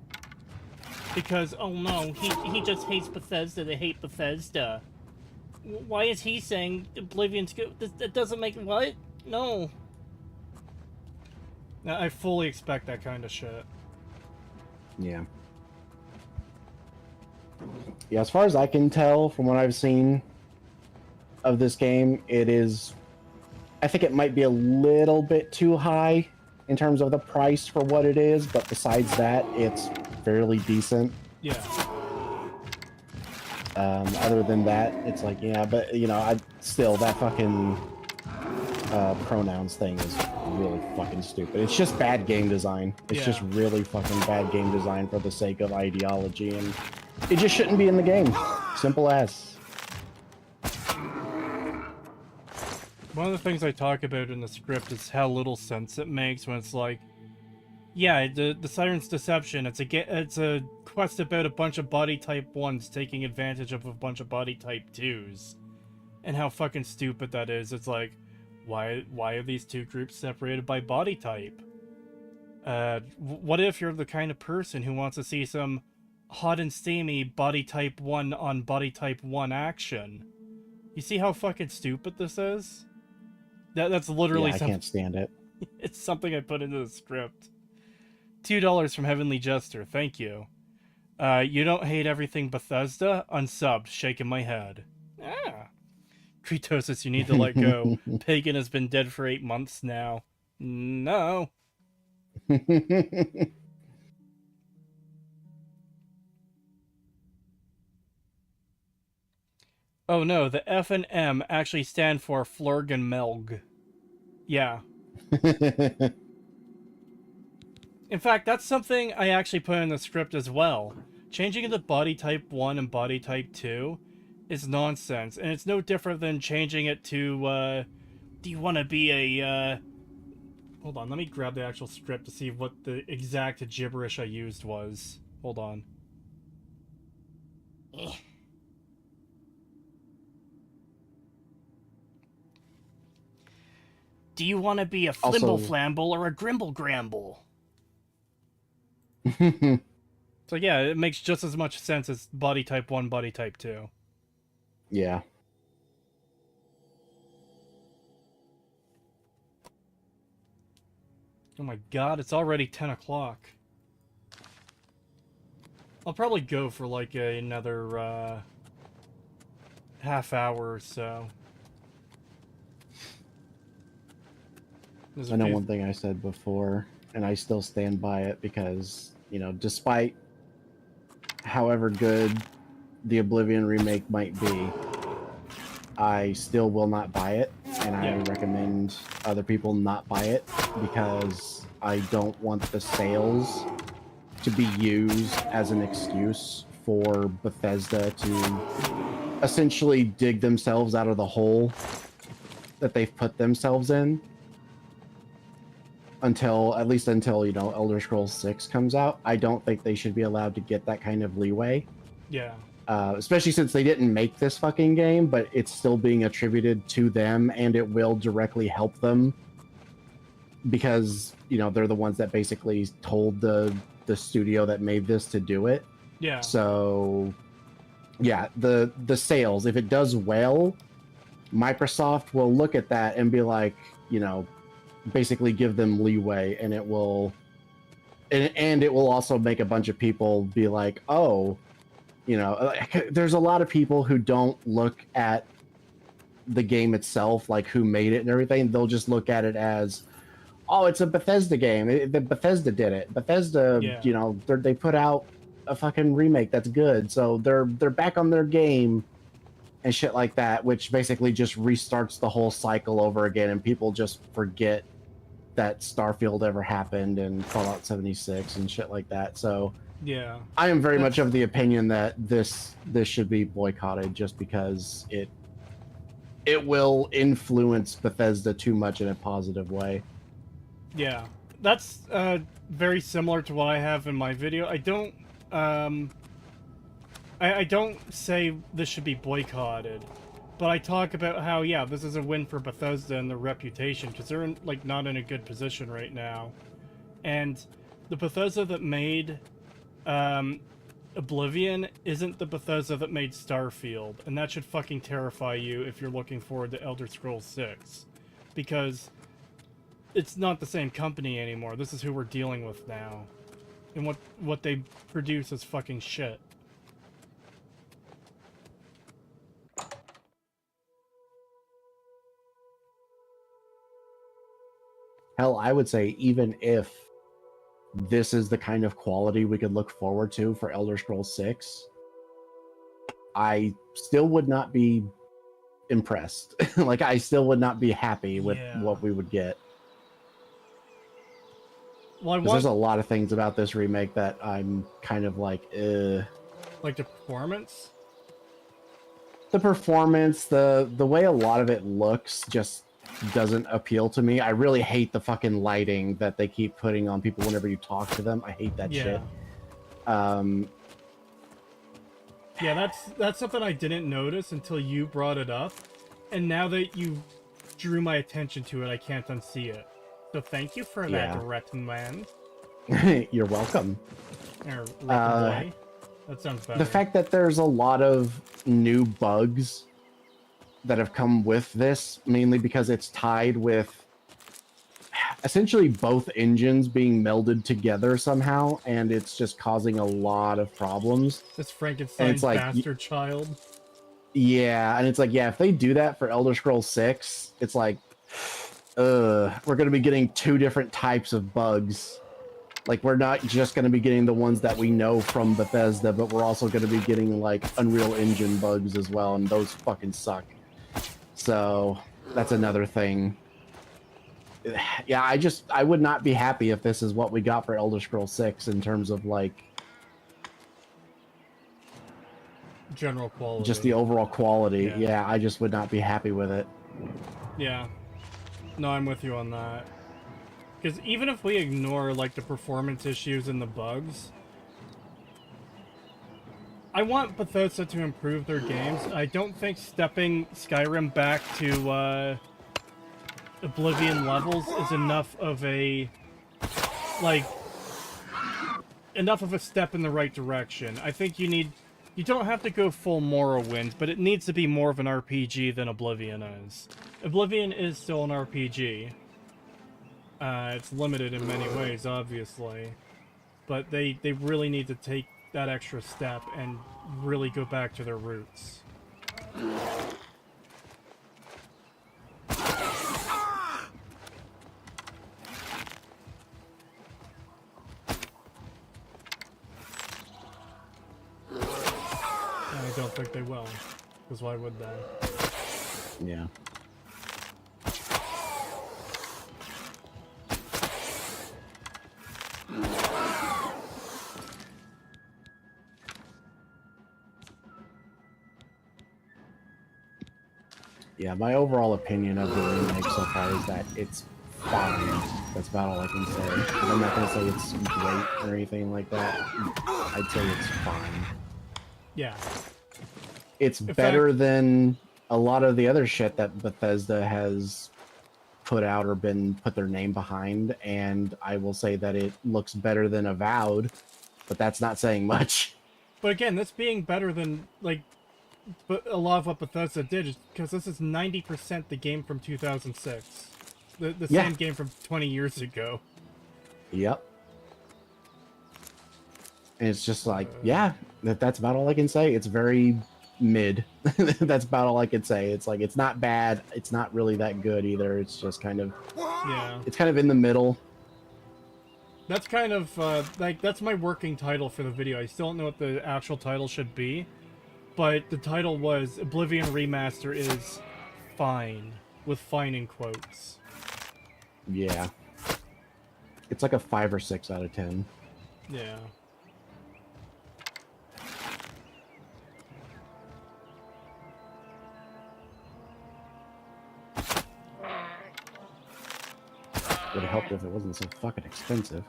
Because, oh no, he just hates Bethesda, they hate Bethesda. Why is he saying Oblivion's good? That doesn't make... What? No. Now, I fully expect that kind of shit. Yeah. Yeah, as far as I can tell from what I've seen of this game, it is... I think it might be a little bit too high in terms of the price for what it is, but besides that, it's fairly decent. Yeah. Other than that, it's like, yeah, but, you know, that fucking pronouns thing is really fucking stupid. It's just bad game design. It's just really fucking bad game design for the sake of ideology, and it just shouldn't be in the game. Simple as. One of the things I talk about in the script is how little sense it makes when it's like, yeah, the Siren's Deception, it's a quest about a bunch of body type 1s taking advantage of a bunch of body type 2s. And how fucking stupid that is. It's like, why are these two groups separated by body type? What if you're the kind of person who wants to see some hot and steamy body type 1 on body type 1 action? You see how fucking stupid this is? That's literally I can't stand it. It's something I put into the script. $2 from Heavenly Jester, thank you. You don't hate everything Bethesda? Unsubbed, shaking my head. Ah. Kretosis, you need to let go. Pagan has been dead for 8 months now. No. Oh no, the F and M actually stand for Flurg and Melg. Yeah. In fact, that's something I actually put in the script as well. Changing the body type 1 and body type 2 is nonsense, and it's no different than changing it to, do you want to be a, Hold on, let me grab the actual script to see what the exact gibberish I used was. Hold on. Do you want to be a Flimble-Flamble or a Grimble-Gramble? So yeah, it makes just as much sense as body type 1, body type 2. Yeah. Oh my god, it's already 10 o'clock. I'll probably go for like another half hour or so. I know one thing I said before, and I still stand by it, because, you know, despite however good the Oblivion remake might be, I still will not buy it. and I recommend other people not buy it because I don't want the sales to be used as an excuse for Bethesda to essentially dig themselves out of the hole that they've put themselves in at least until, you know, Elder Scrolls 6 comes out. I don't think they should be allowed to get that kind of leeway. Yeah. Especially since they didn't make this fucking game, but it's still being attributed to them, and it will directly help them because, you know, they're the ones that basically told the studio that made this to do it. Yeah. So, yeah, the sales, if it does well, Microsoft will look at that and be like, you know, basically give them leeway, and it will also make a bunch of people be like, oh, you know, there's a lot of people who don't look at the game itself, like who made it and everything. They'll just look at it as, oh, it's a Bethesda game. Bethesda did it. Bethesda, you know, they put out a fucking remake that's good, so they're back on their game and shit like that, which basically just restarts the whole cycle over again, and people just forget that Starfield ever happened and Fallout 76 and shit like that. So yeah, I am very much of the opinion that this should be boycotted just because it will influence Bethesda too much in a positive way. Yeah, that's very similar to what I have in my video. I don't I don't say this should be boycotted, but I talk about how, yeah, this is a win for Bethesda and their reputation, because they're like not in a good position right now. And the Bethesda that made Oblivion isn't the Bethesda that made Starfield, and that should fucking terrify you if you're looking forward to Elder Scrolls 6, because it's not the same company anymore. This is who we're dealing with now, and what they produce is fucking shit. Hell, I would say even if this is the kind of quality we could look forward to for Elder Scrolls 6, I still would not be impressed. Like, I still would not be happy with what we would get. Well, there's a lot of things about this remake that I'm kind of like, Like the performance? The performance, the way a lot of it looks just doesn't appeal to me. I really hate the fucking lighting that they keep putting on people whenever you talk to them. I hate that shit. Yeah, that's something I didn't notice until you brought it up, and now that you drew my attention to it, I can't unsee it. So thank you for that, recommend. You're welcome. That sounds better. The fact that there's a lot of new bugs that have come with this, mainly because it's tied with essentially both engines being melded together somehow, and it's just causing a lot of problems. This Frankenstein's like, bastard child. Yeah, and it's like, yeah, if they do that for Elder Scrolls 6, it's like, we're going to be getting two different types of bugs. Like, we're not just going to be getting the ones that we know from Bethesda, but we're also going to be getting, like, Unreal Engine bugs as well, and those fucking suck. So, that's another thing. Yeah, I would not be happy if this is what we got for Elder Scrolls 6 in terms of, like, general quality. Just the overall quality. Yeah, I just would not be happy with it. Yeah. No, I'm with you on that. Because even if we ignore, like, the performance issues and the bugs, I want Bethesda to improve their games. I don't think stepping Skyrim back to, Oblivion levels is enough of a, like, enough of a step in the right direction. I think you don't have to go full Morrowind, but it needs to be more of an RPG than Oblivion is. Oblivion is still an RPG. It's limited in many ways, obviously. But they really need to take that extra step and really go back to their roots. I don't think they will, because why would they? Yeah. Yeah, my overall opinion of the remake so far is that it's fine. That's about all I can say. I'm not gonna say it's great or anything like that. I'd say it's fine. Yeah. It's In better fact, than a lot of the other shit that Bethesda has put out or put their name behind, and I will say that it looks better than Avowed, but that's not saying much. but again, this being better than like, but a lot of what Bethesda did is because this is 90% the game from 2006, the Yeah. same game from 20 years ago. Yep. And it's just like, yeah, that's about all I can say. It's very mid. That's about all I could say. It's like, it's not bad. It's not really that good either. It's just kind of, Yeah. it's kind of in the middle. That's kind of, like, that's my working title for the video. I still don't know what the actual title should be, but the title was Oblivion Remaster is fine, with fine in quotes. Yeah. It's like a 5 or 6 out of 10. Yeah. Would have helped if it wasn't so fucking expensive.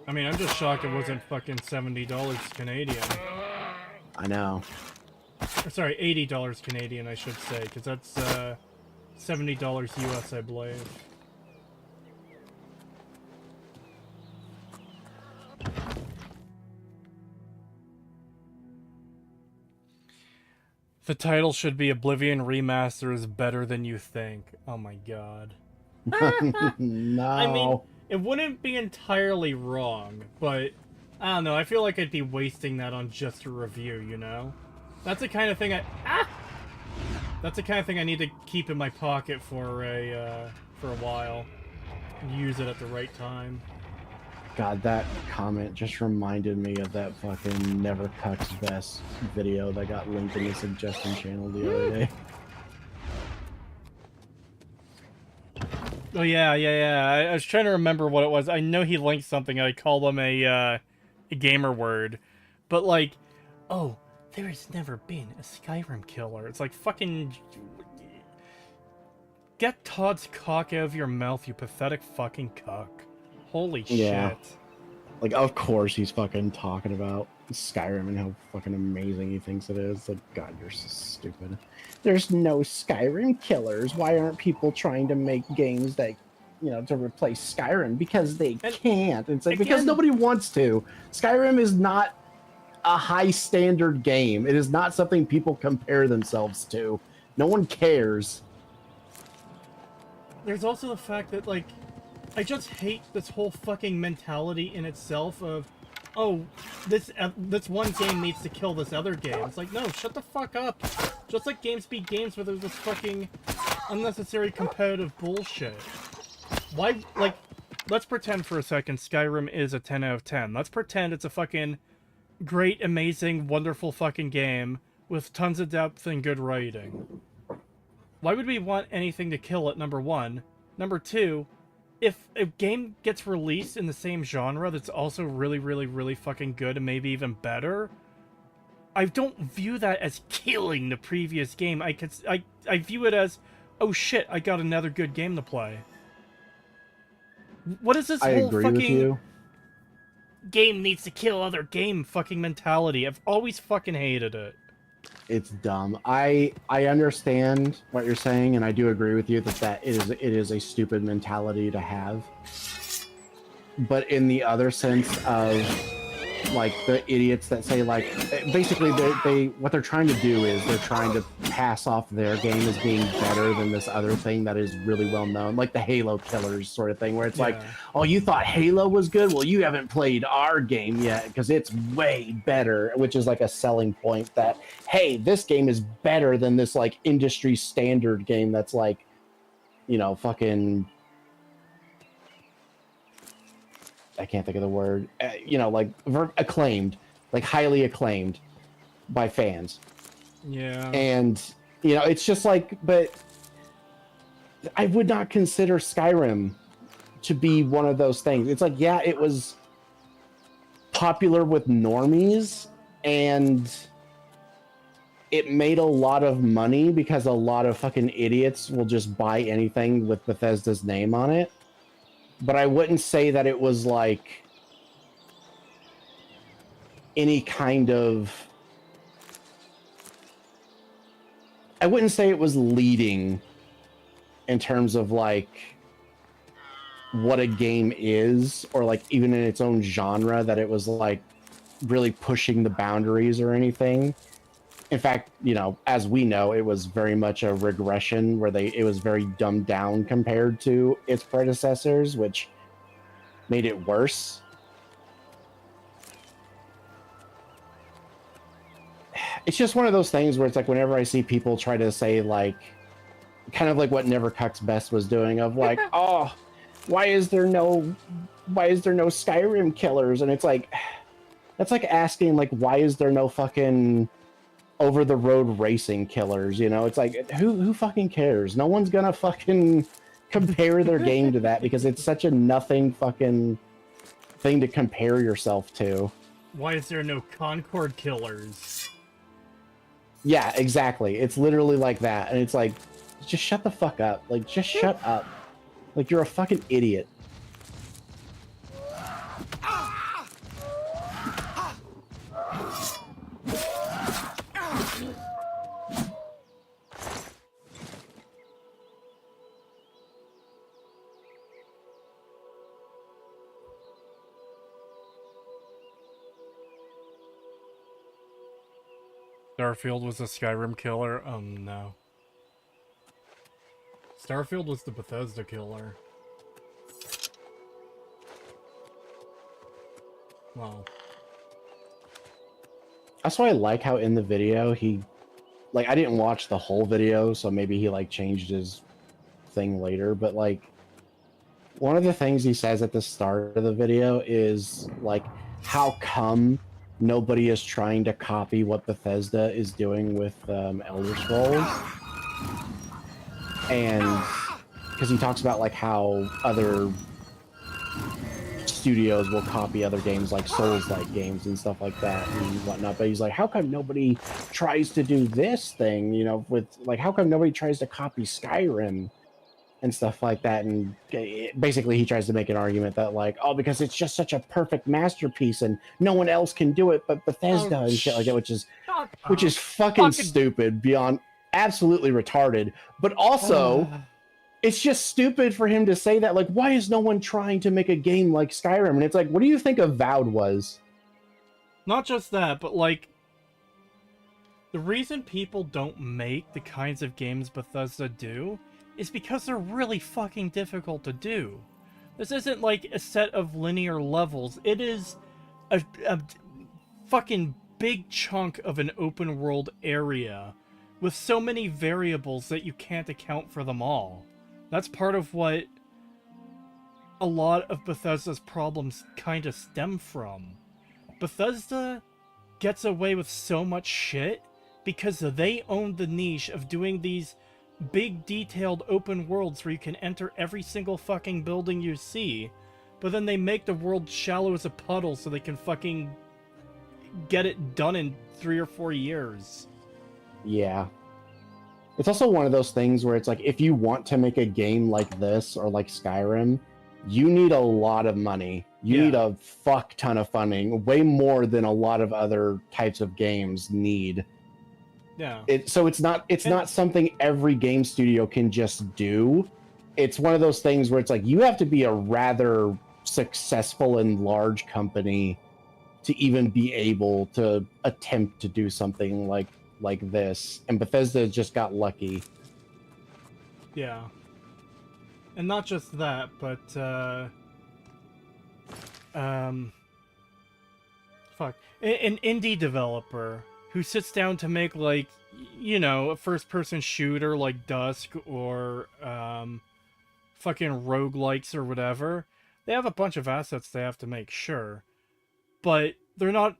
I mean, I'm just shocked it wasn't fucking $70 Canadian. I know. Or, sorry, $80 Canadian, I should say, because that's $70 US, I believe. The title should be Oblivion Remaster is better than you think. Oh my god. No. I mean, it wouldn't be entirely wrong, but I don't know, I feel like I'd be wasting that on just a review, you know? That's the kind of thing That's the kind of thing I need to keep in my pocket for a while. And use it at the right time. God, that comment just reminded me of that fucking Never Cuts Best video that got linked in the suggestion channel the other day. Oh yeah. I was trying to remember what it was. I know he linked something. I called him a gamer word, but like, oh, there has never been a Skyrim killer. It's like fucking. Get Todd's cock out of your mouth, you pathetic fucking cuck. Holy Yeah. shit. Like, of course he's fucking talking about Skyrim and how fucking amazing he thinks it is. Like, God, you're so stupid. There's no Skyrim killers. Why aren't people trying to make games that, you know, to replace Skyrim? Because they can't. It's like, because nobody wants to. Skyrim is not a high standard game. It is not something people compare themselves to. No one cares. There's also the fact that, like, I just hate this whole fucking mentality in itself of, oh, this one game needs to kill this other game. It's like, no, shut the fuck up. Just let games be games where there's this fucking unnecessary competitive bullshit. Why, like, let's pretend for a second Skyrim is a 10 out of 10. Let's pretend it's a fucking great, amazing, wonderful fucking game with tons of depth and good writing. Why would we want anything to kill it, number one? Number two, if a game gets released in the same genre that's also really, really, really fucking good and maybe even better, I don't view that as killing the previous game. I view it as, oh shit, I got another good game to play. What is this I whole agree fucking with you. game needs to kill other game fucking mentality? I've always fucking hated it. It's dumb. I understand what you're saying, and I do agree with you that it is a stupid mentality to have. But in the other sense of, like, the idiots that say, like, basically what they're trying to do is they're trying to pass off their game as being better than this other thing that is really well known, like the Halo killers sort of thing, where it's like, oh, you thought Halo was good? Well, you haven't played our game yet because it's way better, which is like a selling point that, hey, this game is better than this, like, industry standard game that's like, you know, fucking, I can't think of the word, you know, like acclaimed, like highly acclaimed by fans. Yeah. And, you know, it's just like, but I would not consider Skyrim to be one of those things. It's like, yeah, it was popular with normies, and it made a lot of money because a lot of fucking idiots will just buy anything with Bethesda's name on it. But I wouldn't say that it was like any kind of... I wouldn't say it was leading in terms of like what a game is, or like even in its own genre, that it was like really pushing the boundaries or anything. In fact, you know, as we know, it was very much a regression where it was very dumbed down compared to its predecessors, which made it worse. It's just one of those things where it's like whenever I see people try to say like, kind of like what Nevercuck's Best was doing of like, oh, why is there no Skyrim killers? And it's like, that's like asking like, why is there no fucking over the road racing killers? You know, it's like, who fucking cares? No one's gonna fucking compare their game to that because it's such a nothing fucking thing to compare yourself to. Why is there no Concord killers? Yeah, exactly. It's literally like that. And it's like, just shut the fuck up. Like, just shut up. Like, you're a fucking idiot. Starfield was a Skyrim killer? No. Starfield was the Bethesda killer. Well. That's why I like how in the video he... Like, I didn't watch the whole video, so maybe he, like, changed his thing later, but, like, one of the things he says at the start of the video is, like, how come nobody is trying to copy what Bethesda is doing with Elder Scrolls? And because he talks about like how other studios will copy other games like Souls-like games and stuff like that and whatnot, but he's like, how come nobody tries to do this thing, you know, with like, how come nobody tries to copy Skyrim and stuff like that? And basically he tries to make an argument that like, oh, because it's just such a perfect masterpiece and no one else can do it but Bethesda and shit like that, which is fucking stupid, beyond absolutely retarded. But also it's just stupid for him to say that. Like, why is no one trying to make a game like Skyrim? And it's like, what do you think Avowed was? Not just that, but like, the reason people don't make the kinds of games Bethesda do is because they're really fucking difficult to do. This isn't like a set of linear levels. It is a fucking big chunk of an open world area with so many variables that you can't account for them all. That's part of what a lot of Bethesda's problems kind of stem from. Bethesda gets away with so much shit because they own the niche of doing these big detailed open worlds where you can enter every single fucking building you see, but then they make the world shallow as a puddle so they can fucking get it done in 3 or 4 years. Yeah. It's also one of those things where it's like, if you want to make a game like this or like Skyrim, you need a lot of money. You need a fuck ton of funding, way more than a lot of other types of games need. Yeah. So it's not something every game studio can just do. It's one of those things where it's like, you have to be a rather successful and large company to even be able to attempt to do something like this. And Bethesda just got lucky. Yeah. And not just that, but fuck. An indie developer who sits down to make, like, you know, a first-person shooter like Dusk or fucking roguelikes or whatever, they have a bunch of assets they have to make, sure. But they're not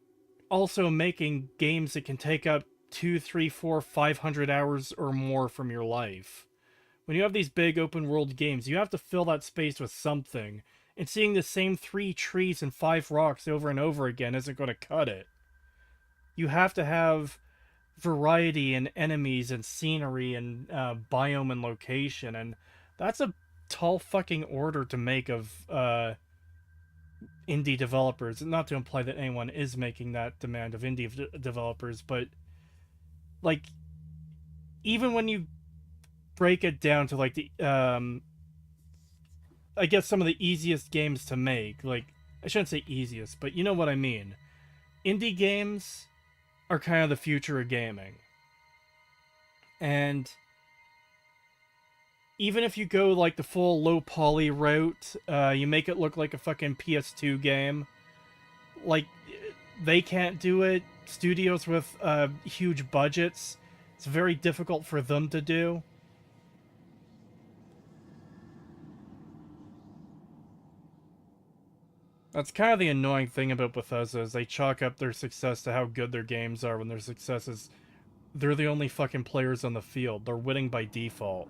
also making games that can take up 2, 3, 4, 500 hours or more from your life. When you have these big open world games, you have to fill that space with something, and seeing the same 3 trees and 5 rocks over and over again isn't going to cut it. You have to have variety in enemies and scenery and biome and location, and that's a tall fucking order to make of indie developers. Not to imply that anyone is making that demand of indie developers, but like, even when you break it down to like the I guess some of the easiest games to make, like, I shouldn't say easiest, but you know what I mean. Indie games are kind of the future of gaming. And even if you go like the full low poly route, you make it look like a fucking PS2 game, like, they can't do it. Studios with huge budgets, it's very difficult for them to do. That's kind of the annoying thing about Bethesda, is they chalk up their success to how good their games are, when their success is they're the only fucking players on the field. They're winning by default.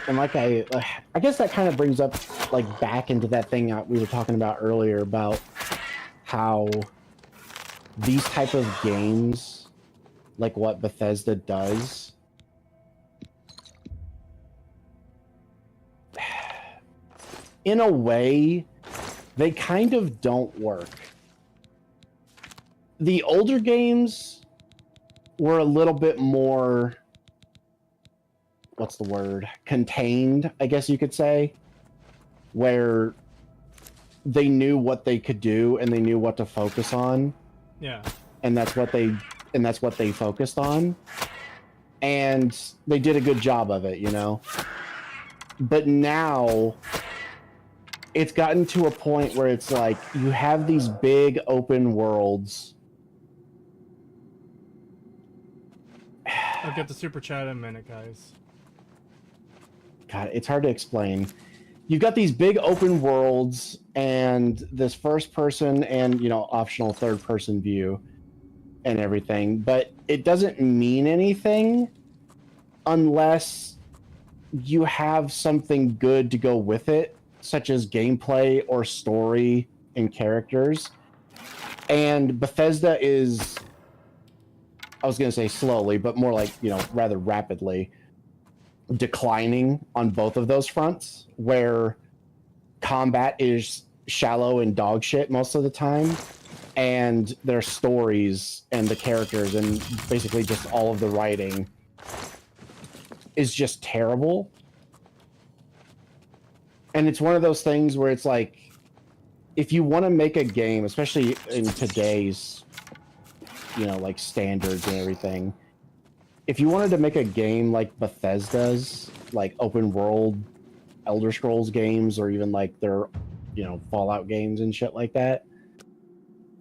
And like I guess that kind of brings up like back into that thing we were talking about earlier about how these type of games, like what Bethesda does, in a way, they kind of don't work. The older games were a little bit more, what's the word, contained, I guess you could say, where they knew what they could do and they knew what to focus on. Yeah. And that's what they focused on. And they did a good job of it, you know? But now it's gotten to a point where it's like you have these big open worlds. I'll get the super chat in a minute, guys. God, it's hard to explain. You've got these big open worlds and this first person and, you know, optional third person view and everything, but it doesn't mean anything unless you have something good to go with it, such as gameplay or story and characters. And Bethesda is, I was going to say slowly, but more like, you know, rather rapidly declining on both of those fronts, where combat is shallow and dog shit most of the time, and their stories and the characters and basically just all of the writing is just terrible. And it's one of those things where it's like, if you want to make a game, especially in today's, you know, like standards and everything, if you wanted to make a game like Bethesda's, like open world Elder Scrolls games, or even like their, you know, Fallout games and shit like that,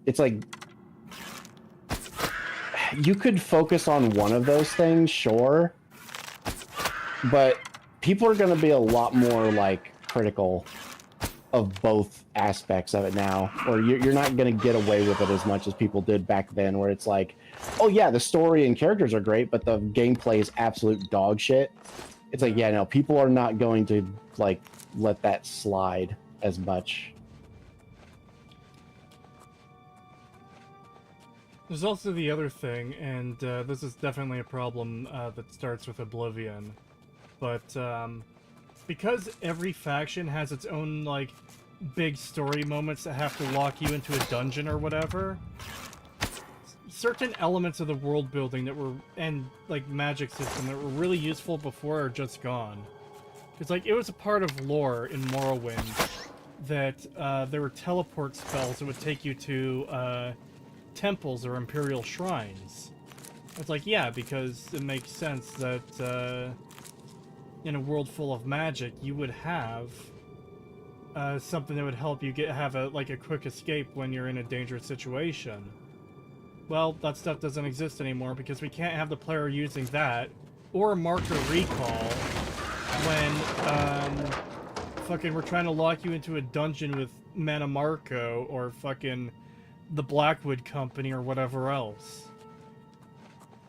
it's like you could focus on one of those things, sure, but people are going to be a lot more like critical of both aspects of it now, or you're not going to get away with it as much as people did back then, where it's like, oh yeah, the story and characters are great, but the gameplay is absolute dog shit. It's like, yeah, no, people are not going to like let that slide as much. There's also the other thing, and this is definitely a problem that starts with Oblivion, but because every faction has its own like big story moments that have to lock you into a dungeon or whatever, certain elements of the world building that were, and like magic system, that were really useful before are just gone. Because like it was a part of lore in Morrowind that there were teleport spells that would take you to temples or imperial shrines. It's like, yeah, because it makes sense that in a world full of magic you would have something that would help you have a quick escape when you're in a dangerous situation. Well, that stuff doesn't exist anymore because we can't have the player using that or marker recall when fucking we're trying to lock you into a dungeon with Manamarco or fucking the Blackwood Company or whatever else.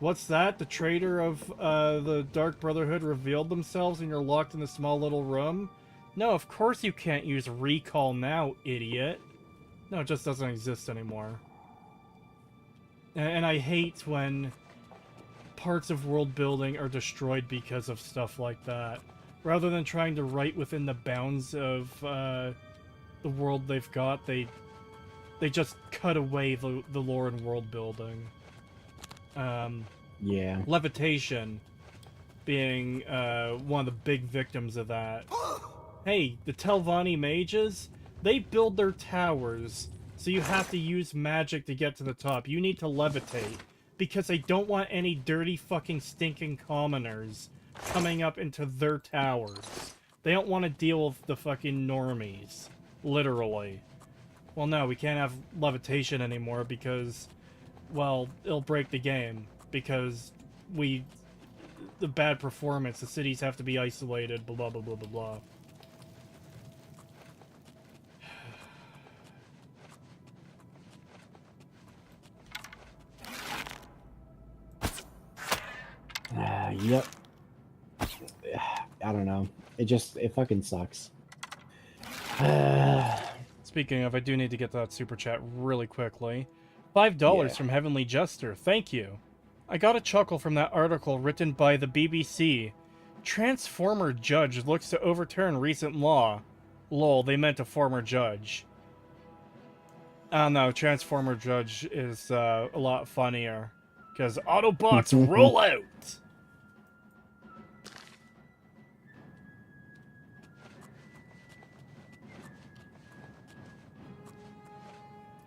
What's that? The traitor of the Dark Brotherhood revealed themselves and you're locked in a small little room? No, of course you can't use recall now, idiot. No, it just doesn't exist anymore. And I hate when parts of world building are destroyed because of stuff like that. Rather than trying to write within the bounds of the world they've got, they just cut away the lore and world building. Yeah. Levitation being one of the big victims of that. Hey, the Telvanni mages, they build their towers, so you have to use magic to get to the top. You need to levitate, because they don't want any dirty fucking stinking commoners coming up into their towers. They don't want to deal with the fucking normies. Literally. Well, no, we can't have levitation anymore because, well, it'll break the game. Because the bad performance, the cities have to be isolated, blah, blah, blah, blah, blah, blah. Yep. I don't know. It fucking sucks. Speaking of, I do need to get to that super chat really quickly. $5 from Heavenly Jester. Thank you. I got a chuckle from that article written by the BBC. Transformer judge looks to overturn recent law. Lol, they meant a former judge. I don't know, Transformer judge is a lot funnier. Because Autobots roll out!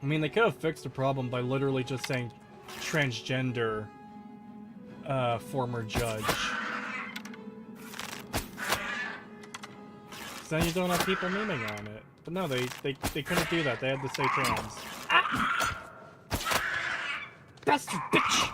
I mean, they could have fixed the problem by literally just saying transgender former judge. So then you don't have people memeing on it. But no, they couldn't do that. They had to say trans. Ah! Bastard bitch!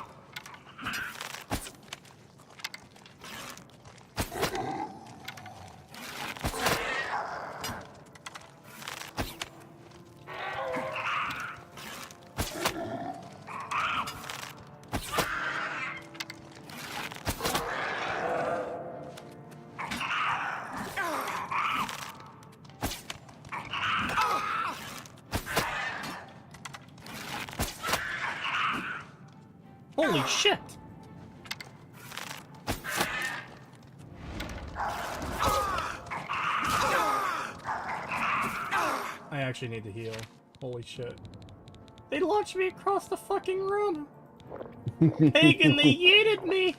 Holy shit! I actually need to heal. Holy shit. They launched me across the fucking room! Pagan, they yeeted me!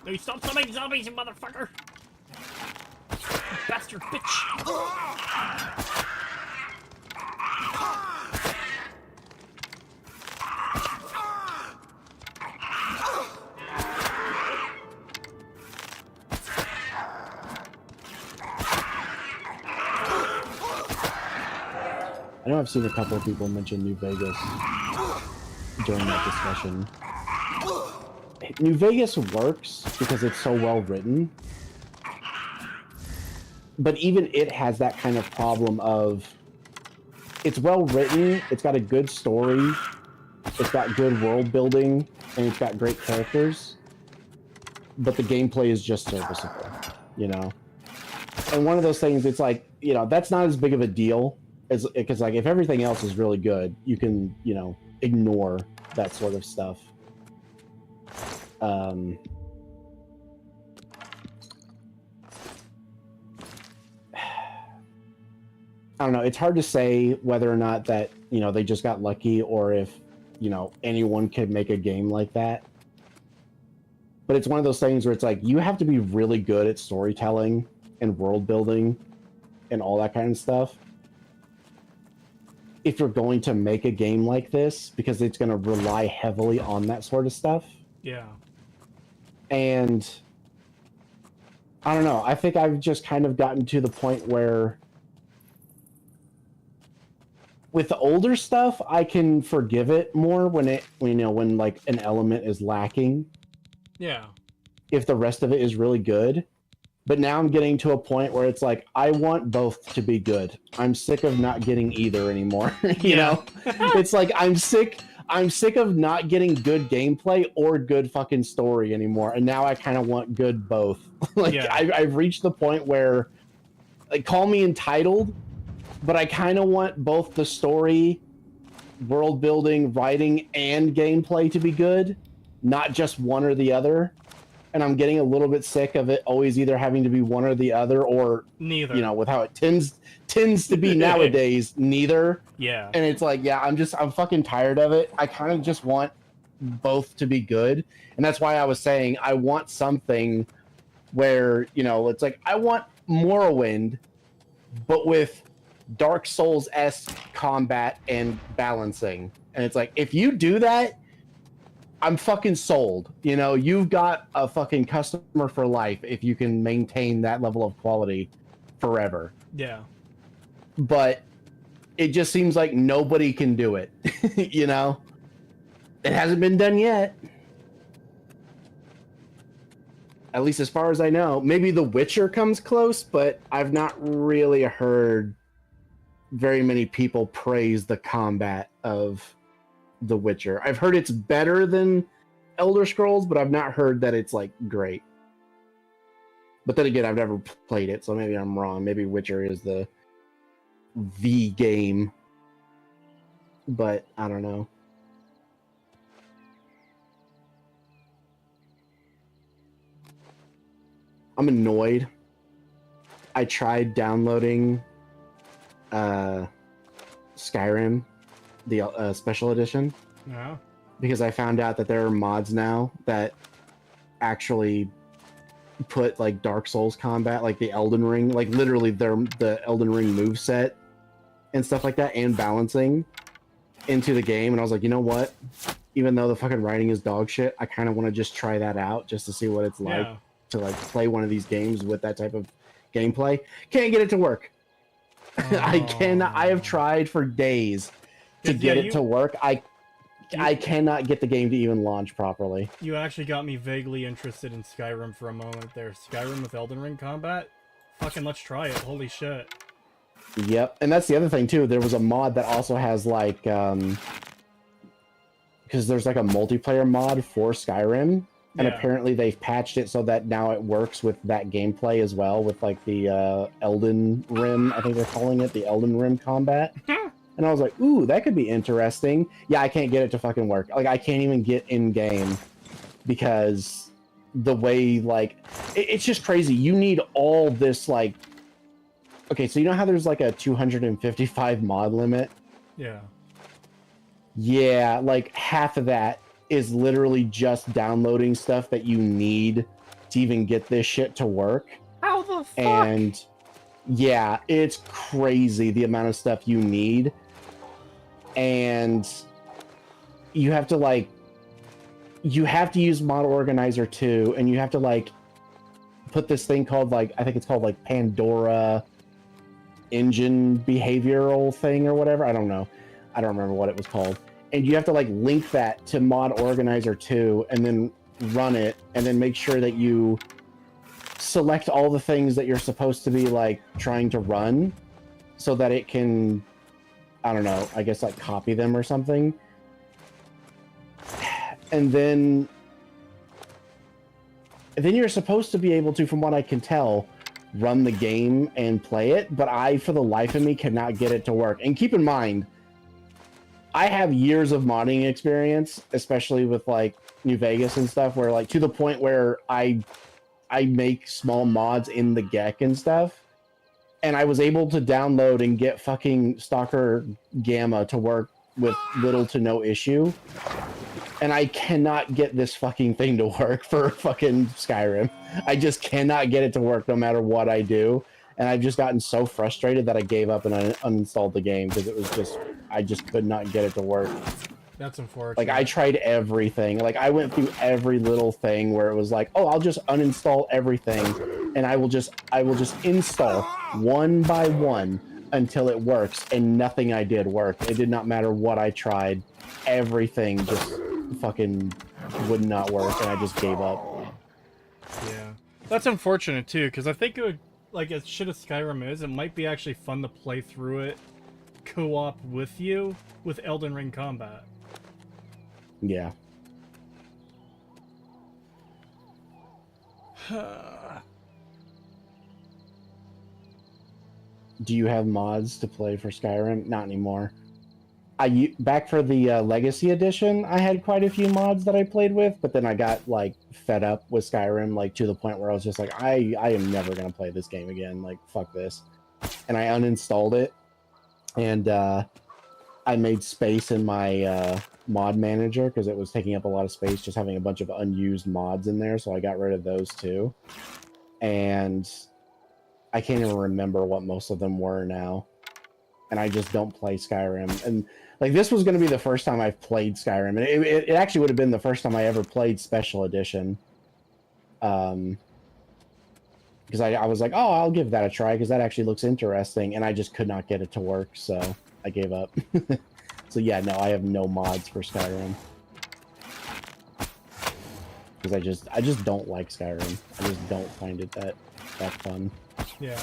No, you stop summoning zombies, you motherfucker! You bastard bitch! I know I've seen a couple of people mention New Vegas during that discussion. New Vegas works because it's so well written, but even it has that kind of problem of it's well written, it's got a good story, it's got good world building, and it's got great characters, but the gameplay is just serviceable, you know? And one of those things, it's like, you know, that's not as big of a deal as, because like if everything else is really good, you can, you know, ignore that sort of stuff. I don't know. It's hard to say whether or not that, you know, they just got lucky or if, you know, anyone could make a game like that. But it's one of those things where it's like, you have to be really good at storytelling and world building and all that kind of stuff if you're going to make a game like this, because it's going to rely heavily on that sort of stuff. Yeah. And I don't know. I think I've just kind of gotten to the point where with the older stuff, I can forgive it more when it, you know, when like an element is lacking. Yeah. if the rest of it is really good. But now I'm getting to a point where it's like, I want both to be good. I'm sick of not getting either anymore. you know? It's like, I'm sick of not getting good gameplay or good fucking story anymore. And now I kind of want good both. I've reached the point where, like, call me entitled, but I kind of want both the story, world building, writing, and gameplay to be good, not just one or the other. And I'm getting a little bit sick of it always either having to be one or the other, or neither. You know, with how it tends to be nowadays, neither. Yeah. And it's like, yeah, I'm fucking tired of it. I kind of just want both to be good, and that's why I was saying I want something where, you know, it's like I want Morrowind, but with Dark Souls-esque combat and balancing. And it's like, if you do that, I'm fucking sold. You know, you've got a fucking customer for life if you can maintain that level of quality forever. Yeah. But it just seems like nobody can do it. You know? It hasn't been done yet. At least as far as I know. Maybe The Witcher comes close, but I've not really heard very many people praise the combat of The Witcher. I've heard it's better than Elder Scrolls, but I've not heard that it's like great. But then again, I've never played it, so maybe I'm wrong. Maybe Witcher is the game, but I don't know. I'm annoyed. I tried downloading Skyrim, the special edition. Yeah. Because I found out that there are mods now that actually put like Dark Souls combat, like the Elden Ring, like literally the Elden Ring moveset and stuff like that, and balancing into the game. And I was like, you know what? Even though the fucking writing is dog shit, I kind of want to just try that out just to see what it's like to like play one of these games with that type of gameplay. Can't get it to work. I have tried for days to get it to work. I cannot get the game to even launch properly. You actually got me vaguely interested in Skyrim for a moment there. Skyrim with Elden Ring combat? Fucking let's try it. Holy shit. Yep. And that's the other thing too. There was a mod that also has like because there's like a multiplayer mod for Skyrim, and apparently they've patched it so that now it works with that gameplay as well, with like the Elden Rim, I think they're calling it, the Elden Rim combat. And I was like, ooh, that could be interesting. Yeah, I can't get it to fucking work. Like, I can't even get in-game because the way, like... It's just crazy. You need all this, like... Okay, so you know how there's, like, a 255 mod limit? Yeah. Yeah, like, half of that is literally just downloading stuff that you need to even get this shit to work. How the fuck? And... yeah, it's crazy the amount of stuff you need. And you have to like, you have to use Mod Organizer too, and you have to like put this thing called like, I think it's called like Pandora engine behavioral thing or whatever. I don't know. I don't remember what it was called. And you have to like link that to Mod Organizer 2 and then run it and then make sure that you select all the things that you're supposed to be like trying to run so that it can, I don't know, I guess like copy them or something. And then you're supposed to be able to, from what I can tell, run the game and play it, but I, for the life of me, cannot get it to work. And keep in mind, I have years of modding experience, especially with like New Vegas and stuff, where like to the point where I make small mods in the GEC and stuff, and I was able to download and get fucking Stalker Gamma to work with little to no issue, and I cannot get this fucking thing to work for fucking Skyrim. I just cannot get it to work no matter what I do, and I've just gotten so frustrated that I gave up and I uninstalled the game because it was just, I just could not get it to work. That's unfortunate. Like, I tried everything. Like, I went through every little thing where it was like, oh, I'll just uninstall everything, and I will just install one by one until it works, and nothing I did worked. It did not matter what I tried. Everything just fucking would not work, and I just gave up. Yeah. That's unfortunate, too, because I think it would, like, as shit as Skyrim is, it might be actually fun to play through it co-op with you with Elden Ring combat. Yeah. Do you have mods to play for Skyrim? Not anymore. Back for the Legacy Edition, I had quite a few mods that I played with, but then I got like fed up with Skyrim, like to the point where I was just like, I am never gonna play this game again. Like, fuck this, and I uninstalled it, and I made space in my mod manager because it was taking up a lot of space, just having a bunch of unused mods in there. So I got rid of those too, and I can't even remember what most of them were now. And I just don't play Skyrim. And like, this was going to be the first time I've played Skyrim, and it actually would have been the first time I ever played Special Edition. Because I was like, oh, I'll give that a try because that actually looks interesting, and I just could not get it to work, so I gave up. So yeah, no, I have no mods for Skyrim because I just don't like Skyrim. I just don't find it that fun. Yeah.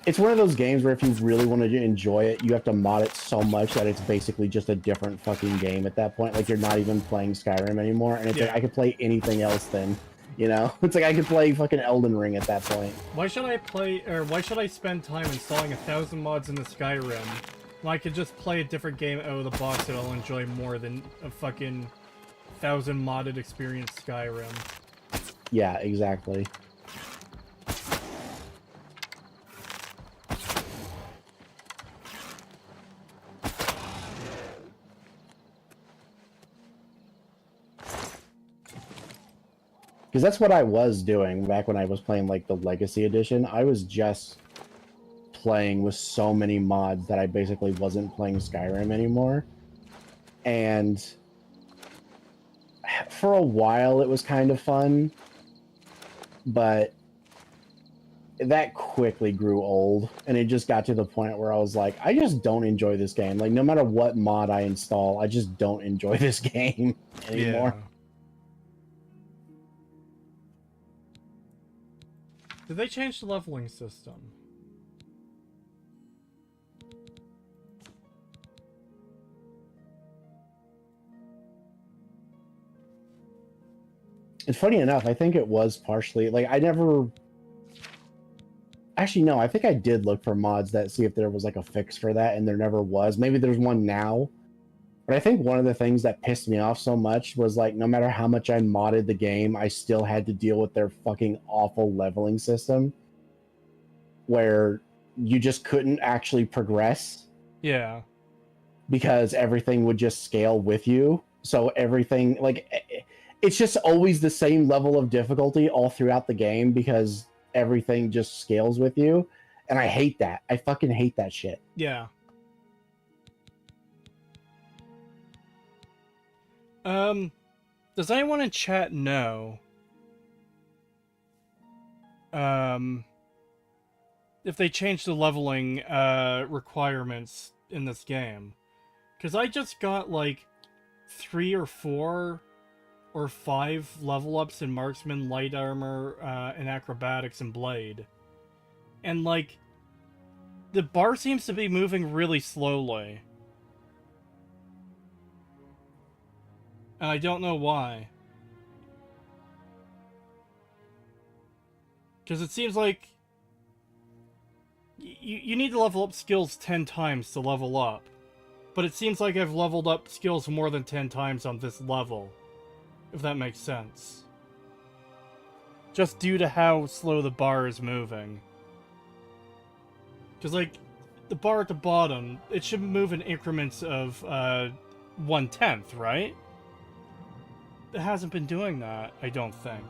It's one of those games where if you really want to enjoy it, you have to mod it so much that it's basically just a different fucking game at that point. Like, you're not even playing Skyrim anymore, and it's like, I could play anything else then, you know? It's like I could play fucking Elden Ring at that point. Why should I spend time installing 1,000 mods into Skyrim when I could just play a different game out of the box that I'll enjoy more than a fucking 1,000 modded experience Skyrim? Yeah, exactly. Because that's what I was doing back when I was playing, like, the Legacy Edition. I was just playing with so many mods that I basically wasn't playing Skyrim anymore. And for a while, it was kind of fun. But that quickly grew old. And it just got to the point where I was like, I just don't enjoy this game. Like, no matter what mod I install, I just don't enjoy this game anymore. Yeah. Did they change the leveling system? And funny enough, I think it was partially, like, I never... Actually, no, I think I did look for mods that see if there was, like, a fix for that, and there never was. Maybe there's one now. But I think one of the things that pissed me off so much was, like, no matter how much I modded the game, I still had to deal with their fucking awful leveling system, where you just couldn't actually progress. Yeah. Because everything would just scale with you. So everything, like, it's just always the same level of difficulty all throughout the game because everything just scales with you. And I hate that. I fucking hate that shit. Yeah. Does anyone in chat know if they changed the leveling requirements in this game? Because I just got like 3 or 4 or 5 level ups in marksman, light armor, and acrobatics and blade. And like the bar seems to be moving really slowly. And I don't know why. Because it seems like you need to level up skills 10 times to level up. But it seems like I've leveled up skills more than 10 times on this level. If that makes sense. Just due to how slow the bar is moving. Because, like, the bar at the bottom, it should move in increments of 1/10, right? It hasn't been doing that, I don't think.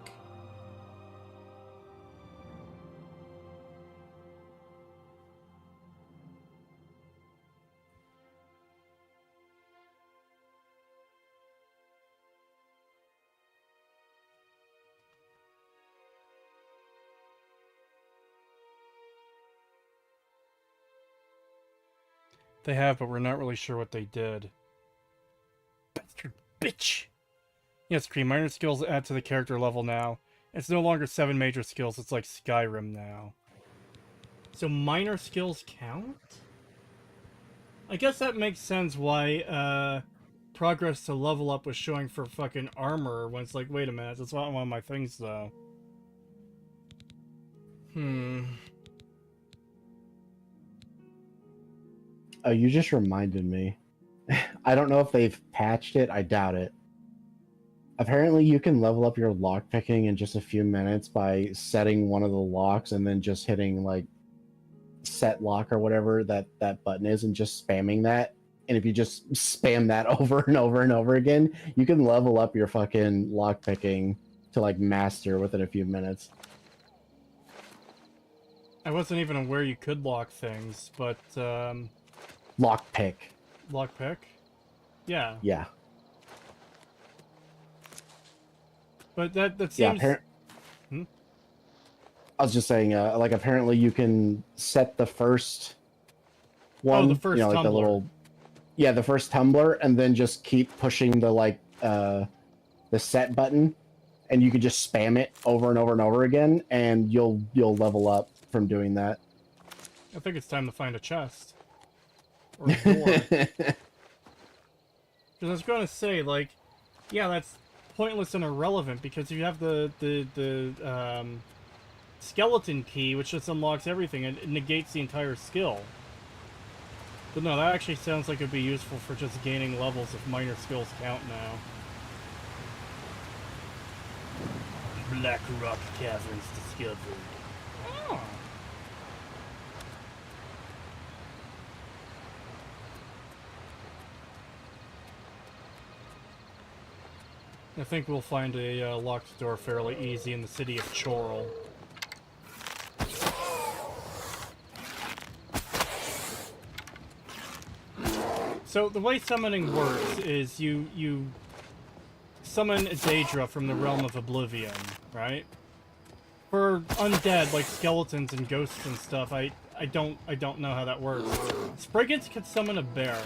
They have, but we're not really sure what they did. Bastard bitch! Yes, Cream. Minor skills add to the character level now. It's no longer 7 major skills, it's like Skyrim now. So minor skills count? I guess that makes sense why, progress to level up was showing for fucking armor when it's like, wait a minute, that's not one of my things, though. Oh, you just reminded me. I don't know if they've patched it, I doubt it. Apparently you can level up your lockpicking in just a few minutes by setting one of the locks and then just hitting, like, set lock or whatever that button is and just spamming that. And if you just spam that over and over and over again, you can level up your fucking lockpicking to, like, master within a few minutes. I wasn't even aware you could lock things, but, Lockpick. Lockpick? Yeah. Yeah. But that seems... Yeah, I was just saying, like, apparently you can set the first one, oh, the first like tumbler. the little, yeah, the first tumbler, and then just keep pushing the, like, the set button, and you can just spam it over and over and over again, and you'll level up from doing that. I think it's time to find a chest. Or a door. Because I was going to say, like, yeah, that's pointless and irrelevant, because you have the skeleton key, which just unlocks everything, and it negates the entire skill. But no, that actually sounds like it'd be useful for just gaining levels if minor skills count now. Black Rock Caverns discovered. Oh. I think we'll find a locked door fairly easy in the city of Chorrol. So the way summoning works is you summon Daedra from the realm of Oblivion, right? For undead like skeletons and ghosts and stuff, I don't know how that works. Spriggans could summon a bear.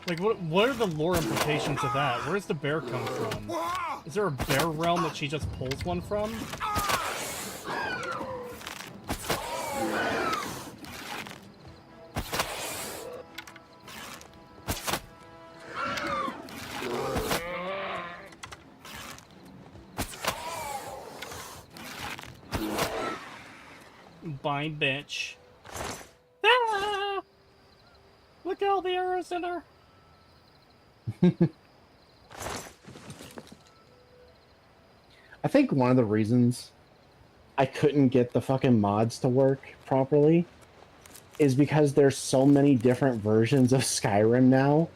Like what are the lore implications of that? Where does the bear come from? Is there a bear realm that she just pulls one from? Bye, bitch. Ah! Look at all the arrows in her. I think one of the reasons I couldn't get the fucking mods to work properly is because there's so many different versions of Skyrim now,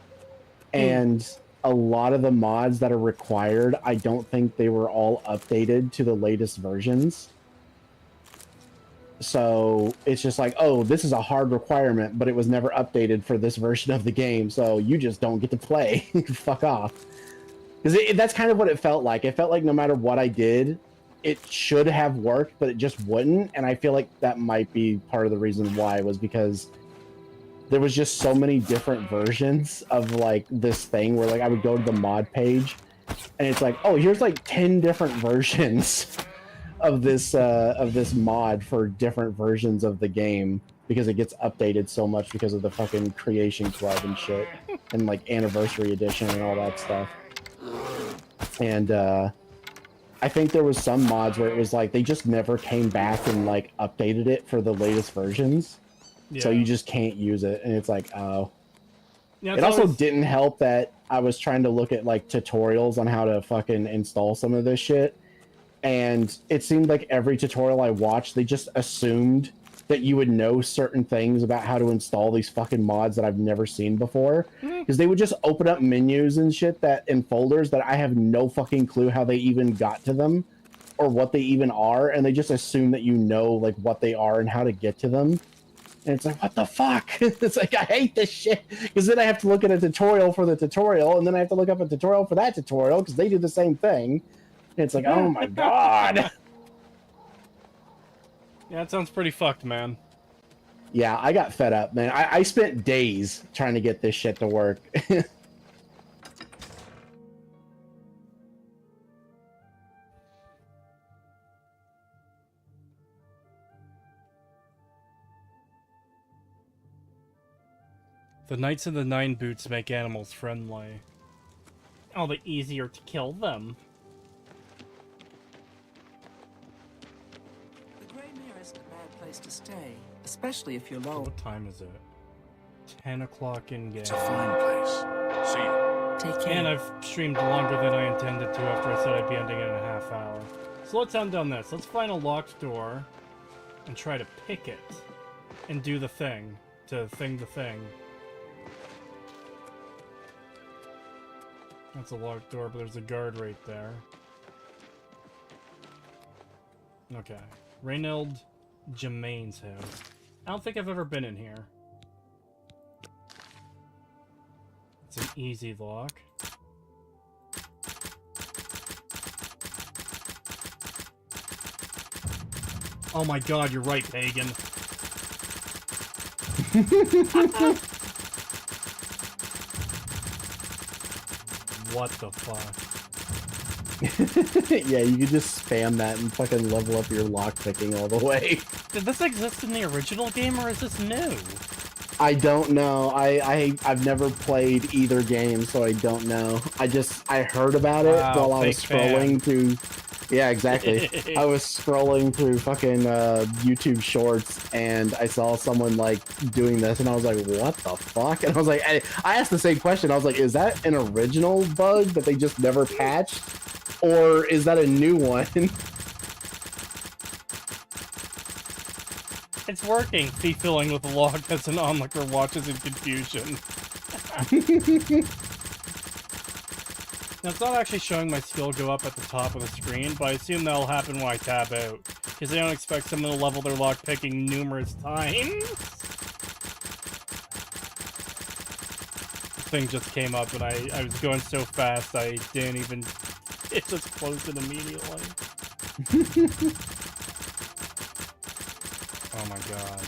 and a lot of the mods that are required, I don't think they were all updated to the latest versions. So it's just like, oh, this is a hard requirement, but it was never updated for this version of the game, so you just don't get to play. Fuck off. Because that's kind of what it felt like. It felt like no matter what I did, it should have worked, but it just wouldn't. And I feel like that might be part of the reason why, was because there was just so many different versions of like this thing where like I would go to the mod page and it's like, oh, here's like 10 different versions of this mod for different versions of the game, because it gets updated so much because of the fucking creation club and shit and like anniversary edition and all that stuff. And I think there was some mods where it was like they just never came back and like updated it for the latest versions. Yeah. So you just can't use it, and it's like, oh. Yeah, it also didn't help that I was trying to look at like tutorials on how to fucking install some of this shit, and it seemed like every tutorial I watched, they just assumed that you would know certain things about how to install these fucking mods that I've never seen before. Because they would just open up menus and shit that in folders that I have no fucking clue how they even got to them or what they even are, and they just assume that you know like what they are and how to get to them. And it's like, what the fuck? It's like, I hate this shit, because then I have to look at a tutorial for the tutorial, and then I have to look up a tutorial for that tutorial because they do the same thing. And it's like, oh my god. Yeah, that sounds pretty fucked, man. Yeah, I got fed up, man. I spent days trying to get this shit to work. The Knights of the Nine Boots make animals friendly. All the easier to kill them. The Grey Mare isn't a bad place to stay, especially if you're low. What time is it? 10 o'clock in game. It's a fine place. See you. Take care. And I've streamed longer than I intended to after I said I'd be ending in a half hour. So let's end on this. Let's find a locked door and try to pick it and do the thing. To thing the thing. That's a locked door, but there's a guard right there. Okay. Reynold Germain's house. I don't think I've ever been in here. It's an easy lock. Oh my god, you're right, Pagan. What the fuck? Yeah, you could just spam that and fucking level up your lockpicking all the way. Did this exist in the original game, or is this new? I don't know. I've never played either game, so I don't know. I heard about it Wow, while I was scrolling through. Yeah, exactly. I was scrolling through fucking YouTube Shorts, and I saw someone like doing this, and I was like, "What the fuck?" And I was like, I asked the same question. I was like, "Is that an original bug that they just never patched, or is that a new one?" It's working. Fee filling with a log as an onlooker watches in confusion. Now, it's not actually showing my skill go up at the top of the screen, but I assume that'll happen when I tab out, because I don't expect someone to level their lock picking numerous times. The thing just came up, and I was going so fast I didn't even... It just closed it immediately. Oh my god.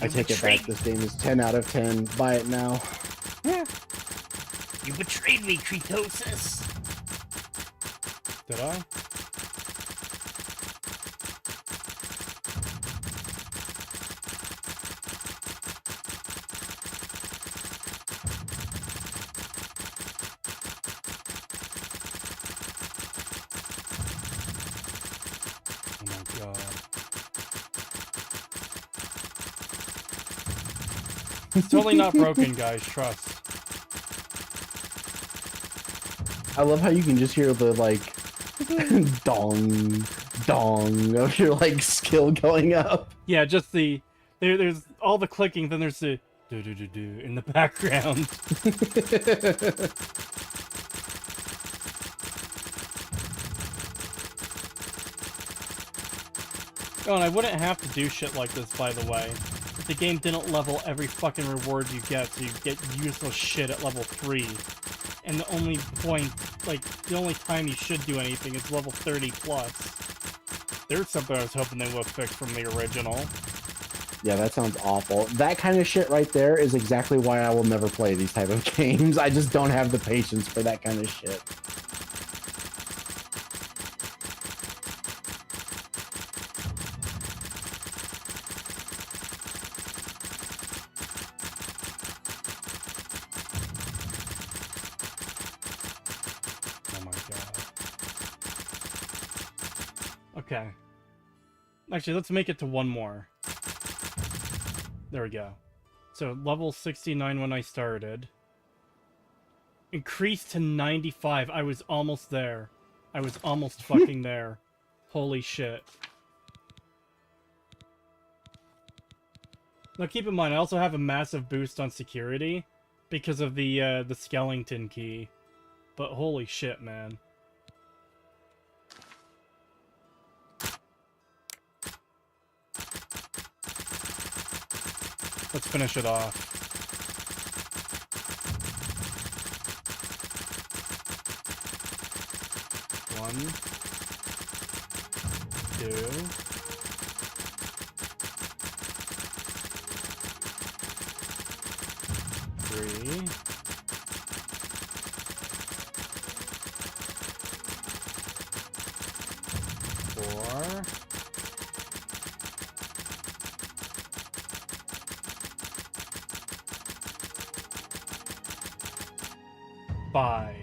I take it back. This game is 10 out of 10. Buy it now. You betrayed me, Kretosis. Did I? Oh my god. It's totally not broken, guys, trust. I love how you can just hear the, like, dong, dong of your, like, skill going up. Yeah, just the... There's all the clicking, then there's the do-do-do-do in the background. Oh, and I wouldn't have to do shit like this, by the way. If the game didn't level every fucking reward you get, so you get useless shit at level 3. And the only point, like, the only time you should do anything is level 30 plus. There's something I was hoping they would fix from the original. Yeah, that sounds awful. That kind of shit right there is exactly why I will never play these type of games. I just don't have the patience for that kind of shit. Okay. Actually, let's make it to one more. There we go. So, level 69 when I started. Increased to 95. I was almost there. I was almost fucking there. Holy shit. Now keep in mind, I also have a massive boost on security because of the skeleton key. But holy shit, man. Let's finish it off. One, two, three, 5.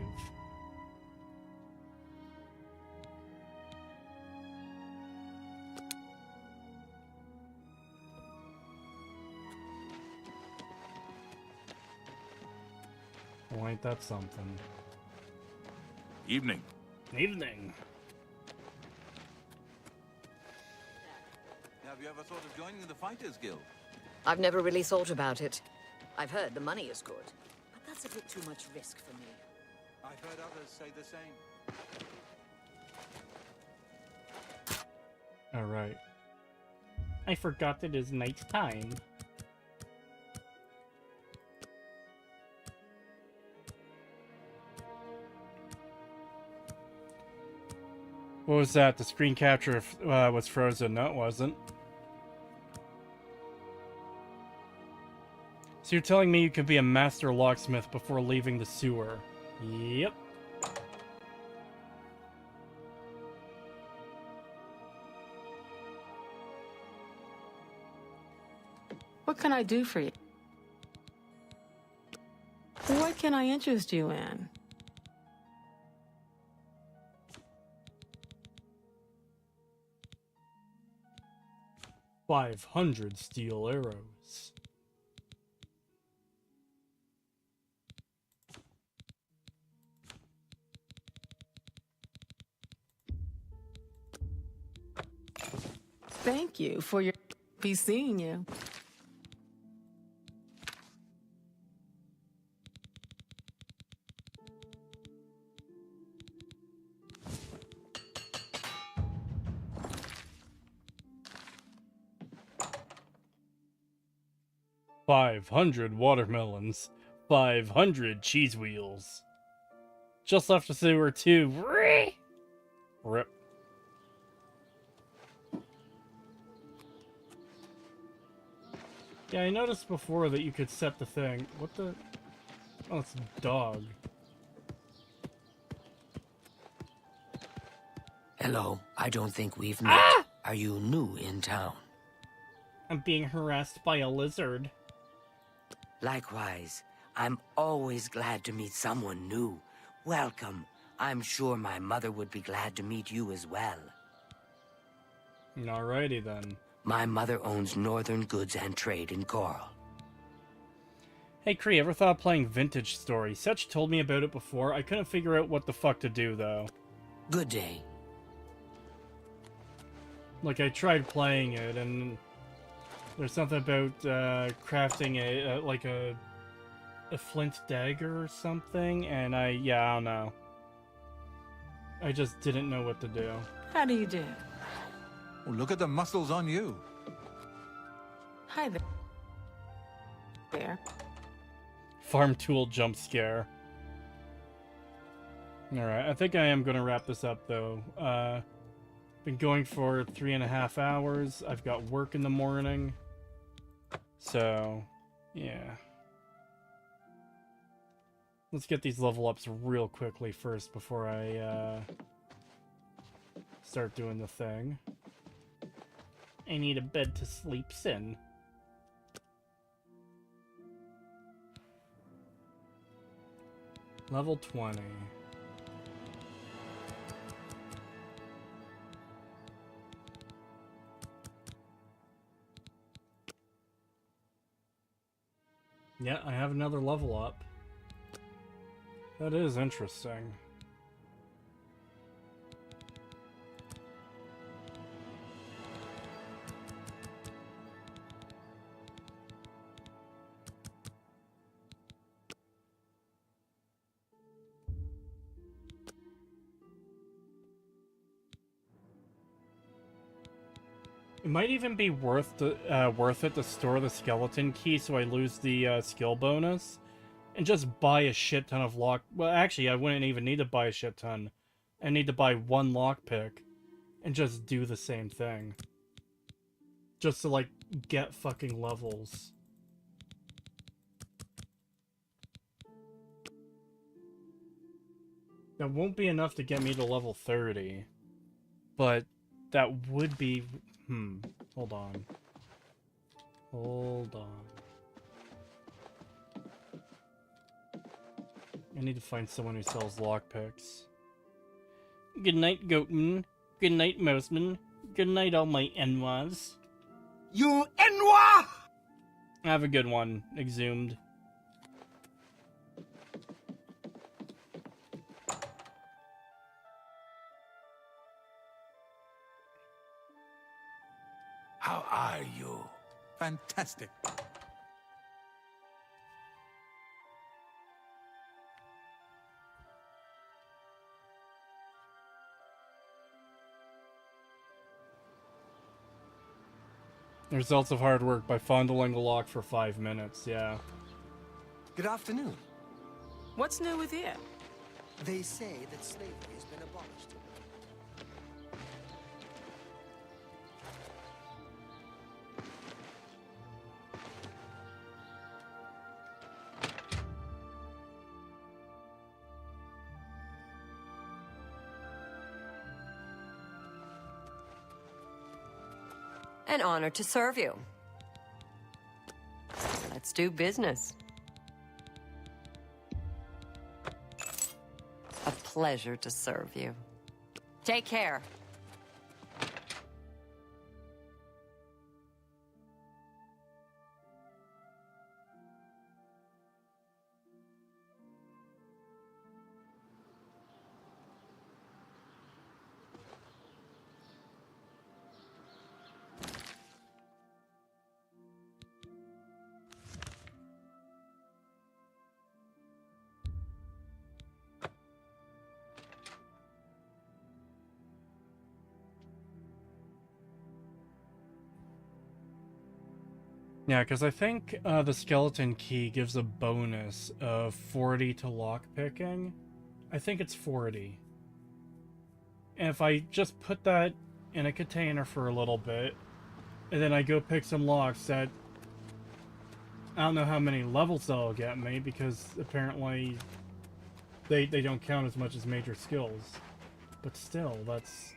Well, ain't that something? Evening. Evening. Have you ever thought of joining the Fighters Guild? I've never really thought about it. I've heard the money is good, but that's a bit too much risk for me. I've heard others say the same. Alright. I forgot it is night time. What was that? The screen capture was frozen. No, it wasn't. So you're telling me you could be a master locksmith before leaving the sewer? Yep. What can I do for you? What can I interest you in? $500 steel arrows. Thank you for your... Be seeing you. $500 watermelons. 500 cheese wheels. Just left the sewer too. Rip. Yeah, I noticed before that you could set the thing. What the? Oh, it's a dog. Hello, I don't think we've met. Are you new in town? I'm being harassed by a lizard. Likewise, I'm always glad to meet someone new. Welcome. I'm sure my mother would be glad to meet you as well. Alrighty then. My mother owns Northern Goods and Trade in Coral. Hey Kree, ever thought of playing Vintage Story? Setch told me about it before. I couldn't figure out what the fuck to do though. Good day. Like, I tried playing it, and there's something about crafting a flint dagger or something, and I don't know. I just didn't know what to do. How do you do? Well, look at the muscles on you. Hi there. There. Farm tool jump scare. Alright, I think I am going to wrap this up, though. Been going for 3.5 hours. I've got work in the morning. So, yeah. Let's get these level ups real quickly first before I start doing the thing. I need a bed to sleep in. Level 20. Yeah, I have another level up. That is interesting. It might even be worth it to store the skeleton key so I lose the skill bonus, and just buy a shit ton of lock. Well, actually, I wouldn't even need to buy a shit ton. I need to buy one lockpick, and just do the same thing, just to like get fucking levels. That won't be enough to get me to level 30, but that would be... hold on. Hold on. I need to find someone who sells lockpicks. Good night, Goatman. Good night, Mouseman. Good night, all my Enwas. You Enwa! Have a good one, Exhumed. How are you? Fantastic. The results of hard work by fondling a lock for 5 minutes, yeah. Good afternoon. What's new with you? They say that slavery has been abolished. An honor to serve you. Let's do business. A pleasure to serve you. Take care. Yeah, because I think the skeleton key gives a bonus of 40 to lockpicking. I think it's 40. And if I just put that in a container for a little bit, and then I go pick some locks that... I don't know how many levels that'll get me, because apparently they don't count as much as major skills. But still, that's...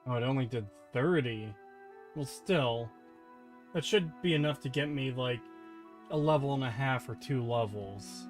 Oh, it only did 30. Well, still, that should be enough to get me, like, a level and a half or 2 levels.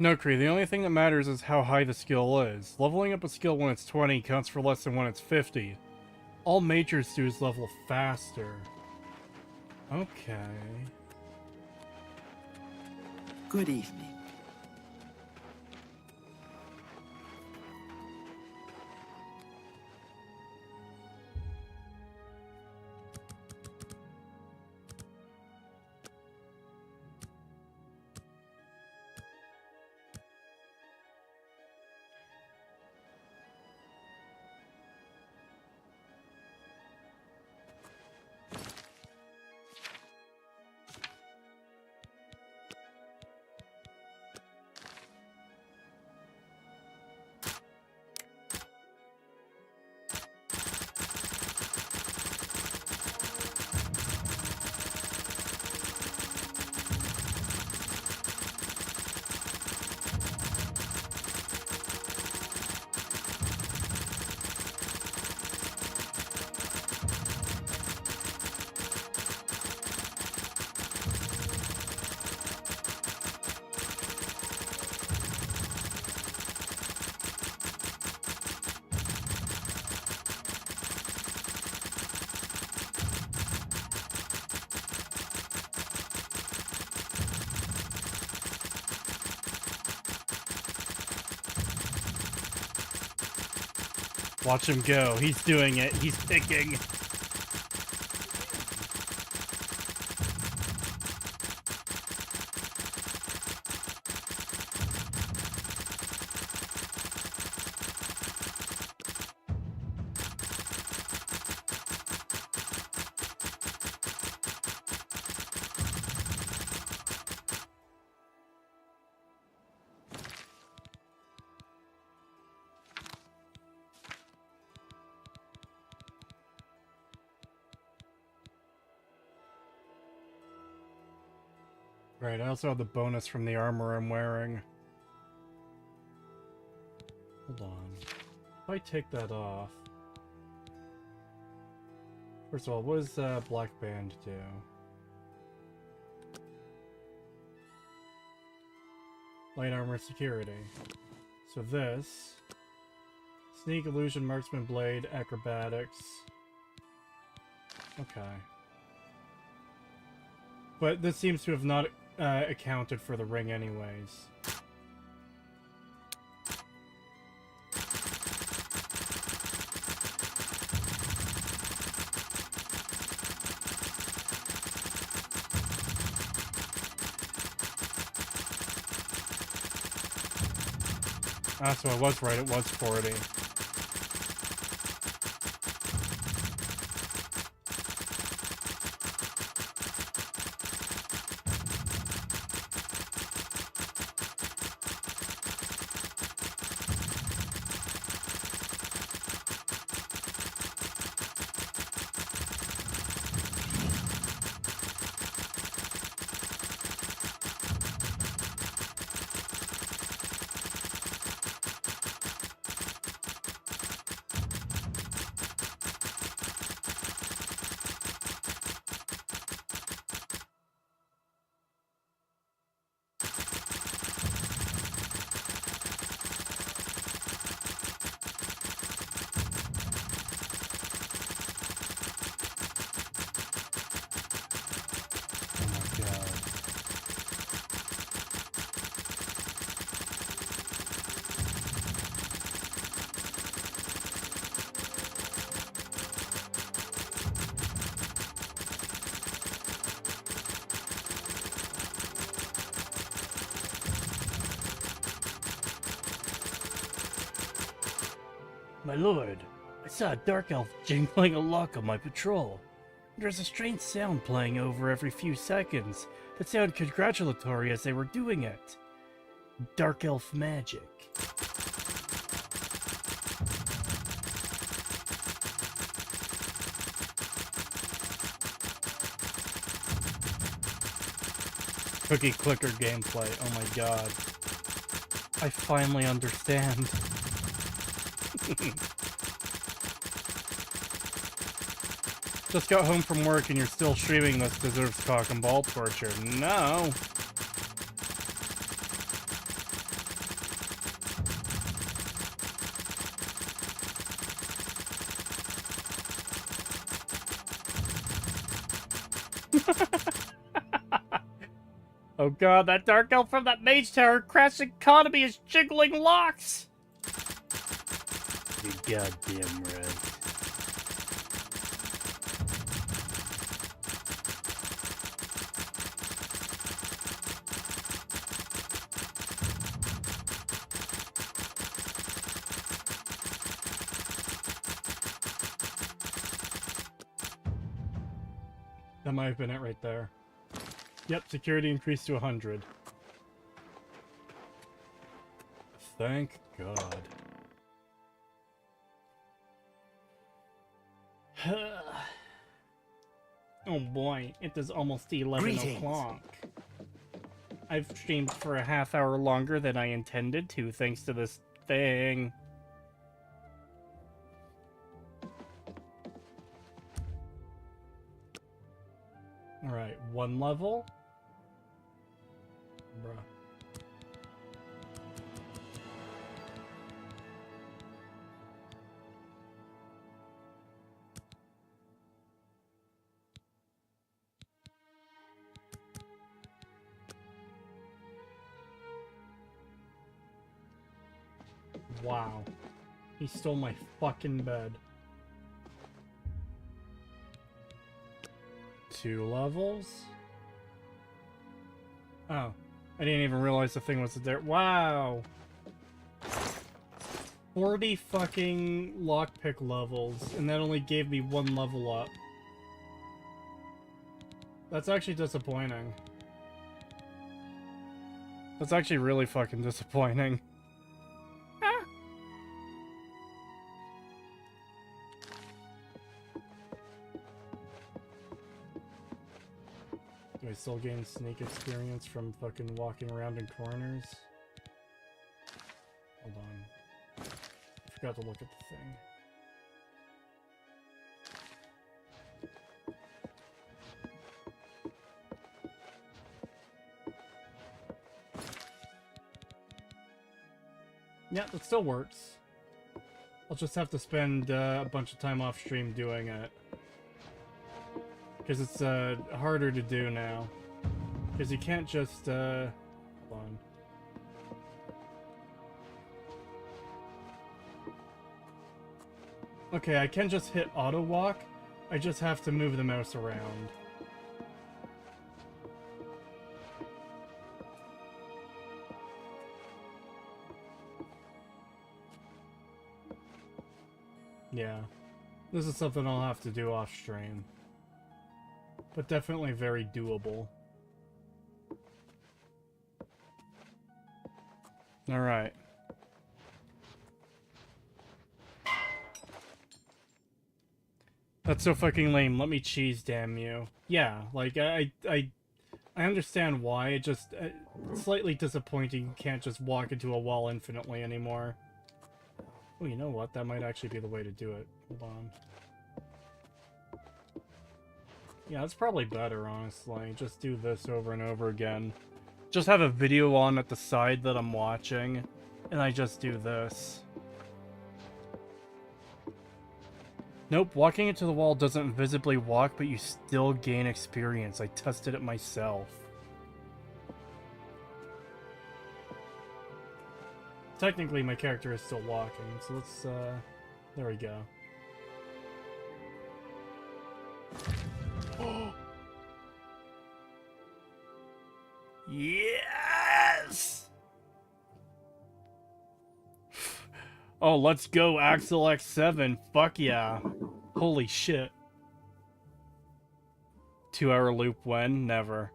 No, Kree, the only thing that matters is how high the skill is. Leveling up a skill when it's 20 counts for less than when it's 50. All majors do is level faster. Okay. Good evening. Watch him go. He's doing it. He's picking. Right, I also have the bonus from the armor I'm wearing. Hold on. If I take that off... First of all, what does Black Band do? Light armor security. So this... Sneak, illusion, marksman, blade, acrobatics... Okay. But this seems to have not accounted for the ring anyways. Ah, so I was right, it was 40. My lord, I saw a dark elf jingling a lock on my patrol. There's a strange sound playing over every few seconds that sounded congratulatory as they were doing it. Dark elf magic. Cookie clicker gameplay, oh my god. I finally understand. Just got home from work and you're still streaming this deserves cock and ball torture. No! Oh god, that dark elf from that mage tower crashed economy is jiggling locks! You goddamn right. That might have been it right there. Yep, security increased to 100. Thank God. Oh boy, it is almost 11 o'clock. I've streamed for a half hour longer than I intended to, thanks to this thing. Alright, one level. Bruh. Wow. He stole my fucking bed. 2 levels? Oh. I didn't even realize the thing was there. Wow! 40 fucking lockpick levels, and that only gave me 1 level up. That's actually disappointing. That's actually really fucking disappointing. Ah. Do I still gain sneak experience from fucking walking around in corners? Hold on. I forgot to look at the thing. Yeah, that still works. I'll just have to spend a bunch of time off stream doing it. Because it's harder to do now. Because you can't just, hold on. Okay, I can just hit auto walk. I just have to move the mouse around. Yeah. This is something I'll have to do off stream. But definitely very doable. Alright. That's so fucking lame. Let me cheese, damn you. Yeah, like, I understand why. It just... slightly disappointing you can't just walk into a wall infinitely anymore. Oh, you know what? That might actually be the way to do it. Hold on. Yeah, that's probably better, honestly. Just do this over and over again. Just have a video on at the side that I'm watching, and I just do this. Nope, walking into the wall doesn't visibly walk, but you still gain experience. I tested it myself. Technically, my character is still walking, so let's, there we go. Yes! Oh, let's go, Axel X7. Fuck yeah. Holy shit. 2-hour loop when? Never.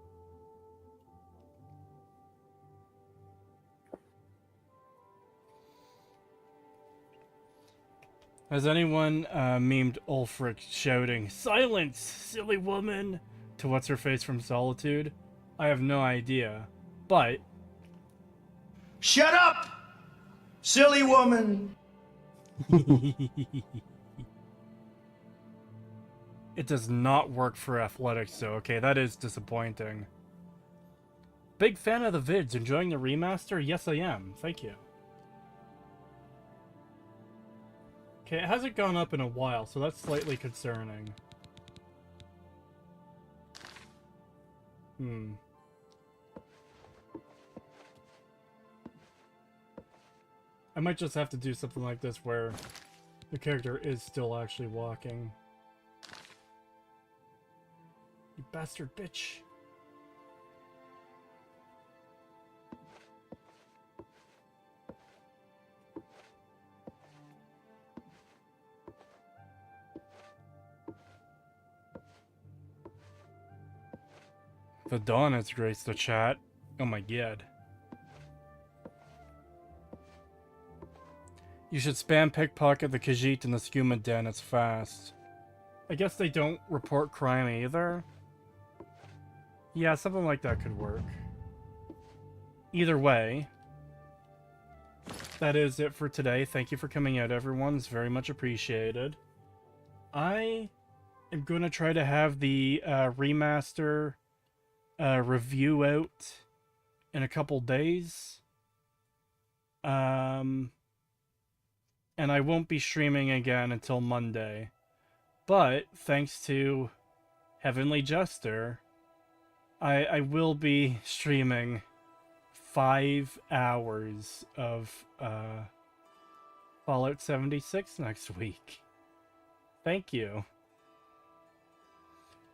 Has anyone memed Ulfric shouting, "Silence, silly woman!" to what's-her-face from Solitude? I have no idea, but... Shut up, silly woman! It does not work for athletics, though. Okay, that is disappointing. Big fan of the vids. Enjoying the remaster? Yes, I am. Thank you. Okay, it hasn't gone up in a while, so that's slightly concerning. I might just have to do something like this where the character is still actually walking. You bastard bitch. The dawn has graced the chat. Oh my god. You should spam pickpocket the Khajiit in the Skooma Den, it's fast. I guess they don't report crime either? Yeah, something like that could work. Either way, that is it for today. Thank you for coming out, everyone. It's very much appreciated. I am going to try to have the remaster review out in a couple days. And I won't be streaming again until Monday. But, thanks to Heavenly Jester, I will be streaming 5 hours of Fallout 76 next week. Thank you.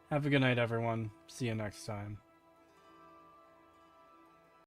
Have a good night, everyone. See you next time.